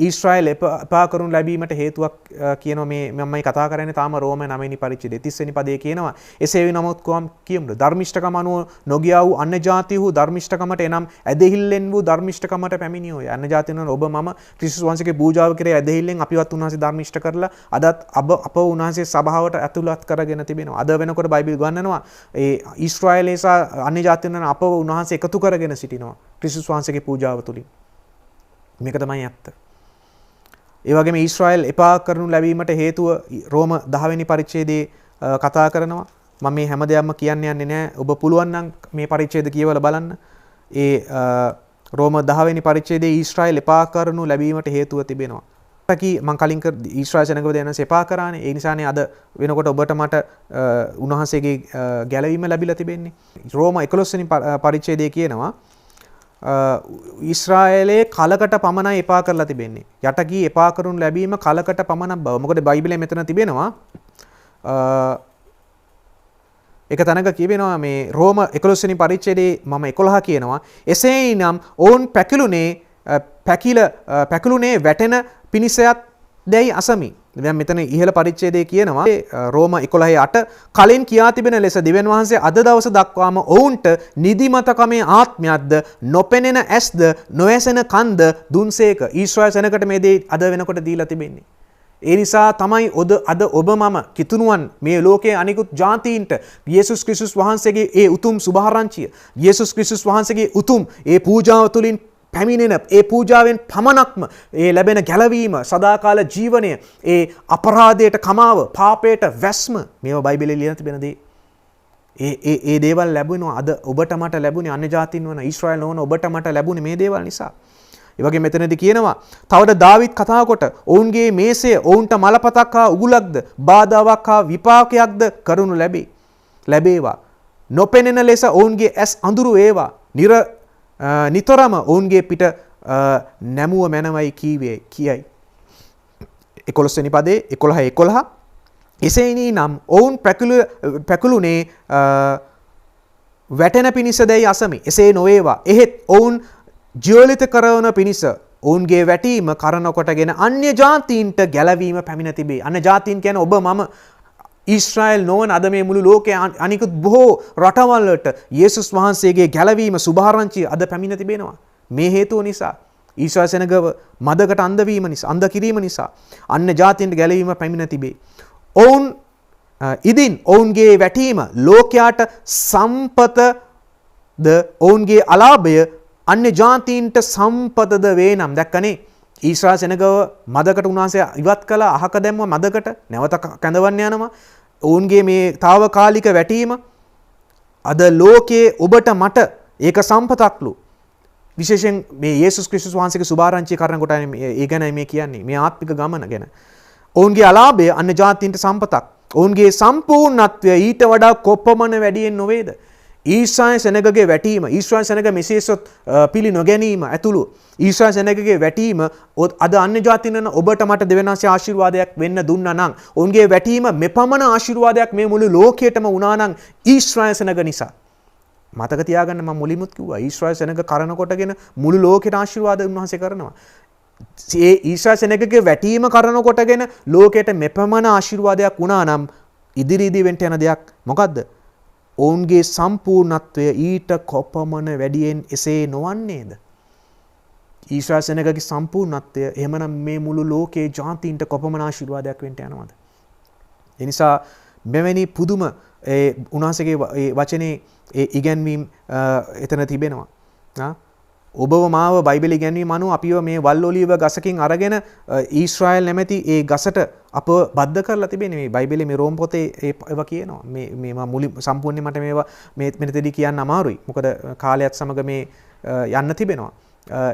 ඊශ්‍රායල් එපා කරනු ලැබීමට හේතුවක් කියනවා මේ මමයි කතා කරන්නේ තාම රෝම 9 වෙනි පරිච්ඡේදයේ 30 වෙනි පදයේ කියනවා එසේ වෙනමුත් කොම් කියමුද ධර්මිෂ්ඨකම අනුව නොගියා වූ අන්‍ය ජාතිහු ධර්මිෂ්ඨකමට එනම් ඇදහිල්ලෙන් වූ ධර්මිෂ්ඨකමට පැමිණියෝය. අන්‍ය ජාතින් ඔබ මම ක්‍රිස්තුස් වහන්සේගේ පූජාව කරේ ඇදහිල්ලෙන් අපිවත් උන්වහන්සේ ධර්මිෂ්ඨ කරලා අදත් අප උන්වහන්සේ සභාවට ඇතුළත් කරගෙන තිබෙනවා. අද වෙනකොට බයිබල් ගන්නනවා ඒ ඊශ්‍රායලේ සහ අන්‍ය ජාතින් අප උන්වහන්සේ එකතු කරගෙන සිටිනවා ක්‍රිස්තුස් වහන්සේගේ පූජාව තුලින්. මේක තමයි ඇත්ත. ඒ වගේම ඊශ්‍රායල් එපා කරනු ලැබීමට හේතුව රෝම 10 වෙනි පරිච්ඡේදයේ කතා කරනවා. මම මේ හැම දෙයක්ම කියන්න යන්නේ නැහැ. ඔබ පුළුවන් නම් මේ පරිච්ඡේද කියවලා බලන්න. ඒ රෝම 10 වෙනි පරිච්ඡේදයේ ඊශ්‍රායල් එපා කරනු ලැබීමට හේතුව තිබෙනවා. මම කලින් ඊශ්‍රායල් සෙනඟව දෙනස එපා කරානේ. ඒ නිසානේ අද වෙනකොට ඔබට මට උන්වහන්සේගේ ගැලවීම ලැබිලා තිබෙන්නේ. රෝම 11 වෙනි පරිච්ඡේදයේ කියනවා ඊශ්‍රායලයේ කලකට පමණයි එපා කරලා තිබෙන්නේ. යටකී එපා කරනු ලැබීම කලකට පමණක් බව. මොකද බයිබලයේ මෙතන තිබෙනවා එක තැනක කියවෙනවා මේ රෝම 11 වෙනි පරිච්ඡේදයේ මම 11 කියනවා එසේනම් ඔවුන් පැකිලුනේ වැටෙන පිණිසයත් දැයි අසමි. දැන් මෙතන ඉහළ පරිච්ඡේදයේ කියනවා රෝම 11:8 කලින් කියා තිබෙන ලෙස දෙවියන් වහන්සේ අද දවස දක්වාම ඔවුන්ට නිදිමතකමේ ආත්මයක්ද නොපෙනෙන ඇස්ද නොඇසෙන කන්ද දුන්සේක. ඊශ්‍රායල් සෙනඟට මේ දේ අද වෙනකොට දීලා තිබෙන්නේ. ඒ නිසා තමයි අද ඔබ මම කිතුණුවන් මේ ලෝකයේ අනිකුත් ජාතීන්ට යේසුස් ක්‍රිස්තුස් වහන්සේගේ ඒ උතුම් සුභාරංචිය යේසුස් ක්‍රිස්තුස් වහන්සේගේ උතුම් ඒ පූජාව තුළින් පැමිණෙන ඒ පූජාවෙන් පමණක්ම ඒ ලැබෙන ගැලවීම සදාකාල ජීවනය ඒ අපරාධයට කමාව පාපයට වැස්ම මේවා බයිබලයේ ලියලා තිබෙන දේ. ඒ දේවල් ලැබුණා අද ඔබට මට ලැබුණේ අන්‍ය ජාතීන් වන ඊශ්‍රායල් නොවන ඔබට මට ලැබුණේ මේ දේවල් නිසා. ඒ වගේ මෙතනදී කියනවා තවද දාවිත් කතා කොට ඔවුන්ගේ මේසය ඔවුන්ට මලපතක් හා උගුලක්ද බාධාවක් හා විපාකයක්ද කරනු ලැබේවා. නොපෙනෙන ලෙස ඔවුන්ගේ ඇස් අඳුරු ඒවා. නිතරම ඔවුන්ගේ පිට නැමුව මැනවයි කියයි. 11 වෙනි පදේ 11 එසේනී නම් ඔවුන් පැකුළුනේ වැටෙන පිණිස දැයි අසමි. එසේ නොවේවා. එහෙත් ඔවුන් ජීවලිත කරවන පිණිස ඔවුන්ගේ වැටීම කරන කොටගෙන අන්‍ය ජාතීන්ට ගැලවීම පැමිණ තිබේ. අන්‍ය ජාතීන් කියන්නේ ඔබ මම ඊශ්‍රායල් නොවන අද මේ මුළු ලෝකයේ අනිකුත් බොහෝ රටවල් වලට යේසුස් වහන්සේගේ ගැලවීම සුභාරංචිය අද පැමිණ තිබෙනවා. මේ හේතුව නිසා ඊශ්‍රායල් සෙනඟව මදකට අන්ධ වීම නිසා අන්ධ කිරීම නිසා අන්‍ය ජාතීන්ට ගැලවීම පැමිණ තිබේ. ඔවුන් ඉදින් ඔවුන්ගේ වැටීම ලෝකයාට සම්පතද ඔවුන්ගේ අලාභය අන්‍ය ජාතීන්ට සම්පතද වේ නම් දැක්කනේ ඊශ්‍රායල් සෙනඟව මදකට උන්වහන්සේ ඉවත් කළා අහක දැම්ම මදකට නැවත කැඳවන්න යනවා. ඔවුන්ගේ මේ తాවකාලික වැටීම අද ලෝකයේ ඔබට මට ඒක සම්පතක්ලු. විශේෂයෙන් මේ යේසුස් ක්‍රිස්තුස් වහන්සේගේ සුභාරංචිය කරන කොට ඒ ගැනයි මේ කියන්නේ. මේ ආත්මික ගමන ගැන. ඔවුන්ගේ අලාභය අන්‍ය ජාතීන්ට සම්පතක්. ඔවුන්ගේ සම්පූර්ණත්වය ඊට වඩා කොපමණ වැඩියෙන් නොවේද? ඊශ්‍රායල් සෙනගගේ වැටීම, ඊශ්‍රායල් සෙනග මෙසේසොත් පිළි නොගැනීම ඇතුළු ඊශ්‍රායල් සෙනගගේ වැටීම අද අන්‍ය ජාතිනන ඔබට මට දෙවියන්ගේ ආශිර්වාදයක් වෙන්න දුන්නා නම්, ඔවුන්ගේ වැටීම මෙපමණ ආශිර්වාදයක් මේ මුළු ලෝකයටම වුණා නම් ඊශ්‍රායල් සෙනග නිසා. මතක තියාගන්න, මම මුලින්මුත් කිව්වා ඊශ්‍රායල් සෙනග කරන කොටගෙන මුළු ලෝකෙට ආශිර්වාද උන්වහන්සේ කරනවා. ඒ ඊශ්‍රායල් සෙනගගේ වැටීම කරන කොටගෙන ලෝකෙට මෙපමණ ආශිර්වාදයක් වුණා නම් ඉදිරියේදී වෙන්න යන දෙයක් මොකද්ද? ඔවුන්ගේ සම්පූර්ණත්වය ඊට කොපමණ වැඩියෙන් එසේ නොවන්නේද? ඊශ්‍රායල් සෙනගගේ සම්පූර්ණත්වය එහෙමනම් මේ මුළු ලෝකේ ජාතීන්ට කොපමණ ආශිර්වාදයක් වෙන්න යනවද? ඒ නිසා මෙවැනි පුදුම උන්වහන්සේගේ වචනේ ඉගැන්වීම් එතන තිබෙනවා. ඔබව මාව බයිබල ඉගැන්වීම අනුව අපිව මේ වල් ඔලිව ගසකින් අරගෙන ඊශ්‍රායල් නැමැති ඒ ගසට අප බද්ධ කරලා තිබෙන්නේ. මේ බයිබලයේ මේ රෝම පොතේ ඒවා කියනවා. මේ මුලින් සම්පූර්ණයෙන් මට මේවා මෙතනදී කියන්න අමාරුයි. මොකද කාලයත් සමග මේ යන්න තිබෙනවා.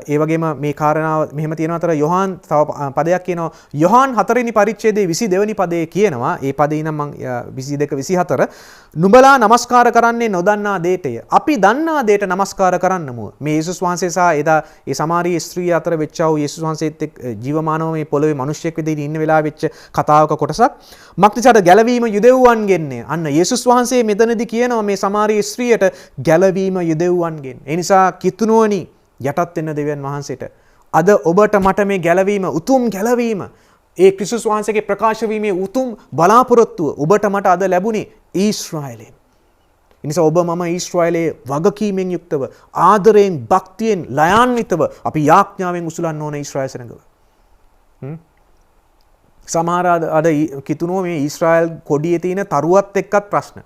ඒ වගේම මේ කාරණාව මෙහෙම තියෙනවා. අතර යොහාන් තව පදයක් කියනවා. යොහාන් 4 වෙනි පරිච්ඡේදයේ 22 වෙනි පදයේ කියනවා. ඒ පදේ නම් මම 22 24 නුඹලා නමස්කාර කරන්නේ නොදන්නා දේටය. අපි දන්නා දේට නමස්කාර කරන්නමු. මේ යේසුස් වහන්සේ සහ එදා ඒ සමාරිය ස්ත්‍රිය අතර වෙච්ච වූ යේසුස් වහන්සේත් එක්ක ජීවමානව මේ පොළොවේ මිනිස්සෙක් විදිහට ඉන්න වෙලාව වෙච්ච කතාවක කොටසක්. මක්නිසාට ගැලවීම යුදෙව්වන්ගෙන්නේ. අන්න යේසුස් වහන්සේ මෙතනදී කියනවා මේ සමාරිය ස්ත්‍රියට ගැලවීම යුදෙව්වන්ගෙන්. ඒ නිසා කිතුණුවනි යටත් වෙන්න දෙවියන් වහන්සේට. අද ඔබට මට මේ ගැලවීම, උතුම් ගැලවීම, ඒ ක්‍රිස්තුස් වහන්සේගේ ප්‍රකාශ වීමේ උතුම් බලාපොරොත්තුව ඔබට මට අද ලැබුණේ ඊශ්‍රායලෙන්. ඒ නිසා ඔබ මම ඊශ්‍රායලයේ වගකීමෙන් යුක්තව, ආදරයෙන්, භක්තියෙන්, ලයාන්විතව අපි යාඥාවෙන් උසුලන්න ඕන ඊශ්‍රායල් සෙනඟව. සමහර අද කිතුණුව මේ ඊශ්‍රායල් කොඩියේ තියෙන තරුවත් එක්කත් ප්‍රශ්න.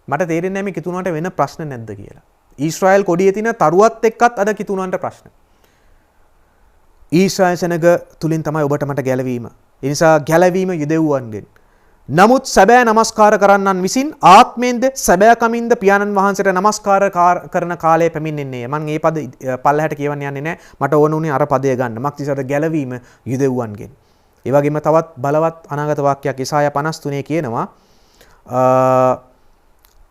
මට තේරෙන්නේ නැහැ මේ කිතුණුවට වෙන ප්‍රශ්න නැද්ද කියලා. ඊශ්‍රායල් කොඩියේ තියෙන තරුවත් එක්කත් අද කිතුණුවන්ට ප්‍රශ්න. ඊශ්‍රායල් සෙනඟ තුලින් තමයි ඔබට මට ගැලවීම. ඒ නිසා ගැලවීම යුදෙව්වන්ගෙන්. නමුත් සැබෑ නමස්කාර කරන්නන් විසින් ආත්මයෙන්ද සැබෑකමින්ද පියාණන් වහන්සේට නමස්කාර කරන කාලය පැමිණෙන්නේ. මම මේ පද පල්ලහැට කියවන්න යන්නේ නැහැ. මට ඕන උනේ අර පදය ගන්න. මක්තිසාර ගැලවීම යුදෙව්වන්ගෙන්. ඒ වගේම තවත් බලවත් අනාගත වාක්‍යයක් ඉසායා 53 කියනවා.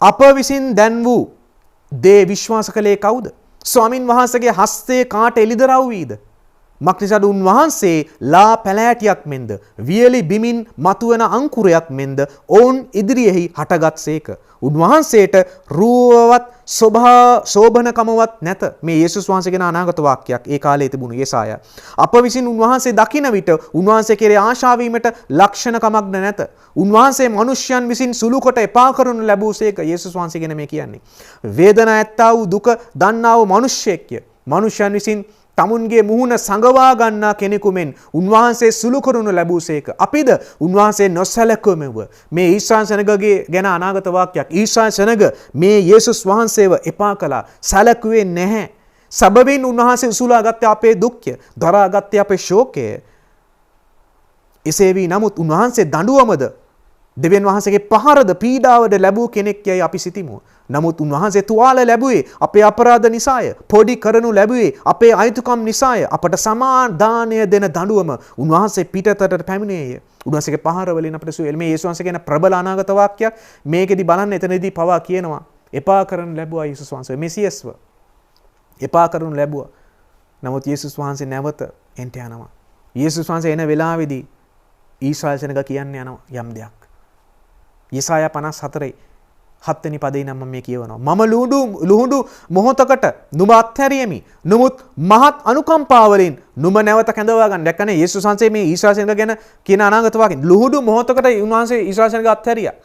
අප විසින් දැන් වූ දේ විශ්වාස කළේ කවුද? ස්වාමින් වහන්සේගේ හස්තයේ කාට එළිදරව් වීද? මක්නිසාද උන්වහන්සේ ලා පැලෑටියක් මෙන්ද වියලි බිමින් මතුවන අංකුරයක් මෙන්ද ඔවුන් ඉදිරියෙහි හටගත්සේක. උන්වහන්සේට රූපවත් සෝභනකමවත් නැත. මේ යේසුස් වහන්සේගෙන අනාගත වාක්‍යයක් ඒ කාලේ තිබුණු යෙසායා. අප විසින් උන්වහන්සේ දකින විට උන්වහන්සේ කෙරේ ආශා වීමට ලක්ෂණ කමක් නැත. උන්වහන්සේ මිනිස්යන් විසින් සුළු කොට එපා කරනු ලැබූසේක. යේසුස් වහන්සේගෙන මේ කියන්නේ. වේදනා ඇත්තා වූ දුක දන්නා වූ මිනිස්සෙක්ය. මිනිස්යන් විසින් තමුන්ගේ මුහුණ සඟවා ගන්නා කෙනෙකු මෙන් උන්වහන්සේ සුළු කරනු ලැබූසේක. අපිද උන්වහන්සේ නොසැලකුවෙමු. මේ ඊශ්‍රායල් සෙනඟගේ ගැන අනාගත වාක්‍යයක්. ඊශ්‍රායල් සෙනඟ මේ යේසුස් වහන්සේව එපා කළා. සැලකුවේ නැහැ. සබවින් උන්වහන්සේ උසුලා ගත්තේ අපේ දුක්ඛය, දරා ගත්තේ අපේ ශෝකය. එසේ වී නමුත් උන්වහන්සේ දඬුවමද දෙවියන් වහන්සේගේ පහරද පීඩාවද ලැබූ කෙනෙක් යයි අපි සිතිමු. නමුත් උන්වහන්සේ තුවාල ලැබුවේ අපේ අපරාධ නිසාය. පොඩි කරනු ලැබුවේ අපේ අයිතිකම් නිසාය. අපට සමාදානය දෙන දඬුවම උන්වහන්සේ පිටතට පැමිණියේය. උන්වහන්සේගේ පහර වලින් අපට සුවය. මේ යේසුස් වහන්සේ ගැන ප්‍රබල අනාගත වාක්‍යයක්. මේකෙදි බලන්න එතනදී පවා කියනවා එපා කරනු ලැබුවා යේසුස් වහන්සේ මෙසියස්ව. එපා කරනු ලැබුවා. නමුත් යේසුස් වහන්සේ නැවත එන්ට යනවා. යේසුස් වහන්සේ එන වෙලාවේදී ඊශ්‍රායල් සෙනඟ කියන්න යනවා යම් දෙයක්. යෙසායා 54 7 වෙනි පදේ නම් මම මේ කියවනවා. මම ලුහුඬු මොහොතකට නුඹ අත්හැරියමි. නමුත් මහත් අනුකම්පාවලින් නුඹ නැවත කැඳවා ගන්න. දැක්කනේ යේසුස් වහන්සේ මේ ඊශ්‍රායල් සෙනඟ ගැන කියන අනාගත වාක්‍යය. ලුහුඬු මොහොතකට උන්වහන්සේ ඊශ්‍රායල් සෙනඟ අත්හැරියා.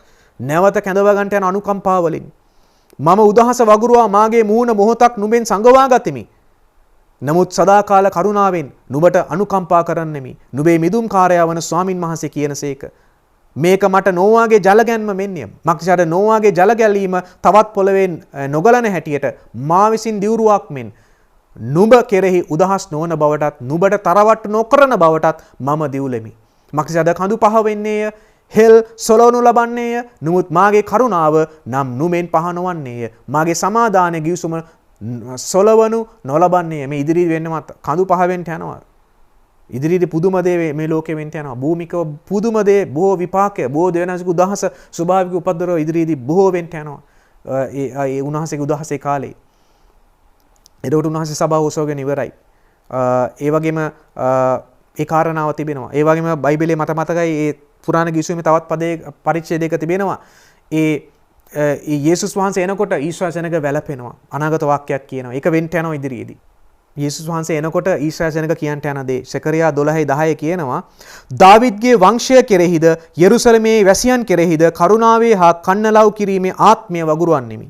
නැවත කැඳවා ගන්නට යන අනුකම්පාවලින්. මම උදහස වගුරුවා මාගේ මුහුණ මොහොතක් නුඹෙන් සංගවා ගතිමි. නමුත් සදාකාල කරුණාවෙන් නුඹට අනුකම්පා කරන්නෙමි. නුඹේ මිදුම් කාර්යය වන ස්වාමින් වහන්සේ කියනසේක. මේක මට නෝවාගේ ජලගැන්ම මෙන්නිය. මක්නිසාද නෝවාගේ ජලගැලීම තවත් පොළවෙන් නොගලන හැටියට මා විසින් දිවුරුවක් මෙන් නුඹ කෙරෙහි උදහස් නොවන බවටත් නුඹට තරවට්ටු නොකරන බවටත් මම දිවුලෙමි. මක්නිසාද කඳු පහ වෙන්නේය, හෙල් සොලවනු ලබන්නේය. නමුත් මාගේ කරුණාව නම් නුමෙන් පහ නොවන්නේය. මාගේ සමාදාන ගිවිසුම සොලවනු නොලබන්නේ. මේ ඉදිරියේ වෙන්නවත් කඳු පහ වෙන්න යනවා. ඉදිරියේ පුදුම දේ මේ ලෝකෙ වෙන්න යනවා. භූමිකව පුදුම දේ, බොහෝ විපාකය, බොහෝ දෙවනසික උදහස, ස්වභාවික උපද්දරව ඉදිරියේදී බොහෝ වෙන්න යනවා. ඒ උන්වහන්සේගේ උදහසේ කාලේ. එතකොට උන්වහන්සේ සභාව ඔසවගෙන ඉවරයි. ඒ වගේම ඒ කාරණාව තිබෙනවා. ඒ වගේම බයිබලයේ මට මතකයි ඒ පුරාණ ගිවිසුමේ තවත් පරිච්ඡේදයක තිබෙනවා. යේසුස් වහන්සේ එනකොට ඊශ්‍රායල් සෙනග වැළපෙනවා. අනාගත වාක්‍යයක් කියනවා. ඒක වෙන්න යනවා ඉදිරියේදී. යේසුස් වහන්සේ එනකොට ඊශ්‍රායල් සෙනග කියන්ට යන දේ සෙකරියා 12:10 කියනවා දාවිද්ගේ වංශය කෙරෙහිද යෙරුසලමේ වැසියන් කෙරෙහිද කරුණාවේ හා කන්නලව් කිරීමේ ආත්මය වගුරුවන්නෙමි.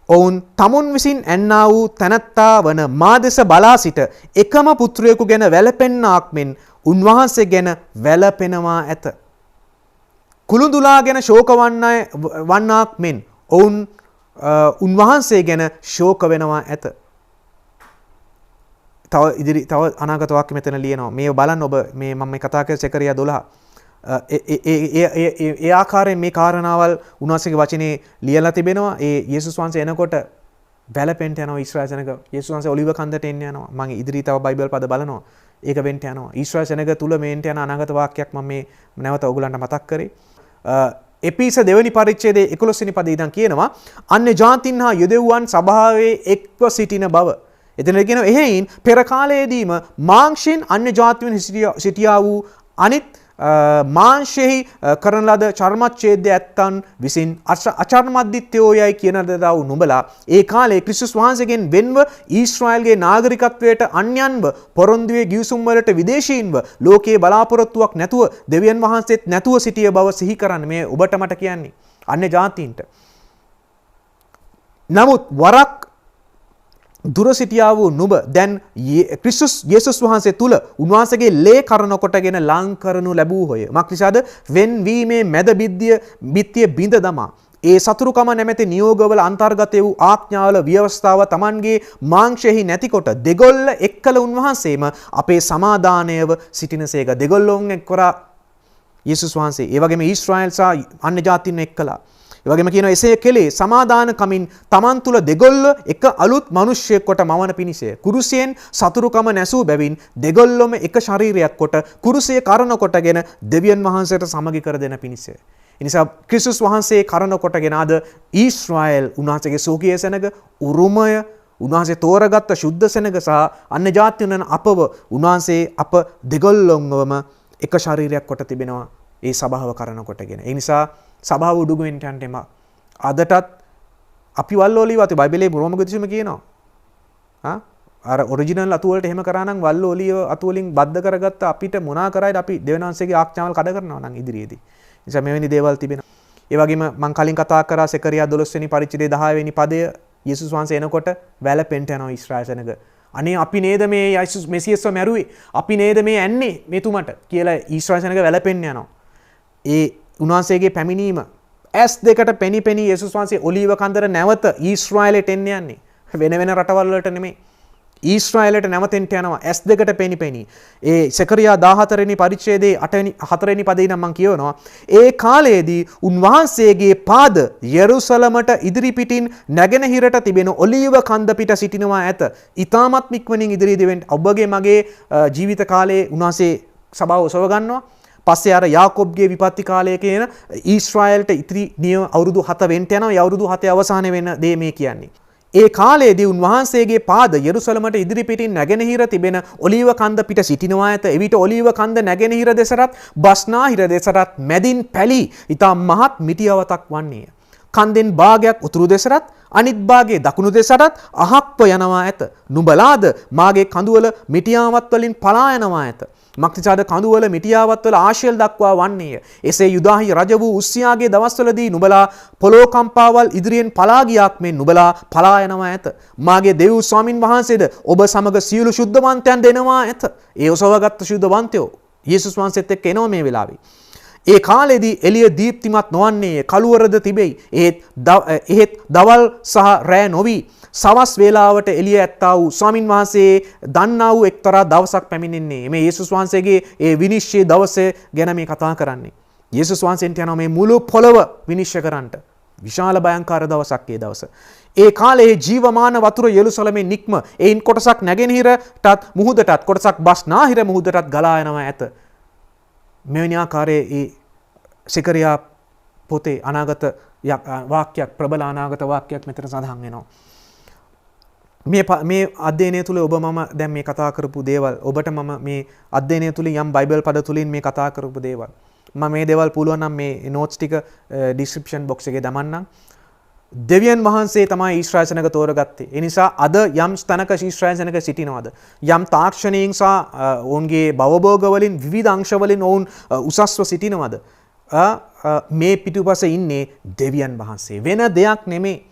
ඔවුන් තමුන් විසින් ඇන්නා වූ තැනැත්තා වන මා දෙස බලා සිට එකම පුත්‍රයෙකු ගැන වැළපෙන්නාක් මෙන් උන්වහන්සේ ගැන වැළපෙනවා ඇත. කුළුඳුලා ගැන ශෝක වන්නාක් මෙන් ඔවුන් උන්වහන්සේ ගැන ශෝක වෙනවා ඇත. තව අනාගත වාක්‍ය මෙතන ලියනවා. මේ බලන්න ඔබ මේ මම මේ කතා කරේ සෙකරියා 12. ඒ ආකාරයෙන් මේ කාරණාවල් උන්වහන්සේගේ වචනේ ලියලා තිබෙනවා. ඒ යේසුස් වහන්සේ එනකොට වැළපෙන්න යනවා ඊශ්‍රායල් සෙනග. යේසුස් වහන්සේ ඔලිව කන්දට එන්න යනවා. මම ඉදිරි තව බයිබල් පද බලනවා. ඒක වෙන්න යනවා. ඊශ්‍රායල් සෙනග තුල මේන්ට යන අනාගත වාක්‍යයක් මම මේ නැවත ඔයගලන්ට මතක් කරේ. එපිස දෙවනි පරිච්ඡේදයේ 11 වෙනි පදේ ඉඳන් කියනවා අන්‍ය ජාතීන් හා යුදෙව්වන් සභාවේ එක්ව සිටින බව. එතන කියනවා එහෙයින් පෙර කාලයේදීම මාංශයෙන් අන්‍ය ජාතීන් සිටියා වූ අනිත් මාංශෙහි කරන ලද චර්මච්ඡේදය ඇත්තන් විසින් අචර්මද්දිත්‍යෝ යයි කියන දදා වූ නුඹලා ඒ කාලේ ක්‍රිස්තුස් වහන්සේගෙන් වෙන්ව ඊශ්‍රායල්ගේ නාගරිකත්වයට අන්‍යයන්ව පොරොන්දුවේ ගිවිසුම් වලට විදේශීන්ව ලෝකයේ බලාපොරොත්තුවක් නැතුව දෙවියන් වහන්සේත් නැතුව සිටිය බව සිහි කරන්න මේ ඔබට මට කියන්නේ අන්‍ය ජාතීන්ට. නමුත් වරක් දුර සිටියා වූ නුඹ දැන් ක්‍රිස්තුස් යේසුස් වහන්සේ තුල උන්වහන්සේගේ ලේ කරන කොටගෙන ලං කරනු ලැබූහොය. මක්නිසාද වෙන්වීමේ මැද බිත්තිය බිඳ දමා ඒ සතුරුකම නැමැති නියෝගවල අන්තර්ගත වූ ආඥාවල ව්‍යවස්ථාව Tamanගේ මාංශෙහි නැතිකොට දෙගොල්ල එක්කල උන්වහන්සේම අපේ සමාදානයව සිටිනසේක. දෙගොල්ලොන් එක්කරා යේසුස් වහන්සේ. ඒ වගේම ඊශ්‍රායල් සහ අන්‍ය ජාතීන් එක්කලා ඒ වගේම කියනවා එසේ කෙලේ සමාදාන කමින් Taman තුල දෙගොල්ල එක අලුත් මිනිසෙක් කොට මවන පිණිසය. කුරුසියෙන් සතුරුකම නැසූ බැවින් දෙගොල්ලොම එක ශරීරයක් කොට කුරුසිය කරන කොටගෙන දෙවියන් වහන්සේට සමගි කර දෙන පිණිසය. එනිසා ක්‍රිස්තුස් වහන්සේ කරන කොටගෙන අද ඊශ්‍රායල් උන්වහන්සේගේ සෝකීය සෙනග උරුමය උන්වහන්සේ තෝරගත්ත ශුද්ධ සෙනග සහ අන්‍ය ජාතීන් අපව උන්වහන්සේ අප දෙගොල්ලොන්වම එක ශරීරයක් කොට තිබෙනවා ඒ සභාව කරන කොටගෙන. ඒ නිසා සභාව උඩුගුවෙන් යන්න එපා. අදටත් අපි වල්ලෝලිය වතු බයිබලයේ රෝම ගතිසම කියනවා. අර ඔරිජිනල් අතු වලට එහෙම කරා නම් වල්ලෝලිය අතු වලින් බද්ධ කරගත්ත අපිට මොනා කරයිද අපි දෙවියන්වහන්සේගේ ආඥාවල් කඩ කරනවා නම් ඉදිරියේදී. නිසා මෙවැනි දේවල් තිබෙනවා. ඒ වගේම මම කලින් කතා කරා සෙකරියා 12 වෙනි පරිච්ඡේදයේ 10 වෙනි පදය යේසුස් වහන්සේ එනකොට වැළපෙන්න යනවා ඊශ්‍රායල් සෙනග. අනේ අපි නේද මේ යේසුස් මෙසියස්ව මැරුවේ? අපි නේද මේ ඇන්නේ මෙතුමට කියලා ඊශ්‍රායල් සෙනග වැළපෙන්න යනවා. ඒ උන්වහන්සේගේ පැමිණීම ඇස් දෙකට පෙනි පෙනී යේසුස් වහන්සේ ඔලිව කන්දර නැවත ඊශ්‍රායලයට එන්න යන්නේ. වෙන වෙන රටවල් වලට නෙමෙයි. ඊශ්‍රායලයට නැවතෙන්න යනවා ඇස් දෙකට පෙනි පෙනී. ඒ සෙකරියා 14 වෙනි පරිච්ඡේදයේ 4 වෙනි පදේ නම් මම කියවනවා. ඒ කාලයේදී උන්වහන්සේගේ පාද යෙරුසලමට ඉදිරි පිටින් නැගෙනහිරට තිබෙන ඔලිව කන්ද පිට සිටිනවා ඇත. ඊටමත් ඉක්මනින් ඉදිරියේදී වෙන්න ඔබගේ මගේ ජීවිත කාලයේ උන්වහන්සේ සභාව ඔසව ගන්නවා. පස්සේ අර යාකොබ්ගේ විපත්ති කාලය කියන ඊශ්‍රායල්ට ඉතිරි නියම අවුරුදු 7 වෙන්න යනවා. ඒ අවුරුදු 7 අවසානයේ වෙන දේ මේ කියන්නේ. ඒ කාලයේදී උන්වහන්සේගේ පාද යෙරුසලමට ඉදිරි පිටින් නැගෙනහිර තිබෙන ඔලිව කන්ද පිට සිටිනවා ඇත. එවිට ඔලිව කන්ද නැගෙනහිර දෙසටත් බස්නාහිර දෙසටත් මැදින් පැලී ඊතා මහත් මිටියවතක් වන්නේය. කන්දෙන් භාගයක් උතුරු දෙසටත් අනිත් භාගයේ දකුණු දෙසටත් අහක්ව යනවා ඇත. නුඹලාද මාගේ කඳුවල මිටියාවත් වලින් පලා යනවා ඇත. මක්නිසාද කඳුවල මිටියාවත් වල ආශිල් දක්වා වන්නේය. එසේ යුදාහි රජ වූ උස්සියාගේ දවස්වලදී නුඹලා පොළොව කම්පාවල් ඉදිරියෙන් පලා ගියාක් මෙන් නුඹලා පලා යනවා ඇත. මාගේ දෙව් ස්වාමින් වහන්සේද ඔබ සමග සියලු ශුද්ධවන්තයන් දෙනවා ඇත. ඒ ඔසවගත් ශුද්ධවන්තයෝ යේසුස් වහන්සේත් එක්ක එනවා මේ වෙලාවේ. ඒ කාලෙදී එළිය දීප්තිමත් නොවන්නේ කළුවරද තිබෙයි. එහෙත් දවල් සහ රෑ නොවි සවස් වේලාවට එළිය ඇත්තා වූ ස්වාමින් වහන්සේ දන්නා වූ එක්තරා දවසක් පැමිණෙන්නේ. මේ යේසුස් වහන්සේගේ ඒ විනිශ්චය දවසේ ගැන මේ කතා කරන්නේ. යේසුස් වහන්සේට යනවා මේ මුළු පොළව විනිශ්චය කරන්නට. විශාල භයංකාර දවසක් ඒ දවස. ඒ කාලයේ ජීවමාන වතුර යෙරුසලමේ නික්ම එයින් කොටසක් නැගෙනහිරටත් මුහුදටත් කොටසක් බස්නාහිර මුහුදටත් ගලා යනවා ඇත. මෙවැනි ආකාරයේ ඒ සෙකරියා පොතේ අනාගත වාක්‍යයක් ප්‍රබල අනාගත වාක්‍යයක් මෙතන සඳහන් වෙනවා. මේ අධ්‍යයනය තුළ ඔබ මම දැන් මේ කතා කරපු දේවල් ඔබට මම මේ අධ්‍යයනය තුළින් යම් බයිබල් පද තුළින් මේ කතා කරපු දේවල් මම මේ දේවල් පුළුවන් නම් මේ නෝට්ස් ටික ඩිස්ක්‍රිප්ෂන් බොක්ස් එකේ දමන්නම්. දෙවියන් වහන්සේ තමයි ඊශ්‍රායල් සෙනග තෝරගත්තේ. ඒ නිසා අද යම් ස්තනක ඊශ්‍රායල් සෙනග සිටිනවද? යම් තාක්ෂණයෙන් සහ ඔවුන්ගේ භවභෝග වලින් විවිධ අංශ වලින් ඔවුන් උසස්ව සිටිනවද? මේ පිටුපස ඉන්නේ දෙවියන් වහන්සේ. වෙන දෙයක් නෙමේ.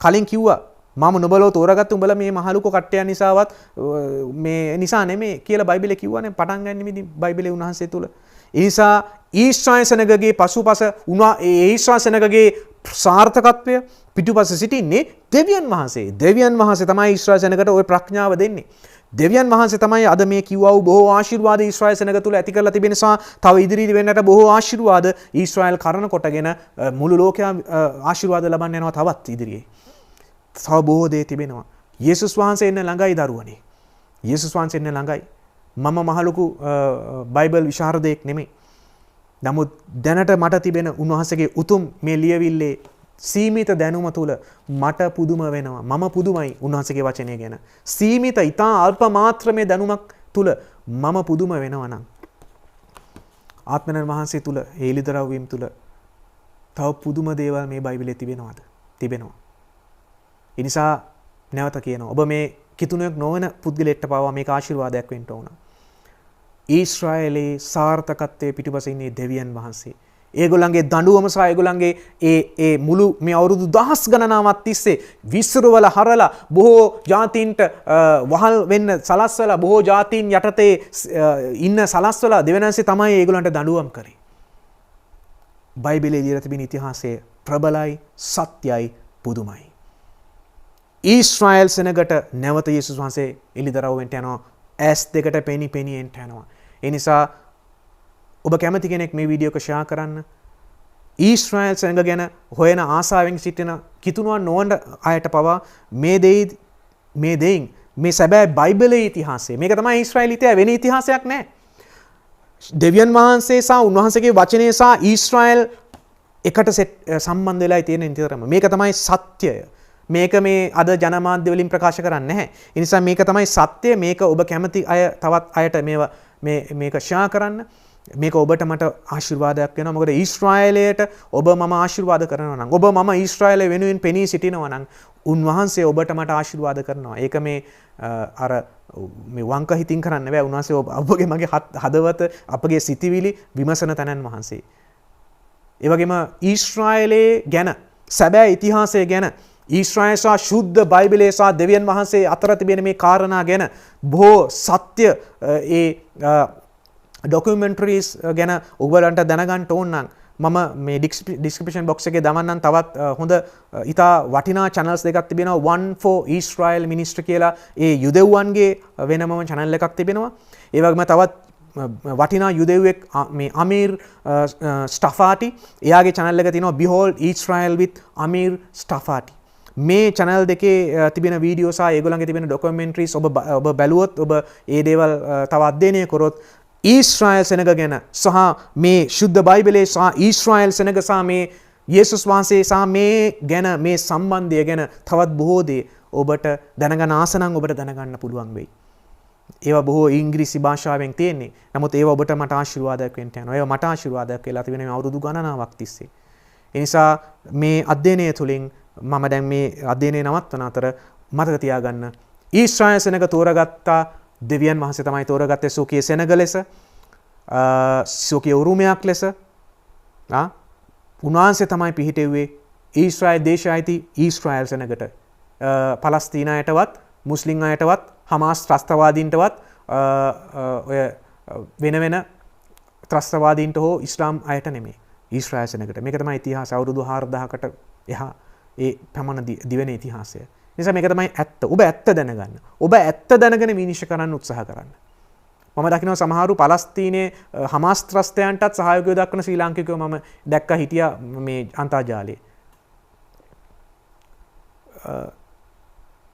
කලින් කිව්වා මම නුඹලව තෝරගත්ත උඹලා මේ මහලුක කට්ටයන් නිසාවත් මේ නිසා නෙමේ කියලා බයිබලේ කිව්වනේ. පටන් ගන්න ඉතින් බයිබලේ උන්වහන්සේ තුල. ඒ නිසා ඊශ්‍රායල් සෙනගගේ පසුපස උනා ඒ ඊශ්‍රායල් සෙනගගේ සාර්ථකත්වය පිටුපස සිටින්නේ දෙවියන් වහන්සේ. දෙවියන් වහන්සේ තමයි ඊශ්‍රායල් සෙනගට ওই ප්‍රඥාව දෙන්නේ. දෙවියන් වහන්සේ තමයි අද මේ කිව්වා වූ බොහෝ ආශිර්වාද ඊශ්‍රායල් සෙනග තුල ඇති කරලා තිබෙන නිසා තව ඉදිරියට වෙන්නට බොහෝ ආශිර්වාද ඊශ්‍රායල් කරන කොටගෙන මුළු ලෝකයා ආශිර්වාද ලබන්න යනවා තවත් ඉදිරියේ. තව බොහෝ දේ තිබෙනවා. යේසුස් වහන්සේ එන්න ළඟයි දරුවනේ. යේසුස් වහන්සේ එන්න ළඟයි. මම මහලොකු බයිබල් විශාරදයෙක් නෙමෙයි. නමුත් දැනට මට තිබෙන උන්වහන්සේගේ උතුම් මේ ලියවිල්ලේ සීමිත දැනුම තුළ මට පුදුම වෙනවා. මම පුදුමයි උන්වහන්සේගේ වචනය ගැන. සීමිත ඉතා අල්ප මාත්‍රමේ දැනුමක් තුළ මම පුදුම වෙනවා නම් ආත්මයන් වහන්සේ තුළ හේලිදරව් වීම තුළ තව පුදුම දේවල් මේ බයිබලයේ තිබෙනවද? තිබෙනවා. ඒ නිසා නැවත කියනවා ඔබ මේ කිතුණුවක් නොවන පුද්ගලයෙක්ට පවා මේක ආශිර්වාදයක් වෙන්න ඕන. ඊශ්‍රායලේ සාර්ථකත්වයේ පිටුපස ඉන්නේ දෙවියන් වහන්සේ. ඒගොල්ලන්ගේ දඬුවම සහ ඒගොල්ලන්ගේ ඒ මුළු මේ අවුරුදු දහස් ගණනාවක් තිස්සේ විසිරුවල හරලා බොහෝ ජාතීන්ට වහල් වෙන්න සලස්වලා බොහෝ ජාතීන් යටතේ ඉන්න සලස්වලා දෙවියන්සේ තමයි ඒගොල්ලන්ට දඬුවම් කරේ. බයිබලයේ ලියලා තිබෙන ඉතිහාසය ප්‍රබලයි, සත්‍යයි, පුදුමයි. ඊශ්‍රායල් සෙනගට නැවත යේසුස් වහන්සේ එළිදරව් වෙන්න යනවා. ඇස් දෙකට පෙනි එන්ට යනවා. ඒ නිසා ඔබ කැමති කෙනෙක් මේ වීඩියෝ එක ෂෙයා කරන්න. ඊශ්‍රායල් සෙනග ගැන හොයන ආසාවෙන් සිටින කිතුණුවන් නොවන අයට පවා මේ දෙයින් මේ සැබෑ බයිබලයේ ඉතිහාසය. මේක තමයි ඊශ්‍රායල් ඉතිහාසය, වෙන ඉතිහාසයක් නැහැ. දෙවියන් වහන්සේ සහ උන්වහන්සේගේ වචනය සහ ඊශ්‍රායල් එකට සම්බන්ධ වෙලා තියෙන නිතරම. මේක තමයි සත්‍යය. මේක මේ අද ජනමාධ්‍ය වලින් ප්‍රකාශ කරන්නේ නැහැ. ඒ නිසා මේක තමයි සත්‍ය. මේක ඔබ කැමති අය තවත් අයට මේක ෂෙයා කරන්න. මේක ඔබට මට ආශිර්වාදයක් වෙනවා. මොකද ඊශ්‍රායලයට ඔබ මම ආශිර්වාද කරනවා නම්, ඔබ මම ඊශ්‍රායලය වෙනුවෙන් පෙනී සිටිනවා නම්, උන්වහන්සේ ඔබට මට ආශිර්වාද කරනවා. ඒක මේ අර මේ වංක හිතින් කරන්න බෑ. උන්වහන්සේ ඔබගේ මගේ හදවත අපගේ සිතිවිලි විමසන තැනන් වහන්සේ. ඒ වගේම ඊශ්‍රායලයේ ගැන සැබෑ ඉතිහාසය ගැන ඊශ්‍රායල් සහ ශුද්ධ බයිබලයේ සහ දෙවියන් වහන්සේ අතර තිබෙන මේ කාරණා ගැන බොහෝ සත්‍ය ඒ ඩොකියුමෙන්ටරිස් ගැන ඔයගලන්ට දැනගන්න ඕන නම් මම මේ ඩිස්ක්‍රිප්ෂන් බොක්ස් එකේ දාන්නම්. තවත් හොඳ ඉතා වටිනා channels දෙකක් තිබෙනවා. One for Israel Ministry කියලා ඒ යුදෙව්වන්ගේ වෙනමම channel එකක් තිබෙනවා. ඒ වගේම තවත් වටිනා යුදෙව්වෙක් මේ අමීර් ස්ටෆාටි, එයාගේ channel එක තියෙනවා Behold Israel with අමීර් ස්ටෆාටි. මේ channel දෙකේ තිබෙන වීඩියෝ සහ ඒගොල්ලන්ගේ තිබෙන ඩොකියුමෙන්ටරිස් ඔබ බැලුවොත්, ඔබ ඒ දේවල් තව අධ්‍යයනය කරොත් ඊශ්‍රායල් සෙනග ගැන සහ මේ ශුද්ධ බයිබලයේ සහ ඊශ්‍රායල් සෙනග සහ මේ යේසුස් වහන්සේ සහ මේ ගැන මේ සම්බන්ධය ගැන තවත් බොහෝ දේ ඔබට දැනගන්න ආස නම් ඔබට දැනගන්න පුළුවන් වෙයි. ඒවා බොහෝ ඉංග්‍රීසි භාෂාවෙන් තියෙන්නේ. නමුත් ඒවා ඔබට මට ආශිර්වාදයක් වෙන්න යනවා. ඒවා මට ආශිර්වාදයක් වෙලා තිබෙන මේ අවුරුදු ගණනාවක් තිස්සේ. ඒ නිසා මේ අධ්‍යයනය තුළින් මම දැන් මේ අධ්‍යයනය නවත්වන අතර මතක තියාගන්න ඊශ්‍රායල් සෙනග තෝරගත්තා දෙවියන් වහන්සේ තමයි තෝරගත්තේ සෝකී සෙනග ලෙස, සෝකී උරුමයක් ලෙස. උන්වහන්සේ තමයි පිහිටෙව්වේ ඊශ්‍රායල් දේශය අයිති ඊශ්‍රායල් සෙනගට. පලස්තීන අයටවත්, මුස්ලිම් අයටවත්, හමාස් ත්‍රස්තවාදීන්ටවත්, ඔය වෙන ත්‍රස්තවාදීන්ට හෝ ඉස්ලාම් අයට නෙමෙයි. ඊශ්‍රායල් සෙනගට. මේක තමයි ඉතිහාසය. අවුරුදු 4000කට එහා ඒ පමණ දිවෙන ඉතිහාසය. නිසා මේක තමයි ඇත්ත. ඔබ ඇත්ත දැනගන්න. ඔබ ඇත්ත දැනගෙන විනිශ්චය කරන්න උත්සාහ කරන්න. මම දකිනවා සමහරු පලස්තීනයේ හමාස් ත්‍රස්තයන්ටත් සහයෝගය දක්වන ශ්‍රී ලාංකිකයෝ මම දැක්කා හිටියා මේ අන්තර්ජාලයේ.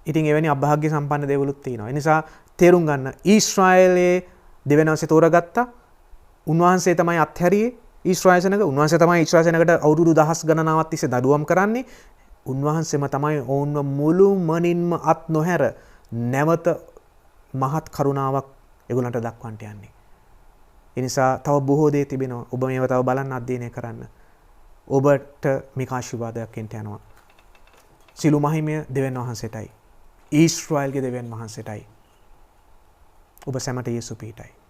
ඉතින් එවැනි අභාග්‍ය සම්පන්න දේවලුත් තියෙනවා. ඒ නිසා තේරුම් ගන්න ඊශ්‍රායලයේ දෙවියන් වහන්සේ තෝරගත්තා. උන්වහන්සේ තමයි අත්හැරියේ. ඊශ්‍රායල් සෙනඟ උන්වහන්සේ තමයි ඊශ්‍රායල් සෙනඟට අවුරුදු දහස් ගණනාවක් තිස්සේ දඩුවම් කරන්නේ. උන්වහන්සේම තමයි ඔවුන්ව මුළුමනින්ම අත් නොහැර නැවත මහත් කරුණාවක් ඒගොල්ලන්ට දක්වන්නට යන්නේ. ඒ නිසා තව බොහෝ දේ තිබෙනවා. ඔබ මේව තව බලන්න අධ්‍යයනය කරන්න. ඔබට මේක ආශිර්වාදයක් වෙන්න යනවා. සිළු මහිමය දෙවියන් වහන්සේටයි. ඊශ්‍රායල්ගේ දෙවියන් වහන්සේටයි. ඔබ සැමට යේසු පිහිටයි.